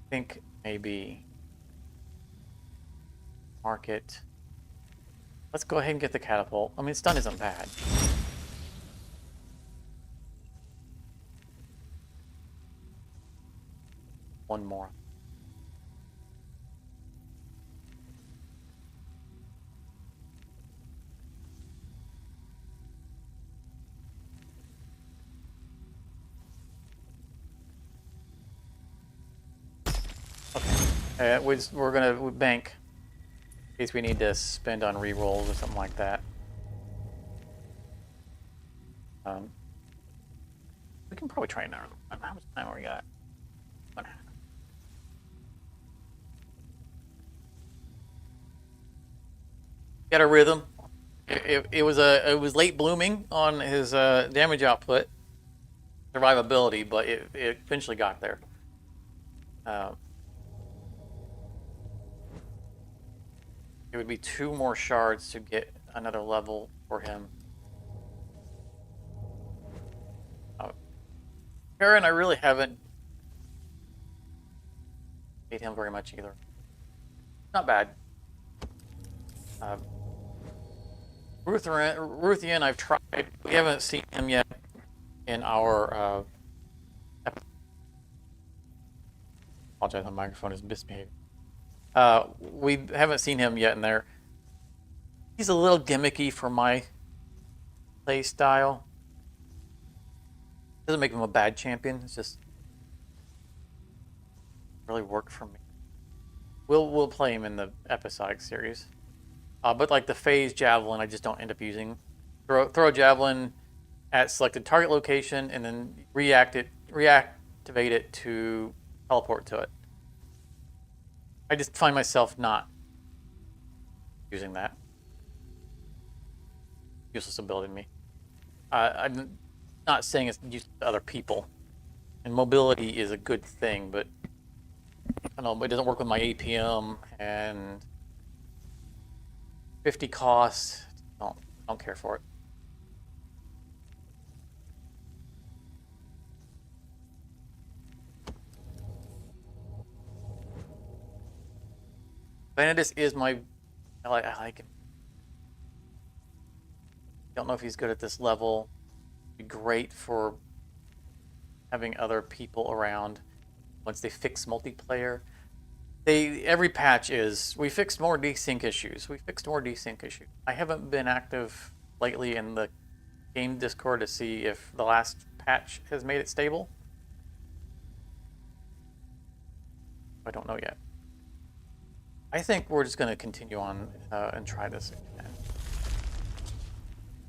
[SPEAKER 1] I think maybe market. Let's go ahead and get the catapult. I mean, stun isn't bad. One more. Okay. We're gonna bank in case we need to spend on rerolls or something like that. We can probably try now. How much time we got? Got a rhythm. It was late blooming on his damage output, survivability, but it eventually got there. It would be 2 more shards to get another level for him. Karen, I really haven't made him very much either. Not bad. Ruthian, I've tried. We haven't seen him yet in our. Apologize, my microphone is misbehaving. We haven't seen him yet in there. He's a little gimmicky for my play style. Doesn't make him a bad champion. It's just really worked for me. We'll play him in the episodic series. But like the phase javelin, I just don't end up using. Throw a javelin at selected target location and then reactivate it to teleport to it. I just find myself not using that. Useless ability to me. I'm not saying it's used to other people. And mobility is a good thing, but I don't know, it doesn't work with my APM and 50 costs. Don't care for it. Vanadis is my. I like him. Don't know if he's good at this level. Be great for having other people around once they fix multiplayer. Every patch is we fixed more desync issues. I haven't been active lately in the game Discord to see if the last patch has made it stable. I don't know yet. I think we're just going to continue on and try this again.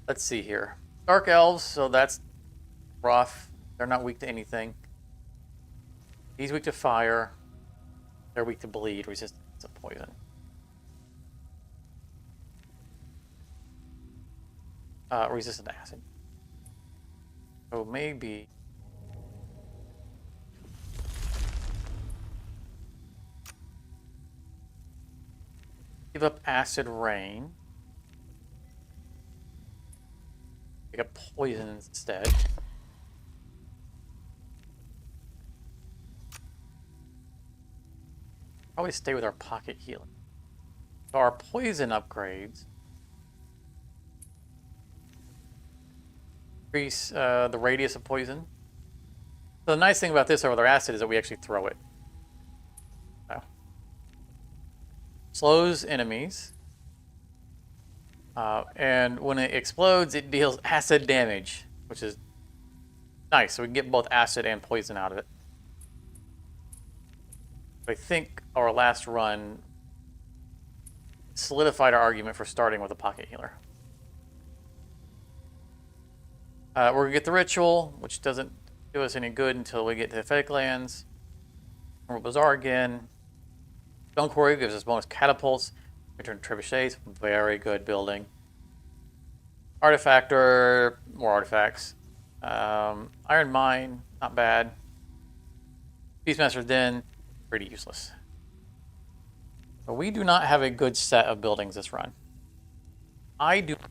[SPEAKER 1] Let's see here. Dark Elves, so that's rough. They're not weak to anything. He's weak to fire. They're weak to bleed, resistant to poison. Resistant to acid. So maybe... give up acid rain. Pick up poison instead. Probably stay with our pocket healing. So our poison upgrades increase the radius of poison. So the nice thing about this over their acid is that we actually throw it. Slows enemies. And when it explodes, it deals acid damage, which is nice. So we can get both acid and poison out of it. I think our last run solidified our argument for starting with a pocket healer. We're going to get the ritual, which doesn't do us any good until we get to the Fake Lands. Emerald Bazaar again. Stone Quarry gives us bonus catapults. Return trebuchets. Very good building. Artifactor. More artifacts. Iron Mine, not bad. Beastmaster's Den, pretty useless. But we do not have a good set of buildings this run. I don't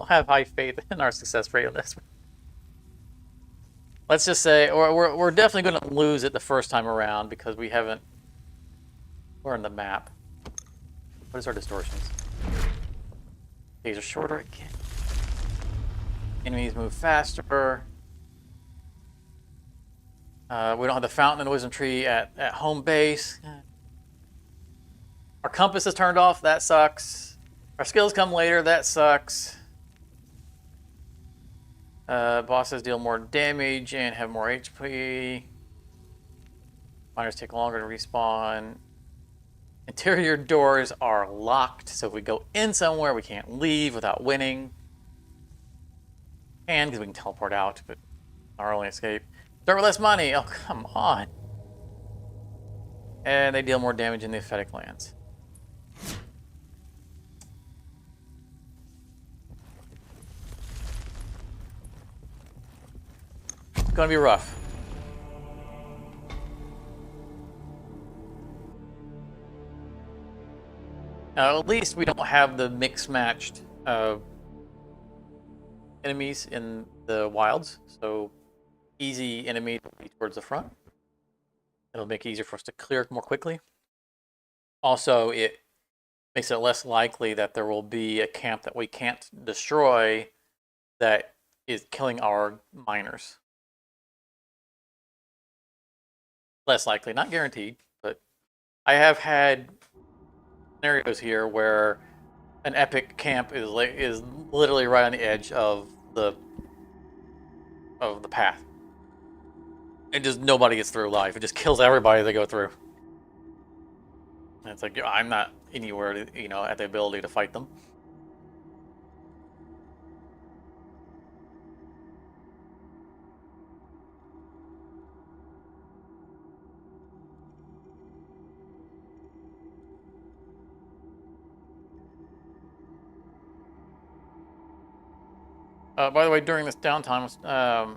[SPEAKER 1] have high faith in our success rate on this. Let's just say, or we're definitely going to lose it the first time around because we haven't learned the map. What is our distortions? These are shorter again. Enemies move faster. We don't have the Fountain and the Wisdom Tree at home base. Our compass is turned off. That sucks. Our skills come later. That sucks. Bosses deal more damage and have more HP. Miners take longer to respawn. Interior doors are locked, so if we go in somewhere, we can't leave without winning. And because we can teleport out, but our only escape. Start with less money. Oh, come on. And they deal more damage in the Episodic lands. It's gonna be rough. Now, at least we don't have the mix-matched enemies in the wilds, so easy enemy towards the front. It'll make it easier for us to clear more quickly. Also, it makes it less likely that there will be a camp that we can't destroy that is killing our miners. Less likely, not guaranteed, but I have had scenarios here where an epic camp is literally right on the edge of the path. And just nobody gets through alive. It just kills everybody they go through. And it's like, I'm not anywhere, at the ability to fight them. By the way, during this downtime,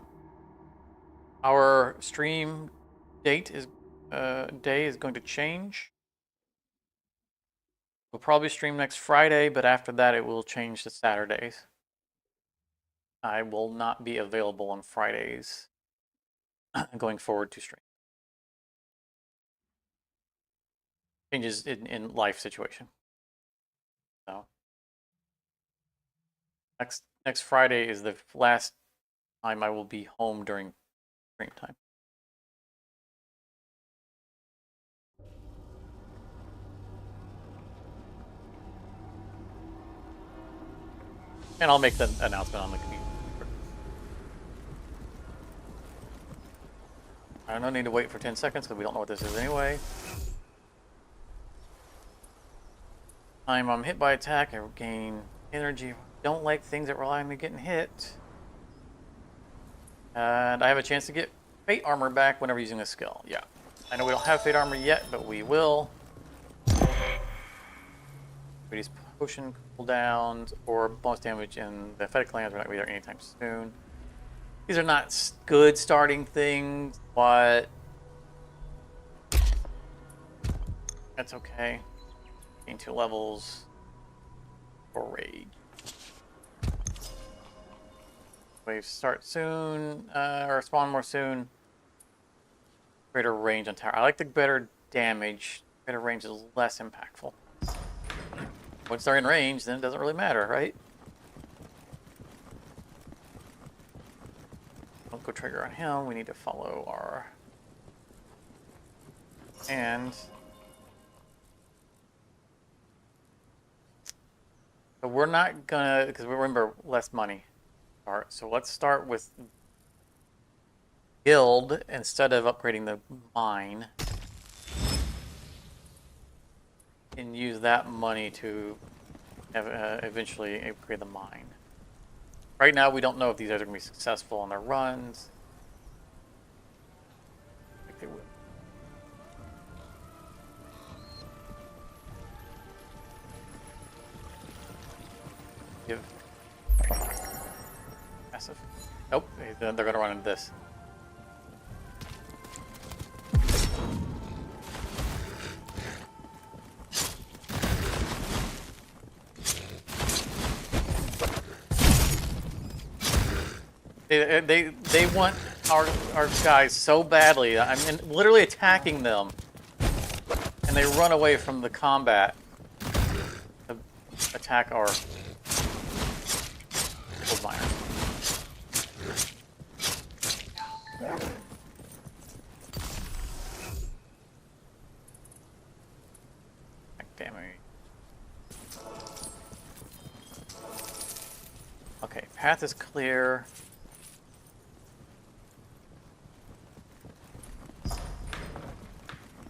[SPEAKER 1] our stream date is going to change. We'll probably stream next Friday, but after that it will change to Saturdays. I will not be available on Fridays going forward to stream. Changes in life situation. So next Friday is the last time I will be home during stream time. And I'll make the announcement on the community. I don't need to wait for 10 seconds because we don't know what this is anyway. Time I'm hit by attack, I gain energy. Don't like things that rely on me getting hit. And I have a chance to get Fate Armor back whenever using this skill. Yeah. I know we don't have Fate Armor yet, but we will. These potion cooldowns or bonus damage in the Episodic lands are not going to be there anytime soon. These are not good starting things, but that's okay. Gain 2 levels for Rage. Waves start soon, or spawn more soon. Greater range on tower. I like the better damage. Greater range is less impactful. Once they're in range, then it doesn't really matter, right? Don't go trigger on him. We need to follow our... And... So we're not gonna... Because we remember, less money. Alright, so let's start with... Guild, instead of upgrading the mine. And use that money to eventually upgrade the mine. Right now, we don't know if these guys are going to be successful on their runs. I think they will. Give. Massive. Nope, they're gonna run into this. They want our guys so badly. I mean, literally attacking them, and they run away from the combat to attack our gold miners. Damn it. Okay, path is clear.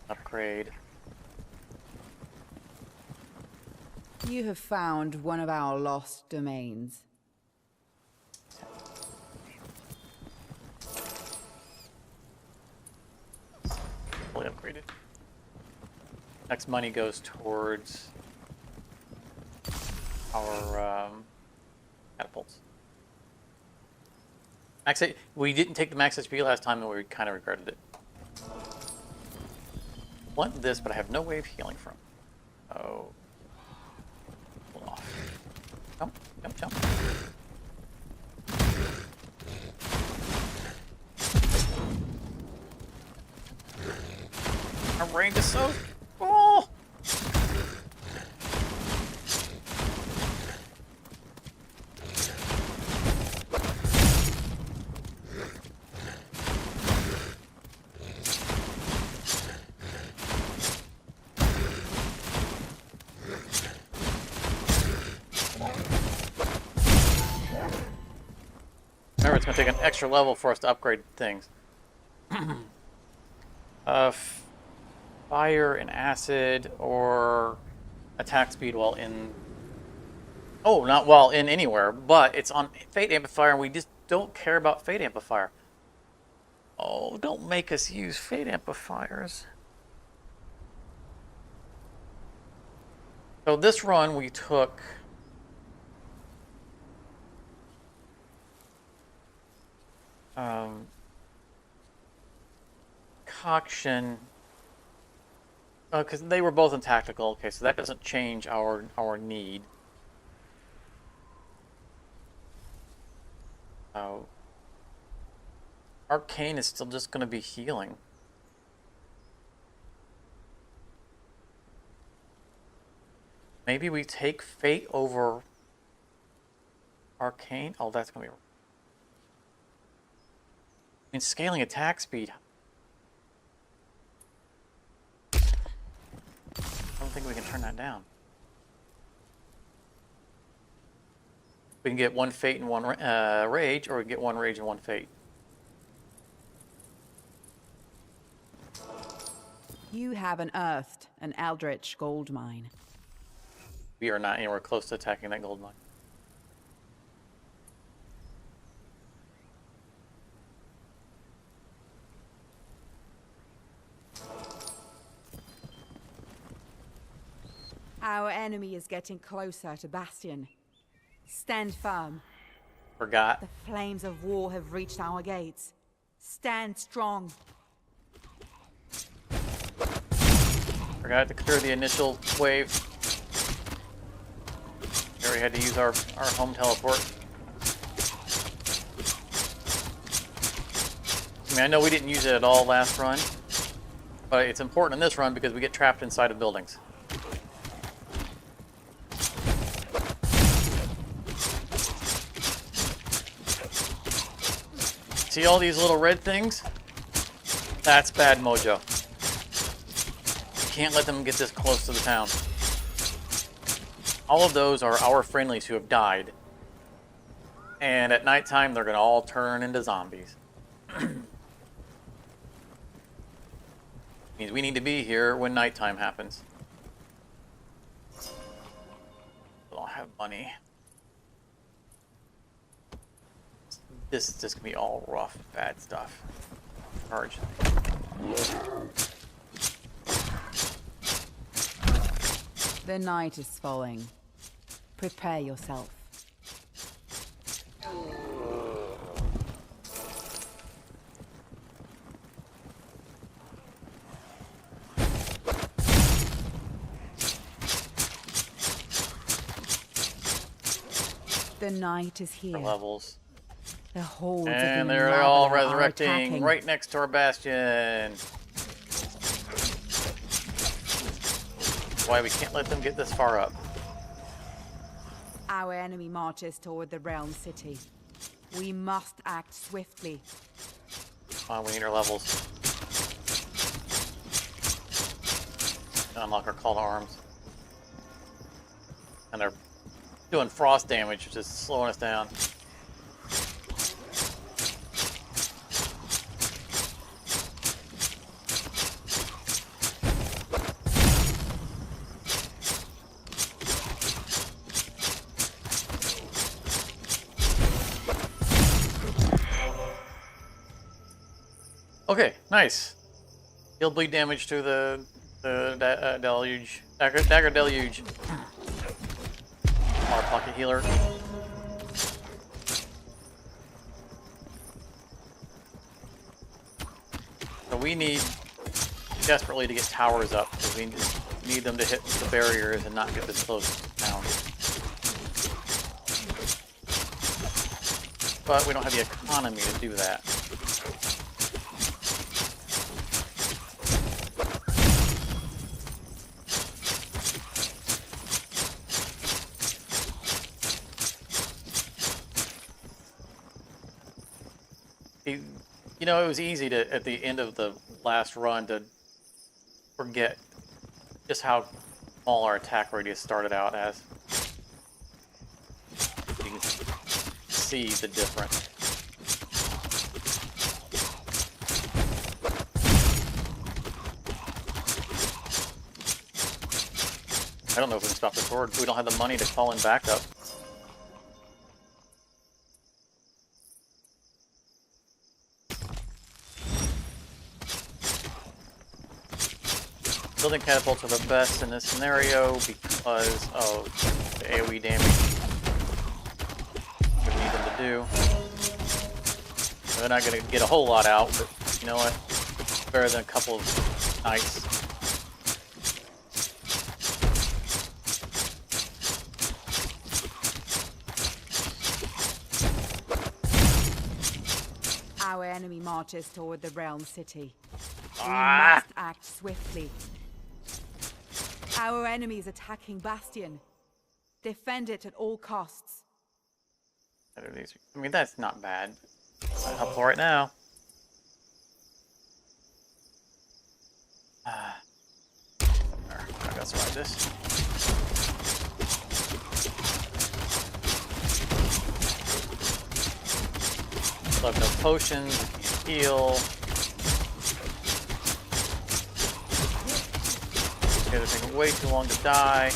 [SPEAKER 1] Upgrade.
[SPEAKER 2] You have found one of our lost domains.
[SPEAKER 1] Fully upgraded. Next money goes towards our catapults. We didn't take the max HP last time, and we kind of regretted it. Want this, but I have no way of healing from. Oh. Hold off. Jump, jump, jump. Our range is so... Oh! Remember, it's going to take an extra level for us to upgrade things. Fire and acid, or attack speed while in... Oh, not while in anywhere, but it's on Fate Amplifier, and we just don't care about Fate Amplifier. Oh, don't make us use Fate Amplifiers. So this run we took... Concoction... because they were both in tactical. Okay, so that doesn't change our need. Arcane is still just going to be healing. Maybe we take Fate over Arcane. Oh, that's going to be... I mean, scaling attack speed. I don't think we can turn that down. We can get one Fate and one Rage, or we can get one Rage and one Fate.
[SPEAKER 2] You have unearthed an eldritch gold mine.
[SPEAKER 1] We are not anywhere close to attacking that gold mine.
[SPEAKER 2] Our enemy is getting closer to Bastion. Stand firm.
[SPEAKER 1] Forgot.
[SPEAKER 2] The flames of war have reached our gates. Stand strong.
[SPEAKER 1] Forgot to clear the initial wave. Here we had to use our home teleport. I mean, I know we didn't use it at all last run, but it's important in this run because we get trapped inside of buildings. See all these little red things? That's bad mojo. You can't let them get this close to the town. All of those are our friendlies who have died. And at nighttime, they're going to all turn into zombies. Means we need to be here when nighttime happens. I don't have money. This is just going to be all rough, bad stuff. Charge.
[SPEAKER 2] The night is falling. Prepare yourself. The night is here.
[SPEAKER 1] Levels.
[SPEAKER 2] The hordes
[SPEAKER 1] And
[SPEAKER 2] of the
[SPEAKER 1] they're all
[SPEAKER 2] Unraveler are
[SPEAKER 1] resurrecting
[SPEAKER 2] attacking.
[SPEAKER 1] right next to our bastion. Why we can't let them get this far up.
[SPEAKER 2] Our enemy marches toward the realm city. We must act swiftly.
[SPEAKER 1] Come on, we need our levels. Unlock our call to arms. And they're doing frost damage, which is slowing us down. Okay, nice. Heal bleed damage to the deluge. Dagger deluge. Our pocket healer. So we need desperately to get towers up because we need them to hit the barriers and not get this close down. But we don't have the economy to do that. You know, it was easy to, at the end of the last run, to forget just how small our attack radius started out as. You can see the difference. I don't know if we can stop this horde. We don't have the money to call in backup. Building catapults are the best in this scenario because of the AoE damage we need them to do. They're not going to get a whole lot out, but you know what? Better than a couple of nights.
[SPEAKER 2] Our enemy marches toward the realm city. We must act swiftly. Our enemy is attacking Bastion. Defend it at all costs.
[SPEAKER 1] I mean, that's not bad. Not helpful right now. There, I gotta survive this. Still have no potions, can't heal. It's taking way too long to die.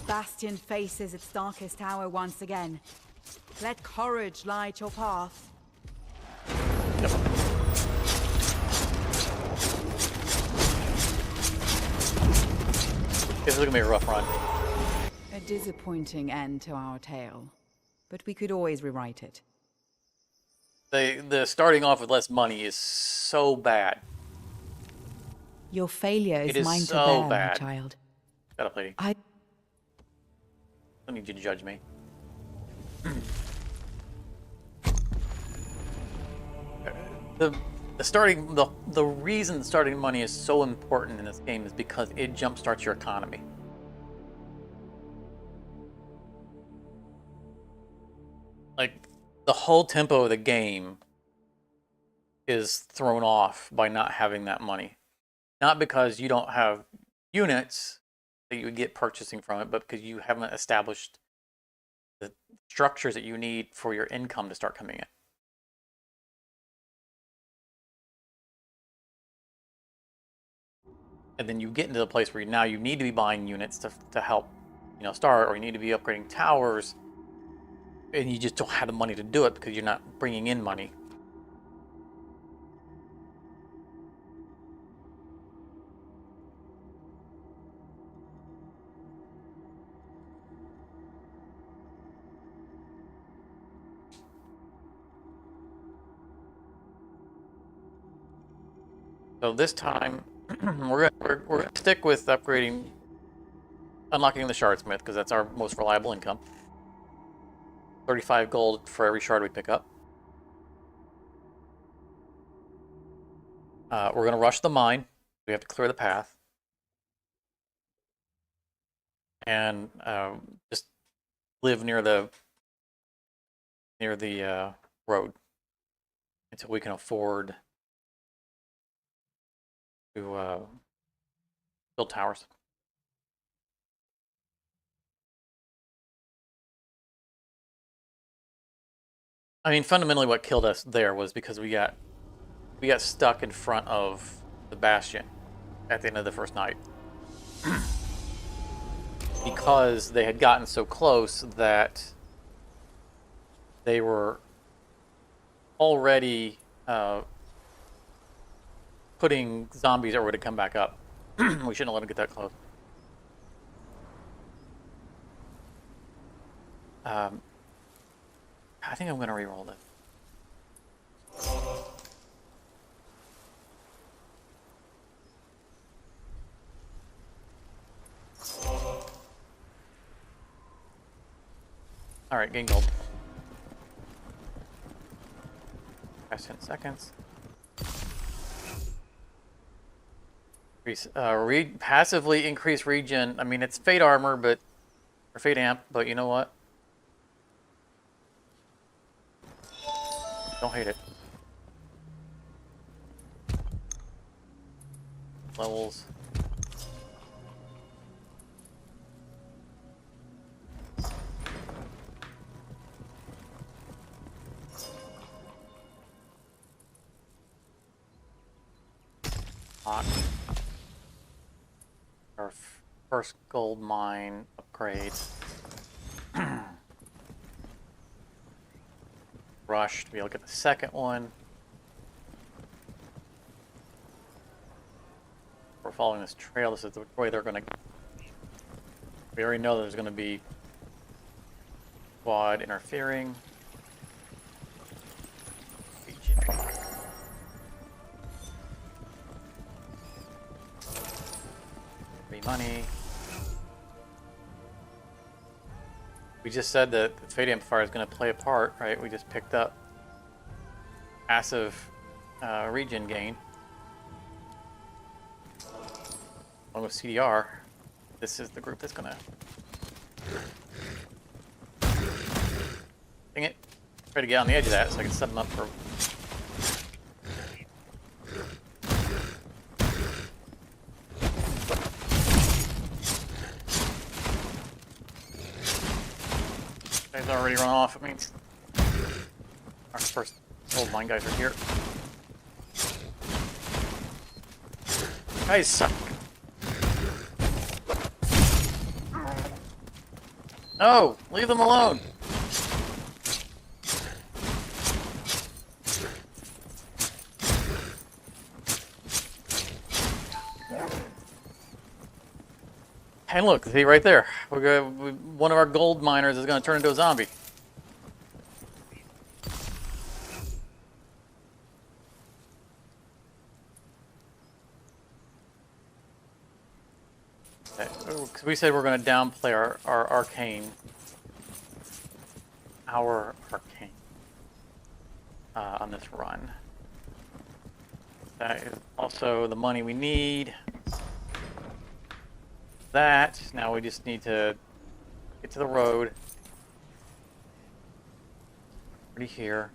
[SPEAKER 2] Bastion faces its darkest hour once again. Let courage light your path.
[SPEAKER 1] Yep. This is gonna be a rough run.
[SPEAKER 2] A disappointing end to our tale, but we could always rewrite it.
[SPEAKER 1] The starting off with less money is so bad.
[SPEAKER 2] Your failure
[SPEAKER 1] It
[SPEAKER 2] is
[SPEAKER 1] is
[SPEAKER 2] mine to
[SPEAKER 1] so
[SPEAKER 2] bear, my
[SPEAKER 1] bad.
[SPEAKER 2] child.
[SPEAKER 1] Shut up, lady.
[SPEAKER 2] I
[SPEAKER 1] don't need you to judge me. The reason starting money is so important in this game is because it jumpstarts your economy. Like, the whole tempo of the game is thrown off by not having that money. Not because you don't have units that you would get purchasing from it, but because you haven't established the structures that you need for your income to start coming in. And then you get into the place where now you need to be buying units to help, start, or you need to be upgrading towers, and you just don't have the money to do it because you're not bringing in money. So this time, we're gonna stick with upgrading, unlocking the shardsmith, because that's our most reliable income. 35 gold for every shard we pick up. We're gonna rush the mine. We have to clear the path. And just live near the road until we can afford to build towers. I mean, fundamentally, what killed us there was because we got stuck in front of the bastion at the end of the first night because they had gotten so close that they were already putting zombies everywhere to come back up. We shouldn't have let them get that close. I think I'm going to re-roll this. All right, gain gold. Past 10 seconds. Passively increase regen. I mean, it's fate armor, or fate amp, but you know what? Don't hate it. Levels. Hot. Our first gold mine upgrade. Rush to be able to get the second one. We're following this trail. This is the way they're going to... We already know there's going to be quad interfering. Free money. We just said that the Fate Amplifier is going to play a part, right? We just picked up passive regen gain. Along with CDR, this is the group that's going to... Dang it. Try to get on the edge of that so I can set them up for... Guys already run off. It means our first gold mine guys are here. Guys suck. No, leave them alone. And look, see right there. One of our gold miners is going to turn into a zombie. Because we said we're going to downplay our arcane. Our arcane. On this run. That is also the money we need. That. Now we just need to get to the road. Already here.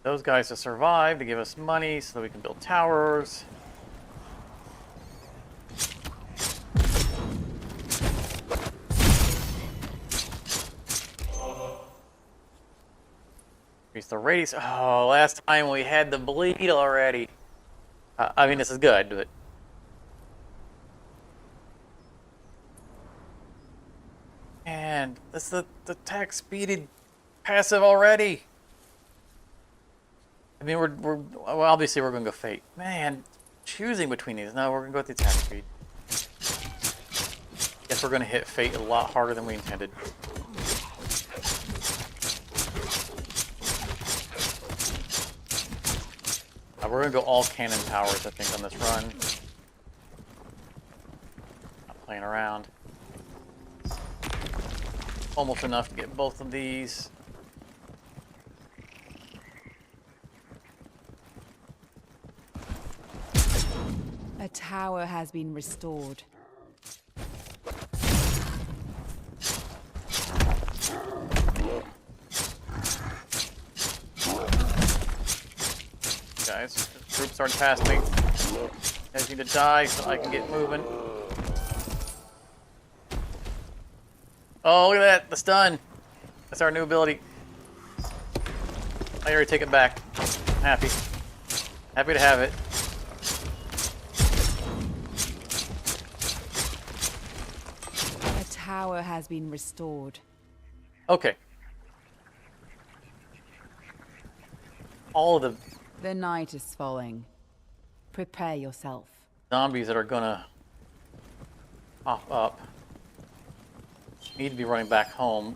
[SPEAKER 1] Those guys to survive, to give us money so that we can build towers. Increase the radius. Oh, last time we had the bleed already. I mean, this is good, but... man, that's the attack speeded passive already. I mean, well, obviously we're gonna go fate. Man, choosing between these. No, we're gonna go with the attack speed. Guess we're gonna hit fate a lot harder than we intended. We're gonna go all cannon powers, I think, on this run. Not playing around. Almost enough to get both of these.
[SPEAKER 2] A tower has been restored.
[SPEAKER 1] Guys, troops aren't past me. You guys need to die so I can get moving. Oh, look at that, the stun. That's our new ability. I already take it back. I'm happy. Happy to have it.
[SPEAKER 2] A tower has been restored.
[SPEAKER 1] Okay. All of the
[SPEAKER 2] The night is falling. Prepare yourself.
[SPEAKER 1] zombies that are gonna pop up need to be running back home.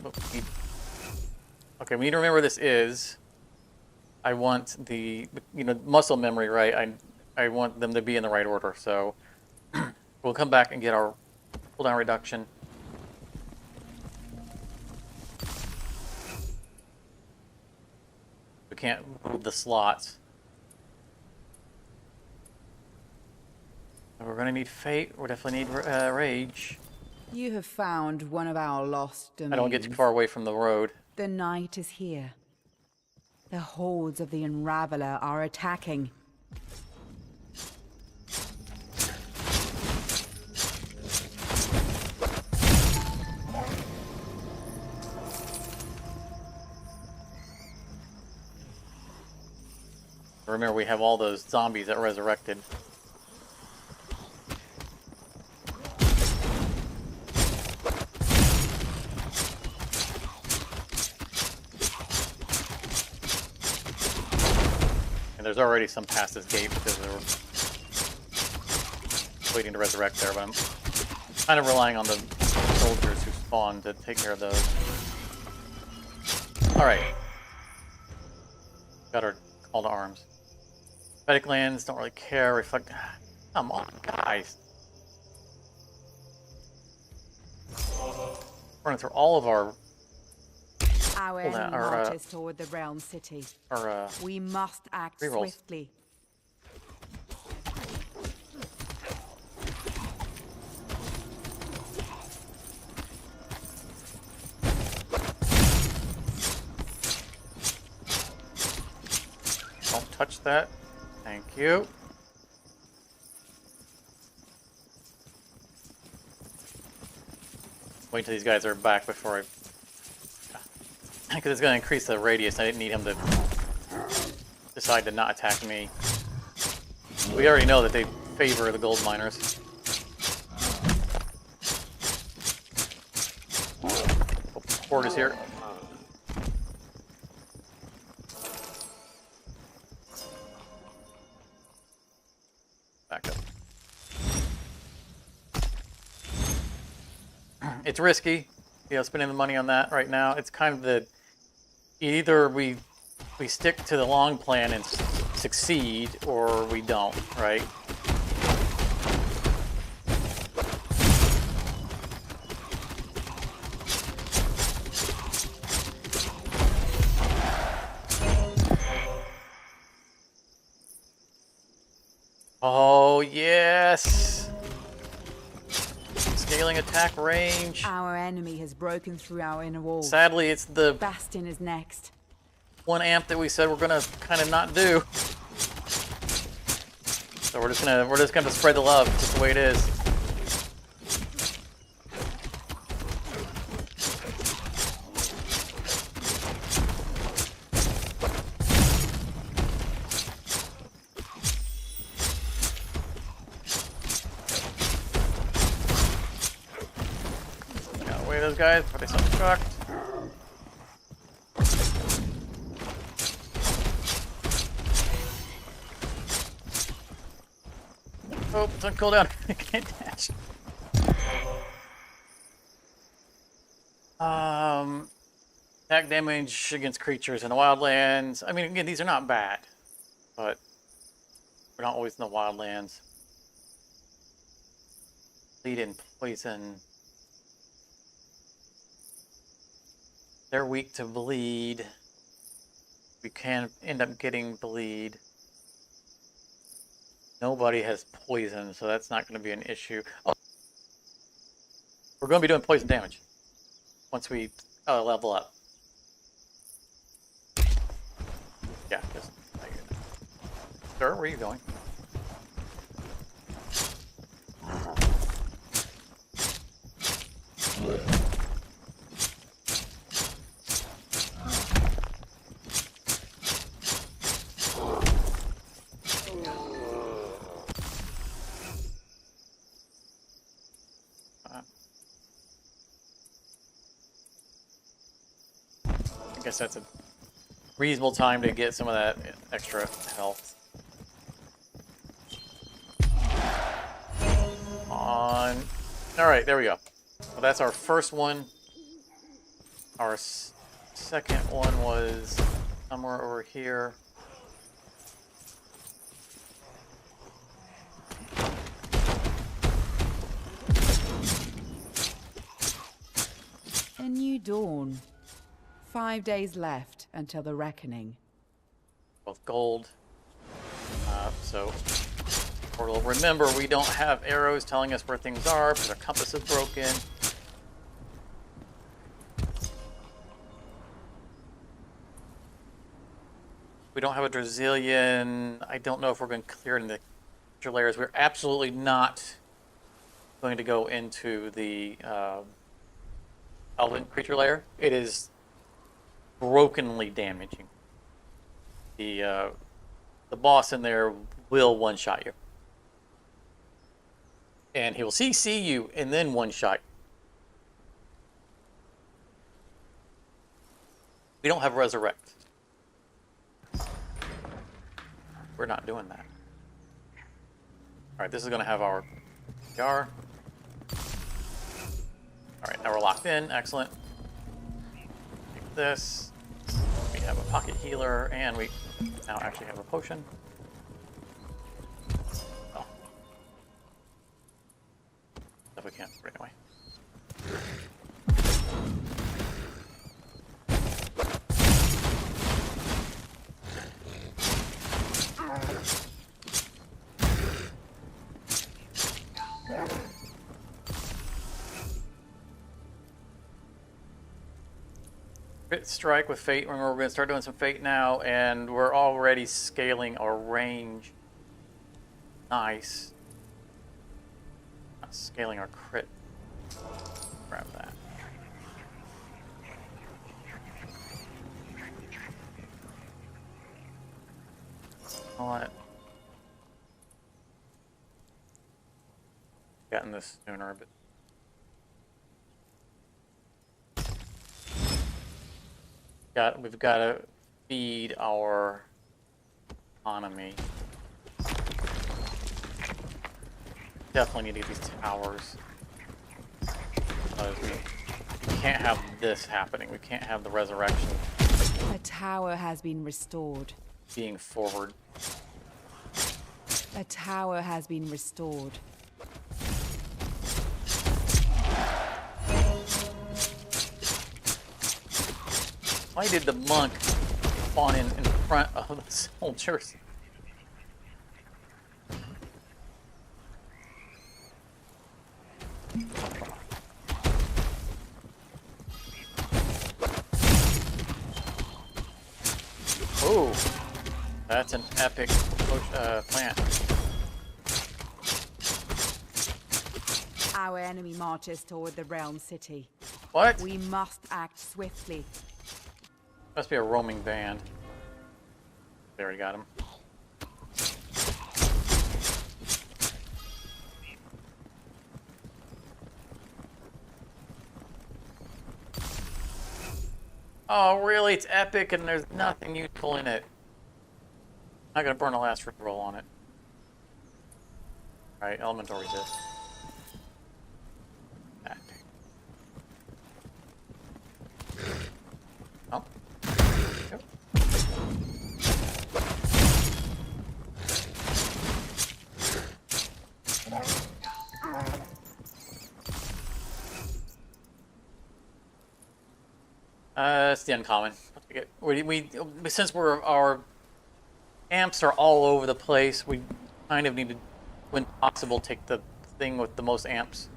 [SPEAKER 1] Okay, we need to remember where this is. I want the, muscle memory, right? I want them to be in the right order, so we'll come back and get our cooldown reduction. We can't move the slots. We're gonna need fate. We'll definitely need rage.
[SPEAKER 2] You have found one of our lost domains.
[SPEAKER 1] I don't get too far away from the road.
[SPEAKER 2] The night is here. The hordes of the Unraveler are attacking.
[SPEAKER 1] Remember, we have all those zombies that resurrected. And there's already some past this gate because they were waiting to resurrect there, but I'm kind of relying on the soldiers who spawned to take care of those. Alright. Got our call to arms. Episodic lands, don't really care. Reflect. Come on, guys. Running through all of our
[SPEAKER 2] Our
[SPEAKER 1] Hold on,
[SPEAKER 2] enemy
[SPEAKER 1] our,
[SPEAKER 2] marches toward the realm city. We must act
[SPEAKER 1] rerolls.
[SPEAKER 2] swiftly.
[SPEAKER 1] Don't touch that. Thank you. Wait till these guys are back before I... Because it's going to increase the radius. I didn't need him to decide to not attack me. We already know that they favor the gold miners. Oh, horde is here. Back up. It's risky, spending the money on that right now. It's kind of the either we stick to the long plan and succeed, or we don't, right? Oh, yes! Scaling attack range.
[SPEAKER 2] Our enemy has broken through our inner walls.
[SPEAKER 1] Sadly, it's the
[SPEAKER 2] Bastion is next.
[SPEAKER 1] 1 amp that we said we're gonna kind of not do. So we're just gonna spread the love, just the way it is. away those guys before they self-destruct. Oh, it's on cooldown. I can't dash. Attack damage against creatures in the wildlands. I mean, again, these are not bad, but we're not always in the wildlands. Bleed and poison. They're weak to bleed. We can end up getting bleed. Nobody has poison, so that's not going to be an issue. Oh, we're going to be doing poison damage once we level up. Yeah, just like it. Sir, where are you going? I guess that's a reasonable time to get some of that extra health. On. Alright, there we go. Well, that's our first one. Our second one was somewhere over here.
[SPEAKER 2] A new dawn. 5 days left until the reckoning.
[SPEAKER 1] Both gold. So we'll remember we don't have arrows telling us where things are because our compass is broken. We don't have a Drazilian. I don't know if we're going to clear it in the creature layers. We're absolutely not going to go into the Elven creature layer. It is brokenly damaging. The boss in there will one-shot you. And he will CC you and then one-shot you. We don't have Resurrect. We're not doing that. Alright, this is going to have our PR. Alright, now we're locked in. Excellent. Take this. We have a pocket healer, and we now actually have a potion. Oh. Stuff we can't bring away. Crit strike with fate. Remember, we're going to start doing some fate now, and we're already scaling our range. Nice. Not scaling our crit. Grab that. What? Gotten this sooner, but. We've got to feed our economy. Definitely need to get these towers. Because we can't have this happening. We can't have the resurrection.
[SPEAKER 2] A tower has been restored.
[SPEAKER 1] Being forward.
[SPEAKER 2] A tower has been restored.
[SPEAKER 1] Why did the monk spawn in front of the soldiers? Oh, that's an epic plant.
[SPEAKER 2] Our enemy marches toward the realm city.
[SPEAKER 1] What?
[SPEAKER 2] We must act swiftly.
[SPEAKER 1] Must be a roaming band. They already got him. Oh, really? It's epic and there's nothing useful in it. I'm not gonna burn a last roll on it. Alright, elemental resist. Back. Oh. Yep. It's the uncommon. Since our amps are all over the place, we kind of need to, when possible, take the thing with the most amps.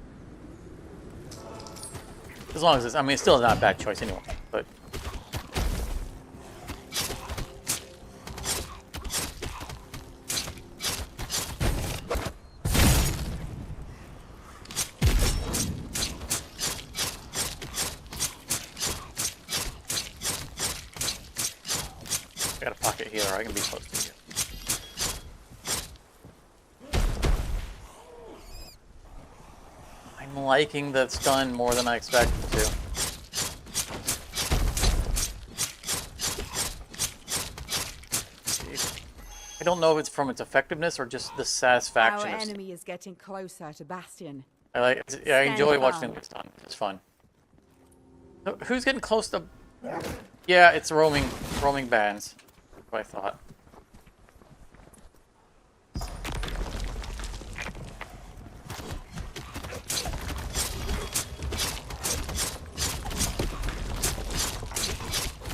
[SPEAKER 1] As long as it's, I mean, it's still not a bad choice anyway, but. I got a pocket healer, I can be close to you. I'm liking the stun more than I expected to. I don't know if it's from its effectiveness or just the satisfaction.
[SPEAKER 2] Our enemy is getting closer to Bastion.
[SPEAKER 1] I enjoy watching it stun. It's fun. So, who's getting close to? Yeah, it's roaming bands. That's what I thought.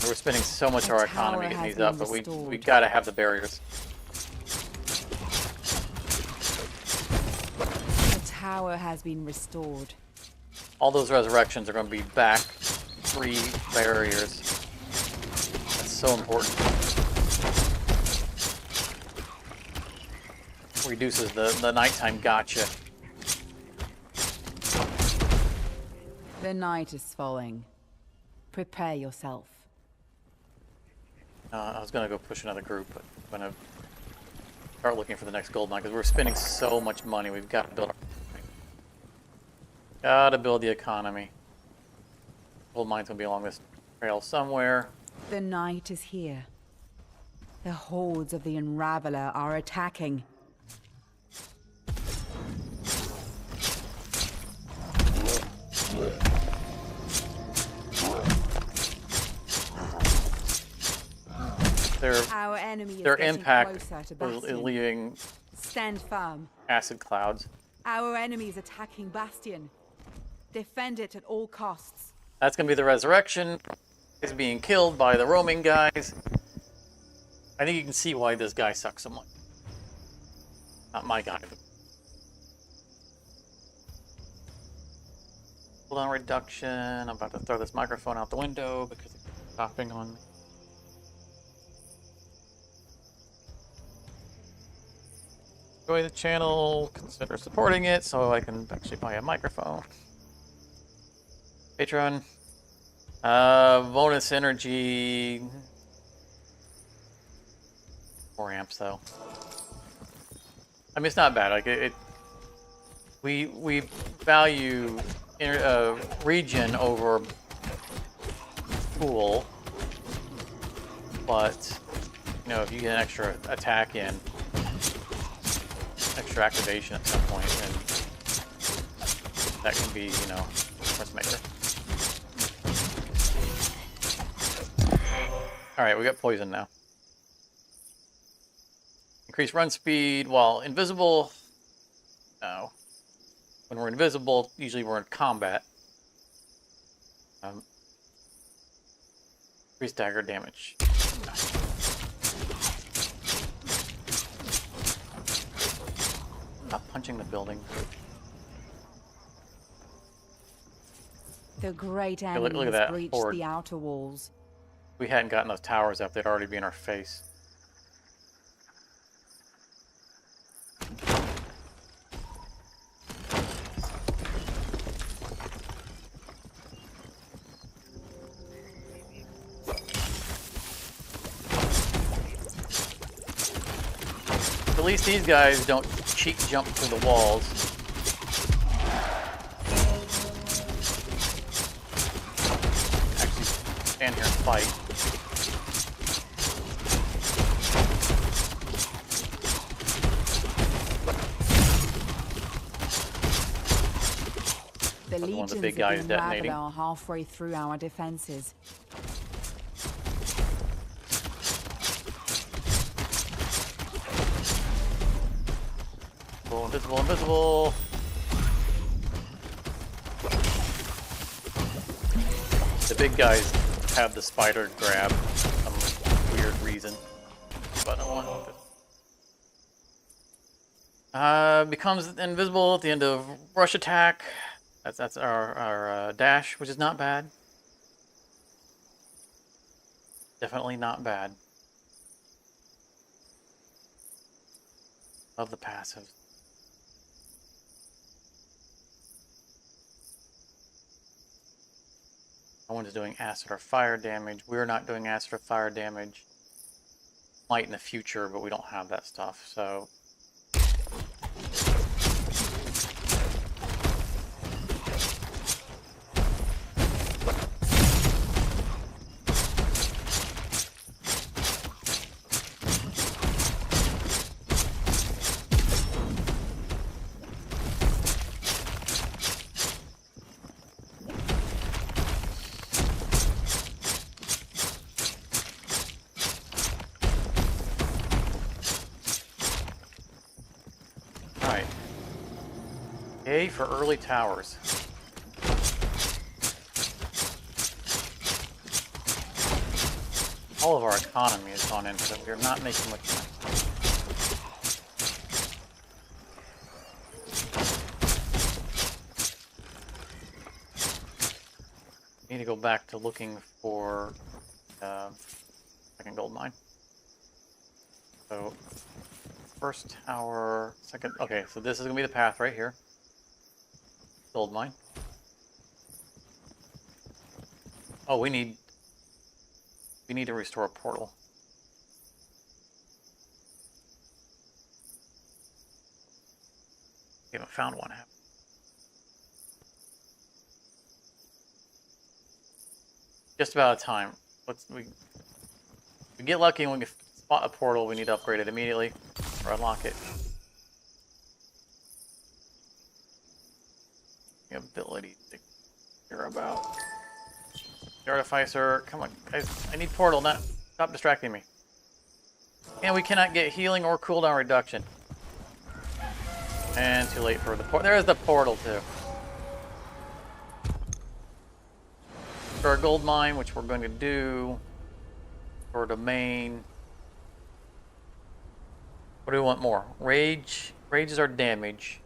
[SPEAKER 1] We're spending so much of our economy getting these up, but we gotta have the barriers.
[SPEAKER 2] The tower has been restored.
[SPEAKER 1] All those resurrections are going to be back 3 barriers. That's so important. Reduces the nighttime gotcha.
[SPEAKER 2] The night is falling. Prepare yourself.
[SPEAKER 1] I was going to go push another group, but I'm going to start looking for the next gold mine because we're spending so much money. We've got to build the economy. Gold mine's going to be along this trail somewhere.
[SPEAKER 2] The night is here. The hordes of the Unraveler are attacking.
[SPEAKER 1] Their impact is leaving
[SPEAKER 2] Stand firm.
[SPEAKER 1] acid clouds.
[SPEAKER 2] Our enemy is attacking Bastion. Defend it at all costs.
[SPEAKER 1] That's going to be the resurrection. Is being killed by the roaming guys. I think you can see why this guy sucks so much. Not my guy, but... Cooldown reduction. I'm about to throw this microphone out the window because it's stopping on me. Enjoy the channel, consider supporting it so I can actually buy a microphone. Patreon. Bonus energy. 4 amps though. I mean, it's not bad. Like we value region over pool, but you know, if you get an extra attack in, extra activation at some point, then that can be, you know, difference maker. Alright, we got poison now. Increase run speed while invisible. No. When we're invisible, usually we're in combat. Increase dagger damage. Stop punching the building.
[SPEAKER 2] The great enemy has breached the outer walls.
[SPEAKER 1] If we hadn't gotten those towers up, they'd already be in our face. At least these guys don't cheek jump through the walls. Actually, stand here and fight.
[SPEAKER 2] The
[SPEAKER 1] One of
[SPEAKER 2] legions
[SPEAKER 1] the big
[SPEAKER 2] of
[SPEAKER 1] guys
[SPEAKER 2] the
[SPEAKER 1] detonating.
[SPEAKER 2] Unraveler are halfway through our defenses.
[SPEAKER 1] Invisible, invisible. The big guys have the spider grab for some weird reason. But I don't want this. Becomes invisible at the end of rush attack. That's our dash, which is not bad. Definitely not bad. Love the passive. No one's doing acid or fire damage. We're not doing acid or fire damage. Might in the future, but we don't have that stuff, so. A for early towers. All of our economy has gone into it. We're not making much money. Need to go back to looking for second gold mine. So first tower, second. Okay, so this is gonna be the path right here. Gold mine. Oh, we need to restore a portal. We haven't found one. Just about out of time. We get lucky and we can spot a portal. We need to upgrade it immediately or unlock it. The ability to care about. The artificer, come on, guys! I need portal. Stop distracting me. And we cannot get healing or cooldown reduction. And too late for the portal. There's the portal too. For a gold mine, which we're going to do. For domain. What do we want more? Rage. Rage is our damage.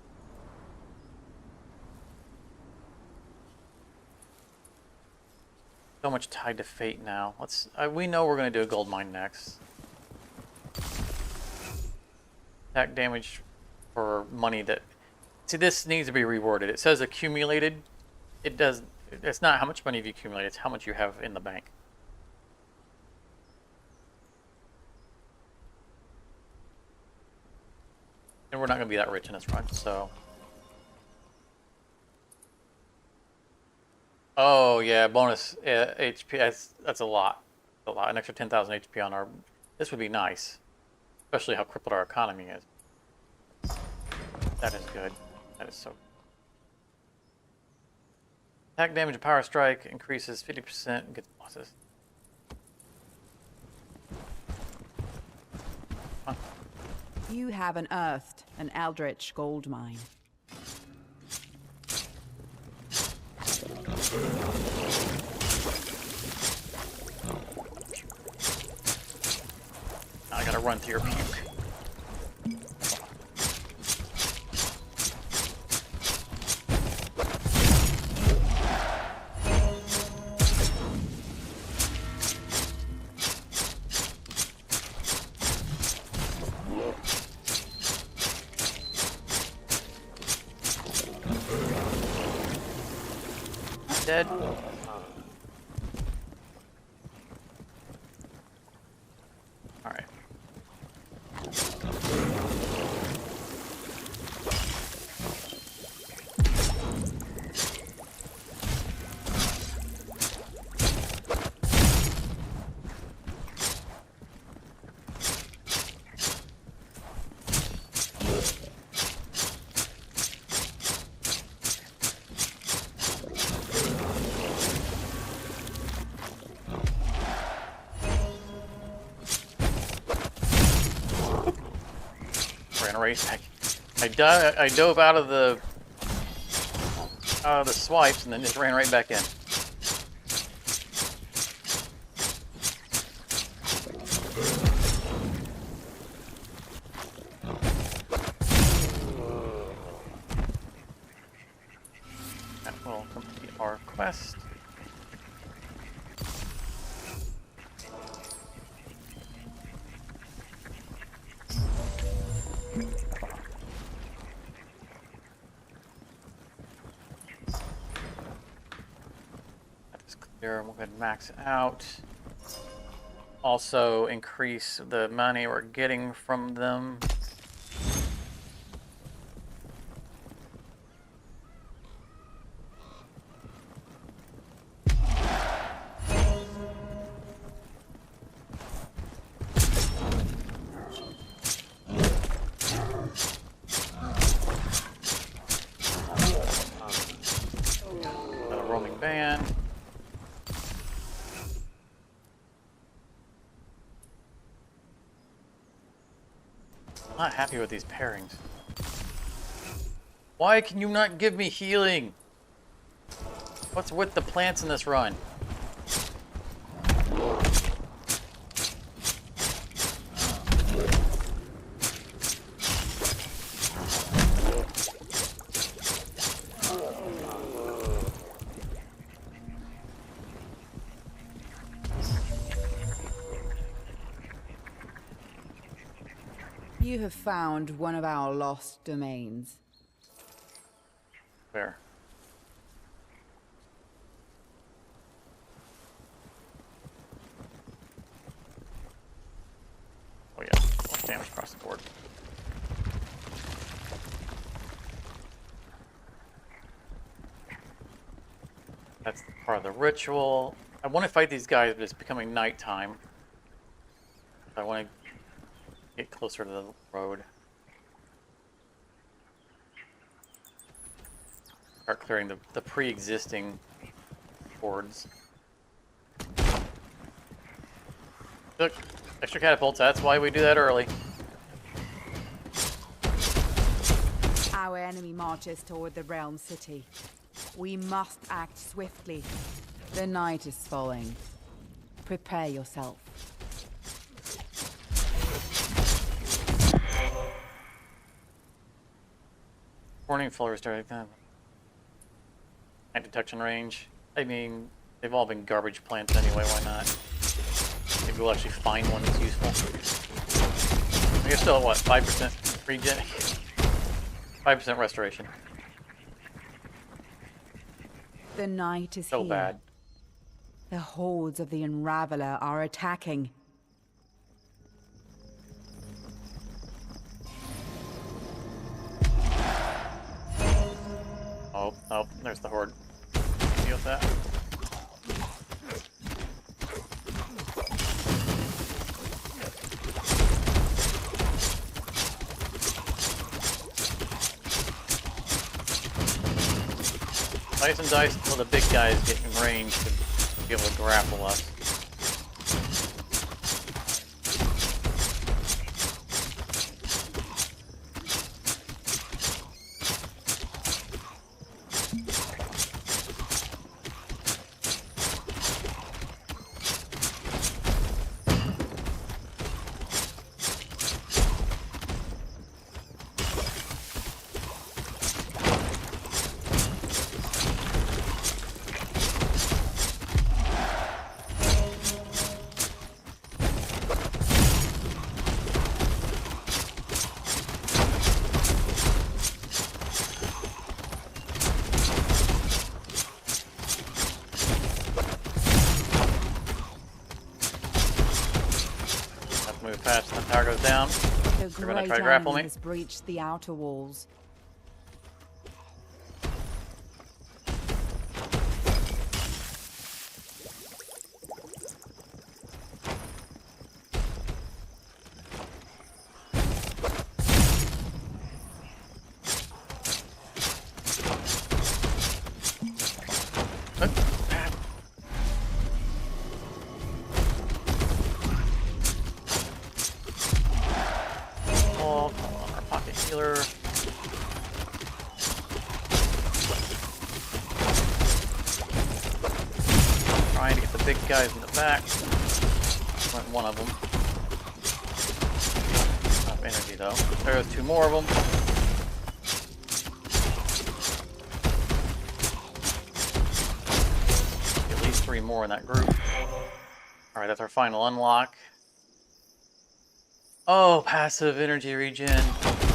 [SPEAKER 1] So much tied to fate now. We know we're going to do a gold mine next. Attack damage for money that. See, this needs to be reworded. It says accumulated. It does. It's not how much money you've accumulated. It's how much you have in the bank. And we're not going to be that rich in this run, so. Oh yeah, bonus HP. That's a lot. A lot. An extra 10,000 HP on our. This would be nice, especially how crippled our economy is. That is good. That is so. Attack damage and power strike increases 50% and gets bosses. Huh.
[SPEAKER 2] You have unearthed an eldritch gold mine.
[SPEAKER 1] Now I gotta run to your puke. Dead. Alright. right back. I dove out of the swipes and then just ran right back in. That will complete our quest. We'll go ahead and max it out. Also increase the money we're getting from them. Another roaming band. Not happy with these pairings. Why can you not give me healing? What's with the plants in this run?
[SPEAKER 2] You have found one of our lost domains.
[SPEAKER 1] Where? Oh yeah, well, damage across the board. That's part of the ritual. I want to fight these guys, but it's becoming nighttime. I want to get closer to the road. Start clearing the pre-existing boards. Look, extra catapults, that's why we do that early.
[SPEAKER 2] Our enemy marches toward the realm city. We must act swiftly. The night is falling. Prepare yourself.
[SPEAKER 1] Warning, full restoring them. Night detection range. I mean, they've all been garbage plants anyway, why not? Maybe we'll actually find one that's useful. I guess still at what, 5% regen? 5% restoration.
[SPEAKER 2] The night is
[SPEAKER 1] So
[SPEAKER 2] here.
[SPEAKER 1] bad.
[SPEAKER 2] The hordes of the Unraveler are attacking.
[SPEAKER 1] Oh, oh, there's the horde. Deal with that. Slice and dice until the big guys get in range to be able to grapple us. Move fast, and the tower goes down.
[SPEAKER 2] The
[SPEAKER 1] You're gonna
[SPEAKER 2] great
[SPEAKER 1] try to grapple
[SPEAKER 2] enemy
[SPEAKER 1] me?
[SPEAKER 2] has breached the outer walls.
[SPEAKER 1] Oh, come on, our pocket. big guys in the back. Went one of them. Enough energy though. There's 2 more of them. At least 3 more in that group. Alright, that's our final unlock. Oh, passive energy regen.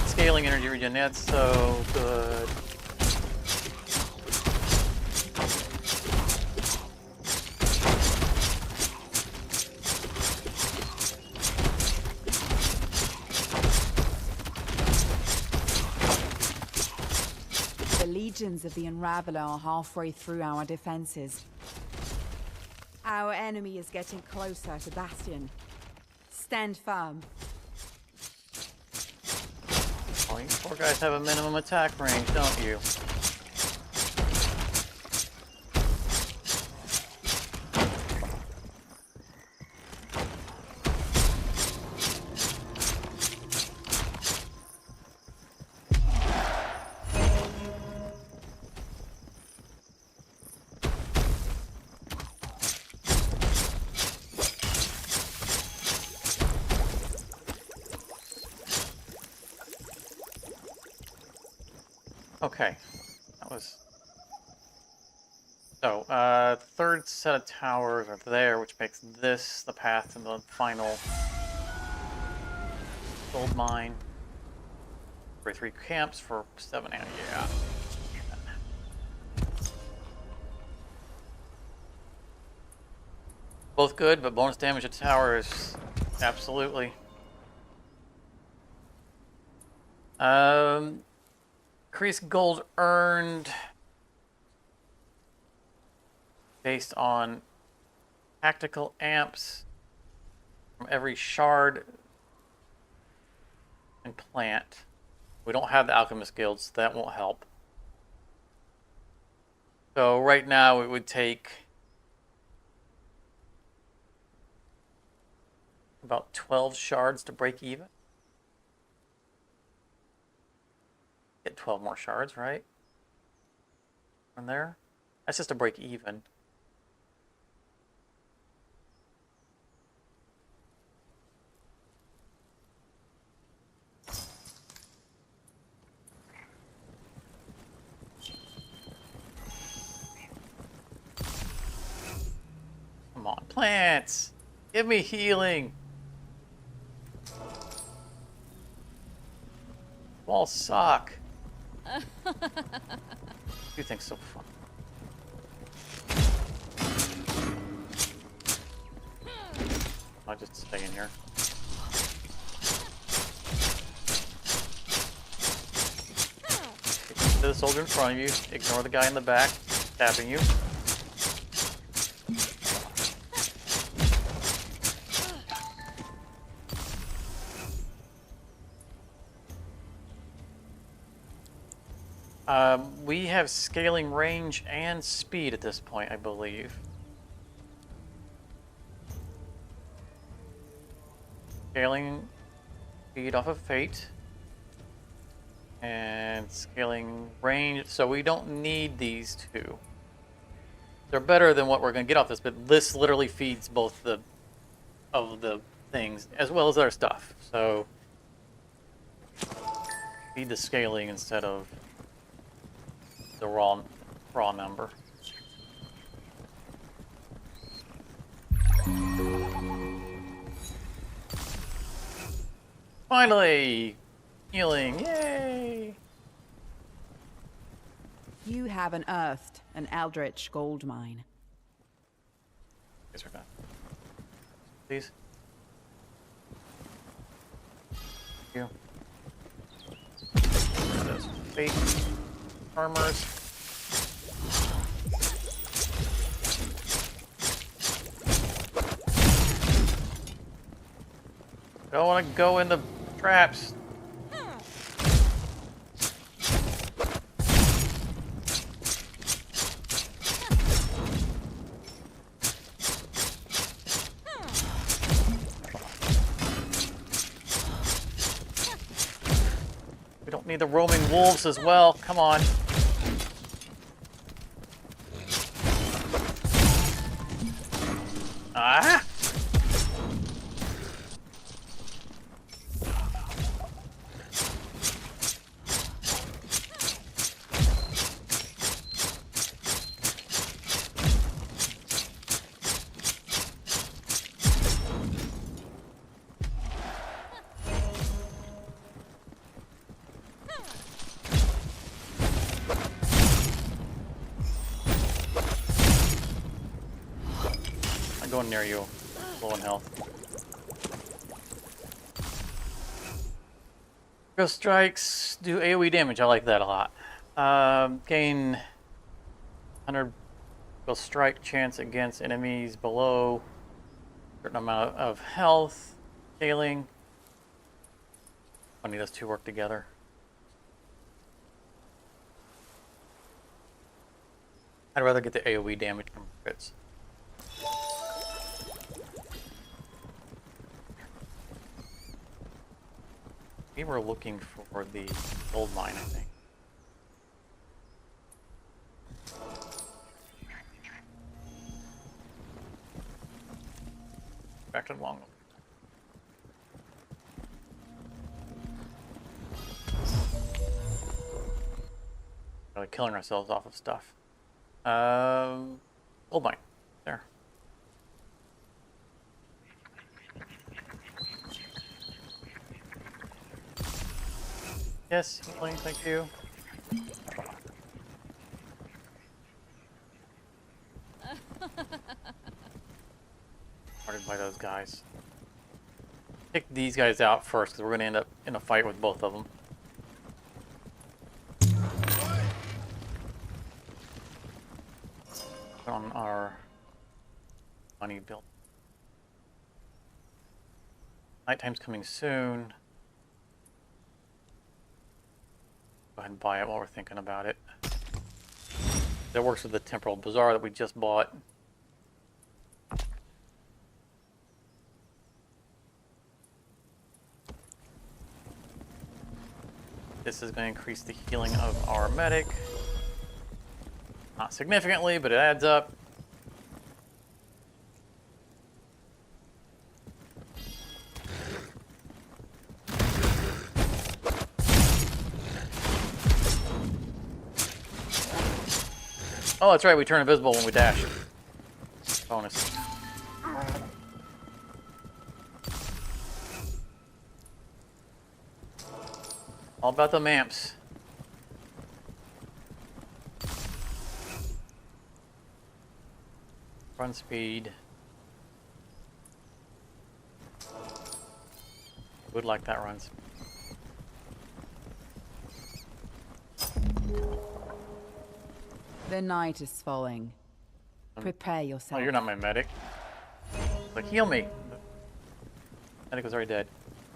[SPEAKER 1] Scaling energy regen. That's so good.
[SPEAKER 2] The legions of the Unraveler are halfway through our defenses. Our enemy is getting closer to Bastion. Stand firm.
[SPEAKER 1] Oh, you poor guys have a minimum attack range, don't you? Okay, that was... So, third set of towers are there, which makes this the path to the final gold mine. 3 camps for 7 ammo, yeah. Both good, but bonus damage to towers, absolutely. Increased gold earned based on tactical amps from every shard and plant. We don't have the Alchemist Guild, so that won't help. So right now it would take about 12 shards to break even. Get 12 more shards, right? From there? That's just a break even. Come on, plants! Give me healing! Walls suck. You think so fun? I'll just stay in here. To the soldier in front of you. Ignore the guy in the back stabbing you. We have scaling range and speed at this point, I believe. Scaling speed off of fate. And scaling range, so we don't need these two. They're better than what we're going to get off this, but this literally feeds both of the things as well as other stuff. So feed the scaling instead of the raw number. Finally! Healing, yay!
[SPEAKER 2] You have unearthed an eldritch gold mine.
[SPEAKER 1] Yes, we're done. Please. Thank you. Those fake armors. Don't want to go in the traps. We don't need the roaming wolves as well. Come on. Ah! I'm going near you. Low in health. Ghost strikes do AoE damage. I like that a lot. Gain 100 ghost strike chance against enemies below certain amount of health. Scaling. Funny, those two work together. I'd rather get the AoE damage from crits. We were looking for the gold mine, I think. Back to the long one. Really killing ourselves off of stuff. Gold mine. There. Yes, healing, thank you. Started by those guys. Take these guys out first, because we're going to end up in a fight with both of them. Put on our money build. Nighttime's coming soon. Go ahead and buy it while we're thinking about it. That works with the Temporal Bazaar that we just bought. This is going to increase the healing of our medic. Not significantly, but it adds up. Oh, that's right, we turn invisible when we dash. Bonus. All about the mamps. Run speed. Would like that run speed.
[SPEAKER 2] The night is falling. Prepare yourself.
[SPEAKER 1] Oh, you're not my medic. Like, heal me. The medic was already dead.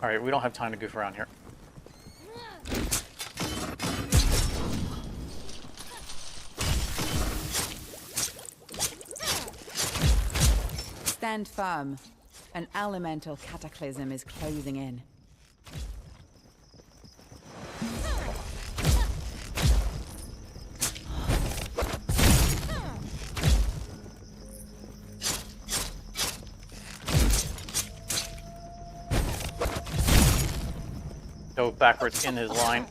[SPEAKER 1] Alright, we don't have time to goof around here.
[SPEAKER 2] Stand firm. An elemental cataclysm is closing in.
[SPEAKER 1] Go backwards in his line.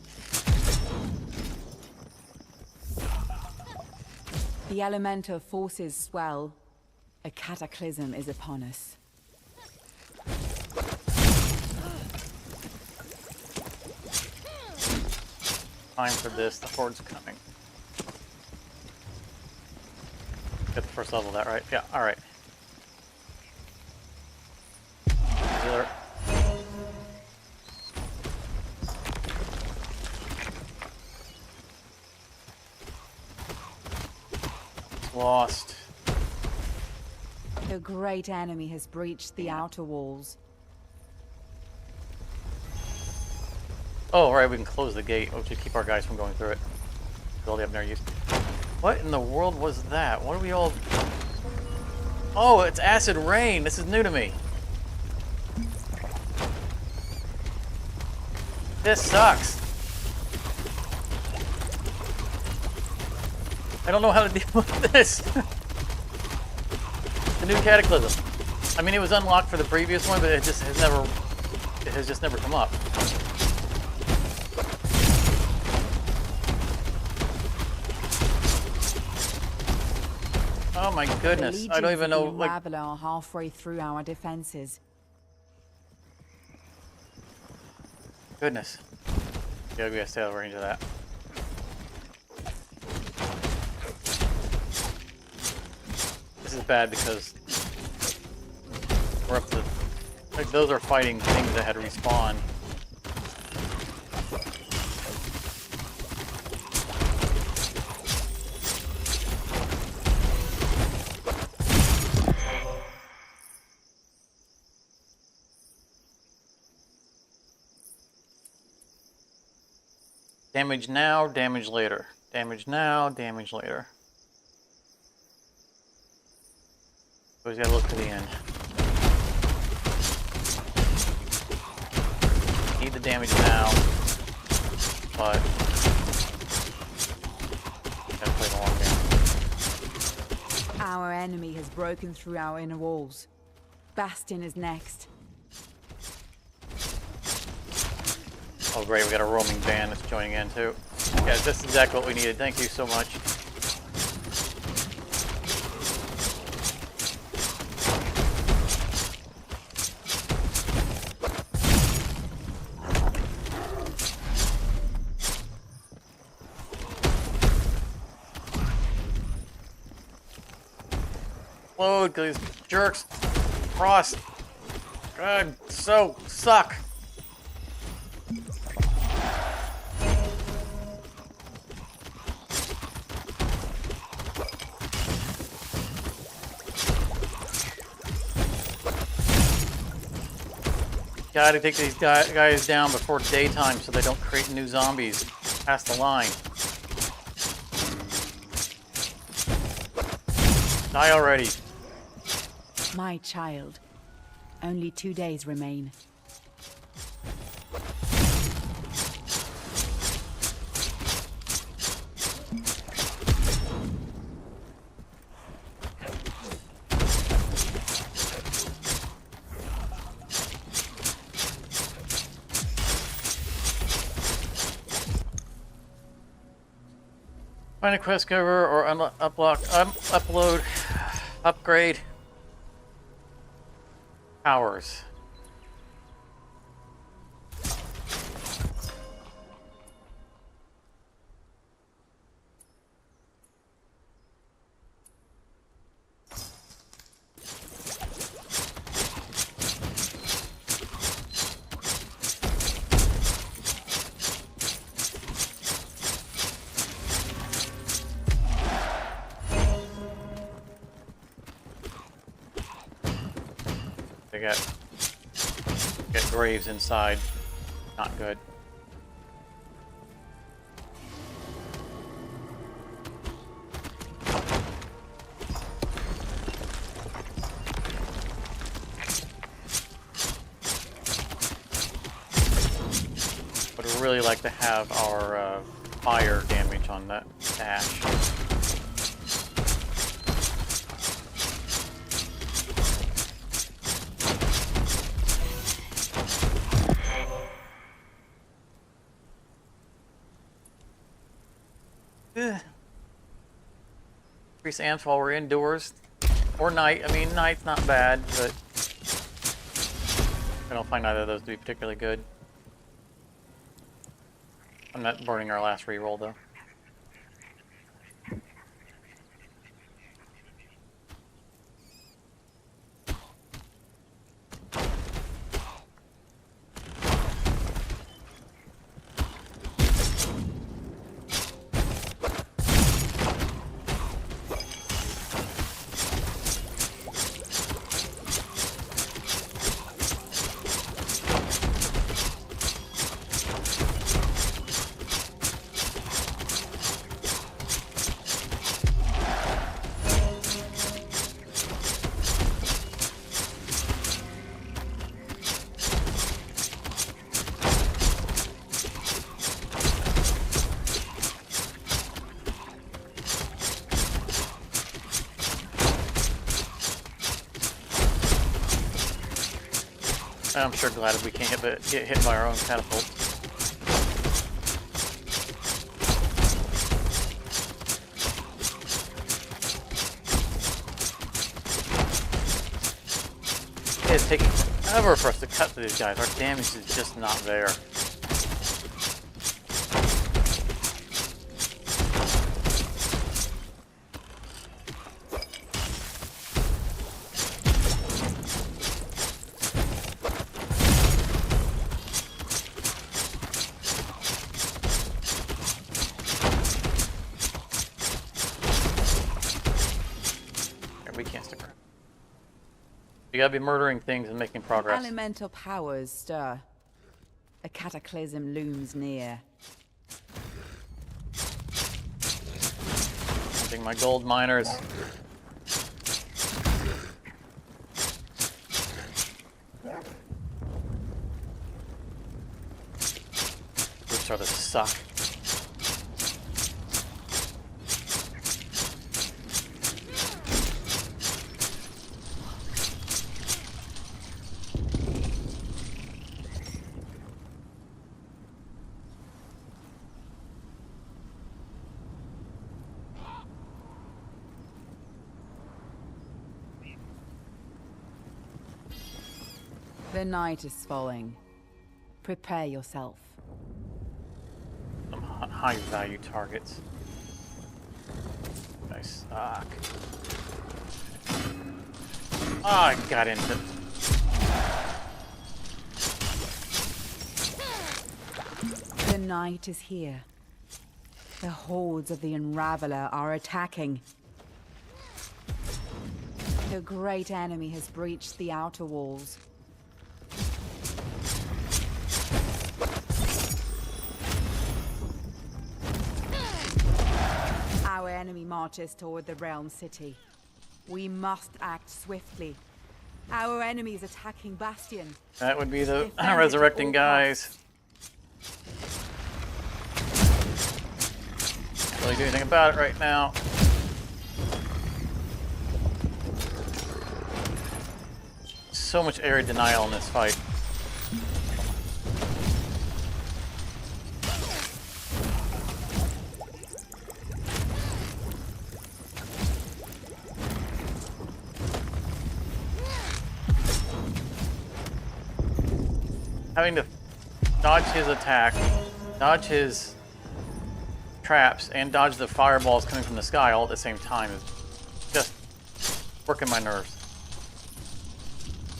[SPEAKER 2] The elemental forces swell. A cataclysm is upon us.
[SPEAKER 1] Time for this. The horde's coming. Get the first level of that, right? Yeah, alright. Healer. Lost.
[SPEAKER 2] The great enemy has breached the outer walls.
[SPEAKER 1] Oh, right, we can close the gate, which would keep our guys from going through it. All they have no use. What in the world was that? What are we all... Oh, it's acid rain! This is new to me. This sucks. I don't know how to deal with this. The new cataclysm. I mean, it was unlocked for the previous one, but it just has never, it has just never come up. Oh my goodness! I don't even know. Like,
[SPEAKER 2] are halfway through our defenses.
[SPEAKER 1] goodness. Yeah, we gotta stay out of range of that. This is bad because we're up to, like, those are fighting things that had respawned. Damage now, damage later. Damage now, damage later. Always gotta look to the end. Need the damage now, but gotta play the long game.
[SPEAKER 2] Our enemy has broken through our inner walls. Bastion is next.
[SPEAKER 1] Oh great, we got a roaming band that's joining in too. Yeah, that's exactly what we needed. Thank you so much. Load, these jerks. Cross. God, so suck. Gotta take these guys down before daytime so they don't create new zombies past the line. Die already.
[SPEAKER 2] My child. Only 2 days remain.
[SPEAKER 1] Find a quest cover or upload, upgrade powers. They got graves inside. Not good. Would really like to have our fire damage on that dash. Increase amps while we're indoors. Or night. I mean, night's not bad, but I don't find either of those to be particularly good. I'm not burning our last reroll, though. I'm sure glad we can't get hit by our own catapult. It's taking forever for us to cut through these guys. Our damage is just not there. We can't stick around. You gotta be murdering things and making progress.
[SPEAKER 2] Elemental powers stir. A cataclysm looms near.
[SPEAKER 1] Hunting my gold miners. We're starting to suck.
[SPEAKER 2] The night is falling. Prepare yourself.
[SPEAKER 1] Some high value targets. I suck. Oh, I got into.
[SPEAKER 2] The night is here. The hordes of the Unraveler are attacking. The great enemy has breached the outer walls. Our enemy marches toward the realm city. We must act swiftly. Our enemy is attacking Bastion.
[SPEAKER 1] That would be the
[SPEAKER 2] Defend it
[SPEAKER 1] resurrecting
[SPEAKER 2] at all
[SPEAKER 1] guys. Can't really do anything about it right now. So much area denial in this fight. Having to dodge his attack, dodge his traps, and dodge the fireballs coming from the sky all at the same time is just working my nerves.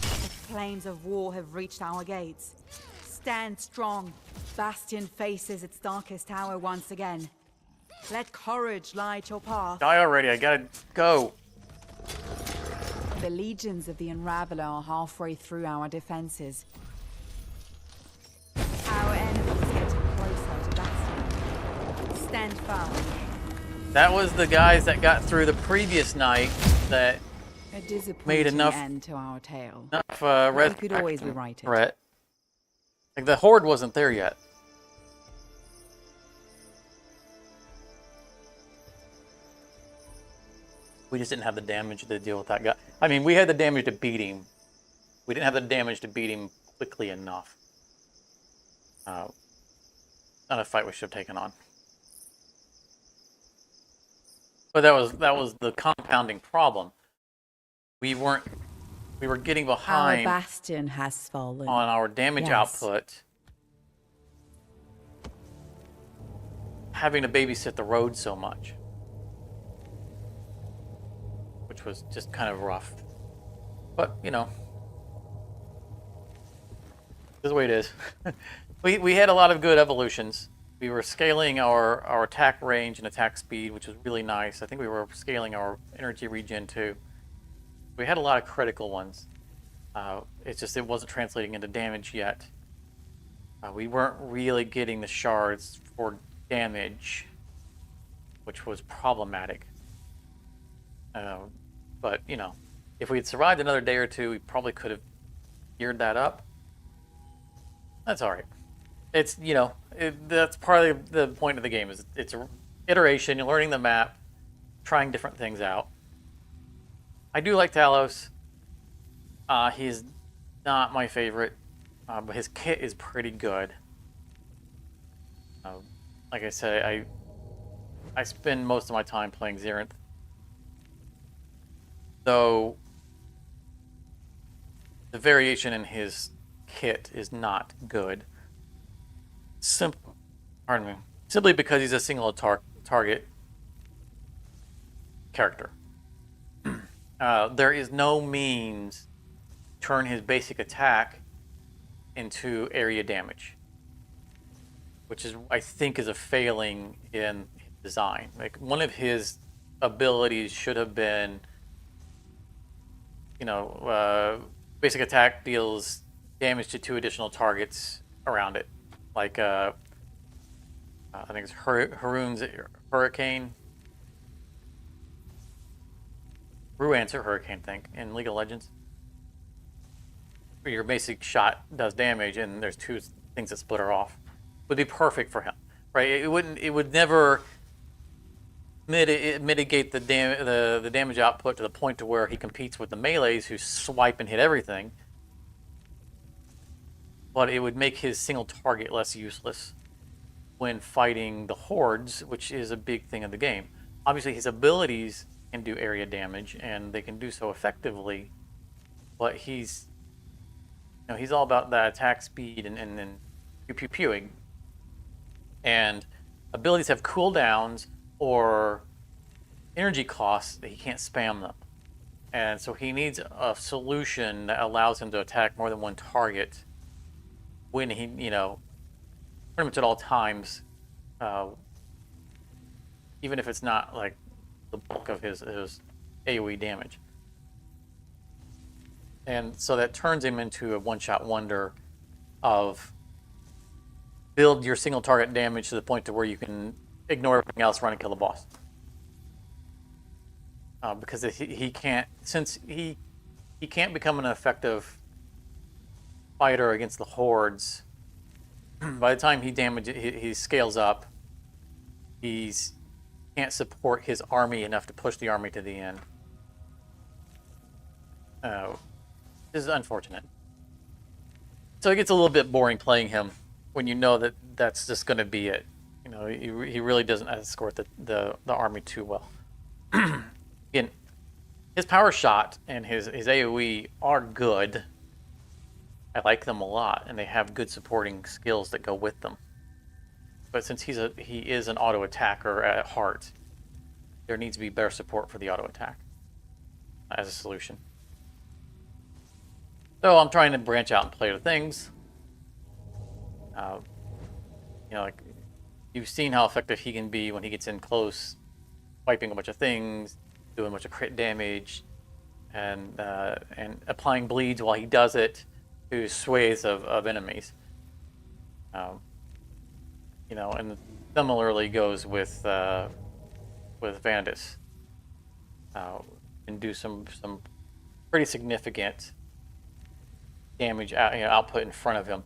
[SPEAKER 2] The flames of war have reached our gates. Stand strong. Bastion faces its darkest hour once again. Let courage light your path.
[SPEAKER 1] Die already, I gotta go.
[SPEAKER 2] The legions of the Unraveler are halfway through our defenses. Our enemy is getting closer to Bastion. Stand firm.
[SPEAKER 1] That was the guys that got through the previous night that
[SPEAKER 2] A disappointing
[SPEAKER 1] made enough
[SPEAKER 2] end to our tale.
[SPEAKER 1] res-
[SPEAKER 2] We could always rewrite it.
[SPEAKER 1] threat. Like the horde wasn't there yet. We just didn't have the damage to deal with that guy. I mean, we had the damage to beat him. We didn't have the damage to beat him quickly enough. Not a fight we should have taken on. But that was the compounding problem. We were getting
[SPEAKER 2] Our
[SPEAKER 1] behind
[SPEAKER 2] Bastion has fallen.
[SPEAKER 1] on our damage
[SPEAKER 2] Yes.
[SPEAKER 1] output, having to babysit the road so much, which was just kind of rough. But you know, this is the way it is. we had a lot of good evolutions. We were scaling our attack range and attack speed, which was really nice. I think we were scaling our energy regen too. We had a lot of critical ones. It's just it wasn't translating into damage yet. We weren't really getting the shards for damage, which was problematic. But you know, if we had survived another day or two, we probably could have geared that up. That's all right. It's, you know, that's part of the point of the game. Is it's an iteration. You're learning the map, trying different things out. I do like Talos. He's not my favorite but his kit is pretty good. Like I said, I spend most of my time playing Xerath, though the variation in his kit is not good. Pardon me. Simply because he's a single target character. There is no means to turn his basic attack into area damage, which is, I think, is a failing in design. Like, one of his abilities should have been, basic attack deals damage to 2 additional targets around it, like I think it's Haroon's Hurricane. Ruan's Hurricane, I think, in League of Legends. Where your basic shot does damage, and there's 2 things that split her off. Would be perfect for him, right? It would never mitigate the damage output to the point to where he competes with the melees who swipe and hit everything. But it would make his single target less useless when fighting the hordes, which is a big thing of the game. Obviously, his abilities can do area damage, and they can do so effectively. But he's all about that attack speed and pew-pew-pewing. And abilities have cooldowns or energy costs that he can't spam them. And so he needs a solution that allows him to attack more than one target when he, pretty much at all times, even if it's not like the bulk of his AoE damage. And so that turns him into a one-shot wonder of build your single target damage to the point to where you can ignore everything else, run and kill the boss. Because he can't, since he can't become an effective fighter against the hordes. By the time he scales up, he's can't support his army enough to push the army to the end. This is unfortunate. So it gets a little bit boring playing him when you know that that's just going to be it. He really doesn't escort the army too well. Again, his power shot and his AoE are good. I like them a lot, and they have good supporting skills that go with them. But since he is an auto attacker at heart, there needs to be better support for the auto attack as a solution. So I'm trying to branch out and play other things. Like you've seen how effective he can be when he gets in close, wiping a bunch of things, doing a bunch of crit damage, and applying bleeds while he does it to swathes of enemies. And similarly goes with Vandus. And do some pretty significant damage output in front of him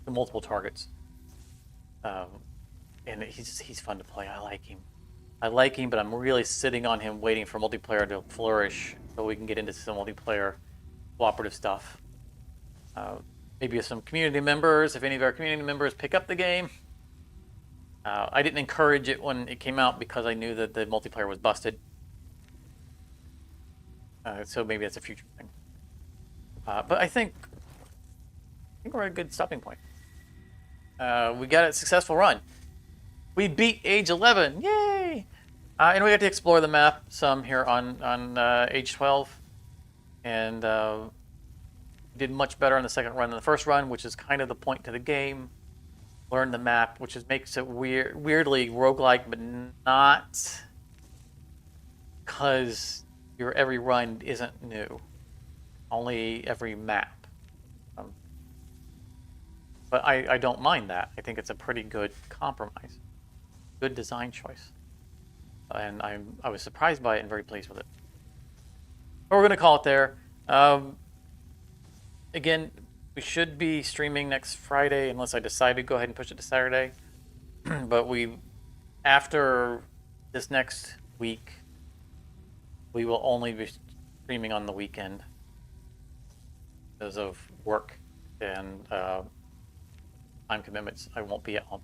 [SPEAKER 1] to multiple targets. And he's fun to play. I like him, but I'm really sitting on him, waiting for multiplayer to flourish so we can get into some multiplayer cooperative stuff. Maybe some community members, if any of our community members pick up the game. I didn't encourage it when it came out because I knew that the multiplayer was busted. So maybe that's a future thing. But I think we're at a good stopping point. We got a successful run. We beat Age 11. Yay! And we got to explore the map some here on Age 12. And did much better on the second run than the first run, which is kind of the point to the game. Learn the map, which makes it weirdly roguelike, but not because your every run isn't new. Only every map. But I don't mind that. I think it's a pretty good compromise. Good design choice. And I was surprised by it and very pleased with it. But we're going to call it there. Again, we should be streaming next Friday unless I decide to go ahead and push it to Saturday. But after this next week, we will only be streaming on the weekend because of work and time commitments, I won't be at home.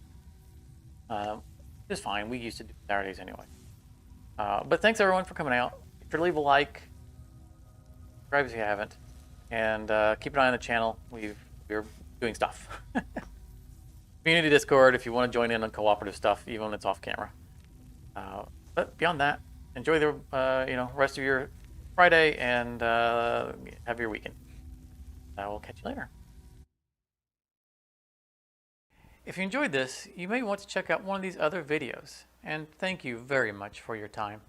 [SPEAKER 1] It's fine. We used to do Saturdays anyway. But thanks everyone for coming out. Be sure to leave a like, subscribe if you haven't, and keep an eye on the channel. We're doing stuff. Community Discord if you want to join in on cooperative stuff, even when it's off camera. But beyond that, enjoy the rest of your Friday and have your weekend. I will catch you later. If you enjoyed this, you may want to check out one of these other videos, and thank you very much for your time.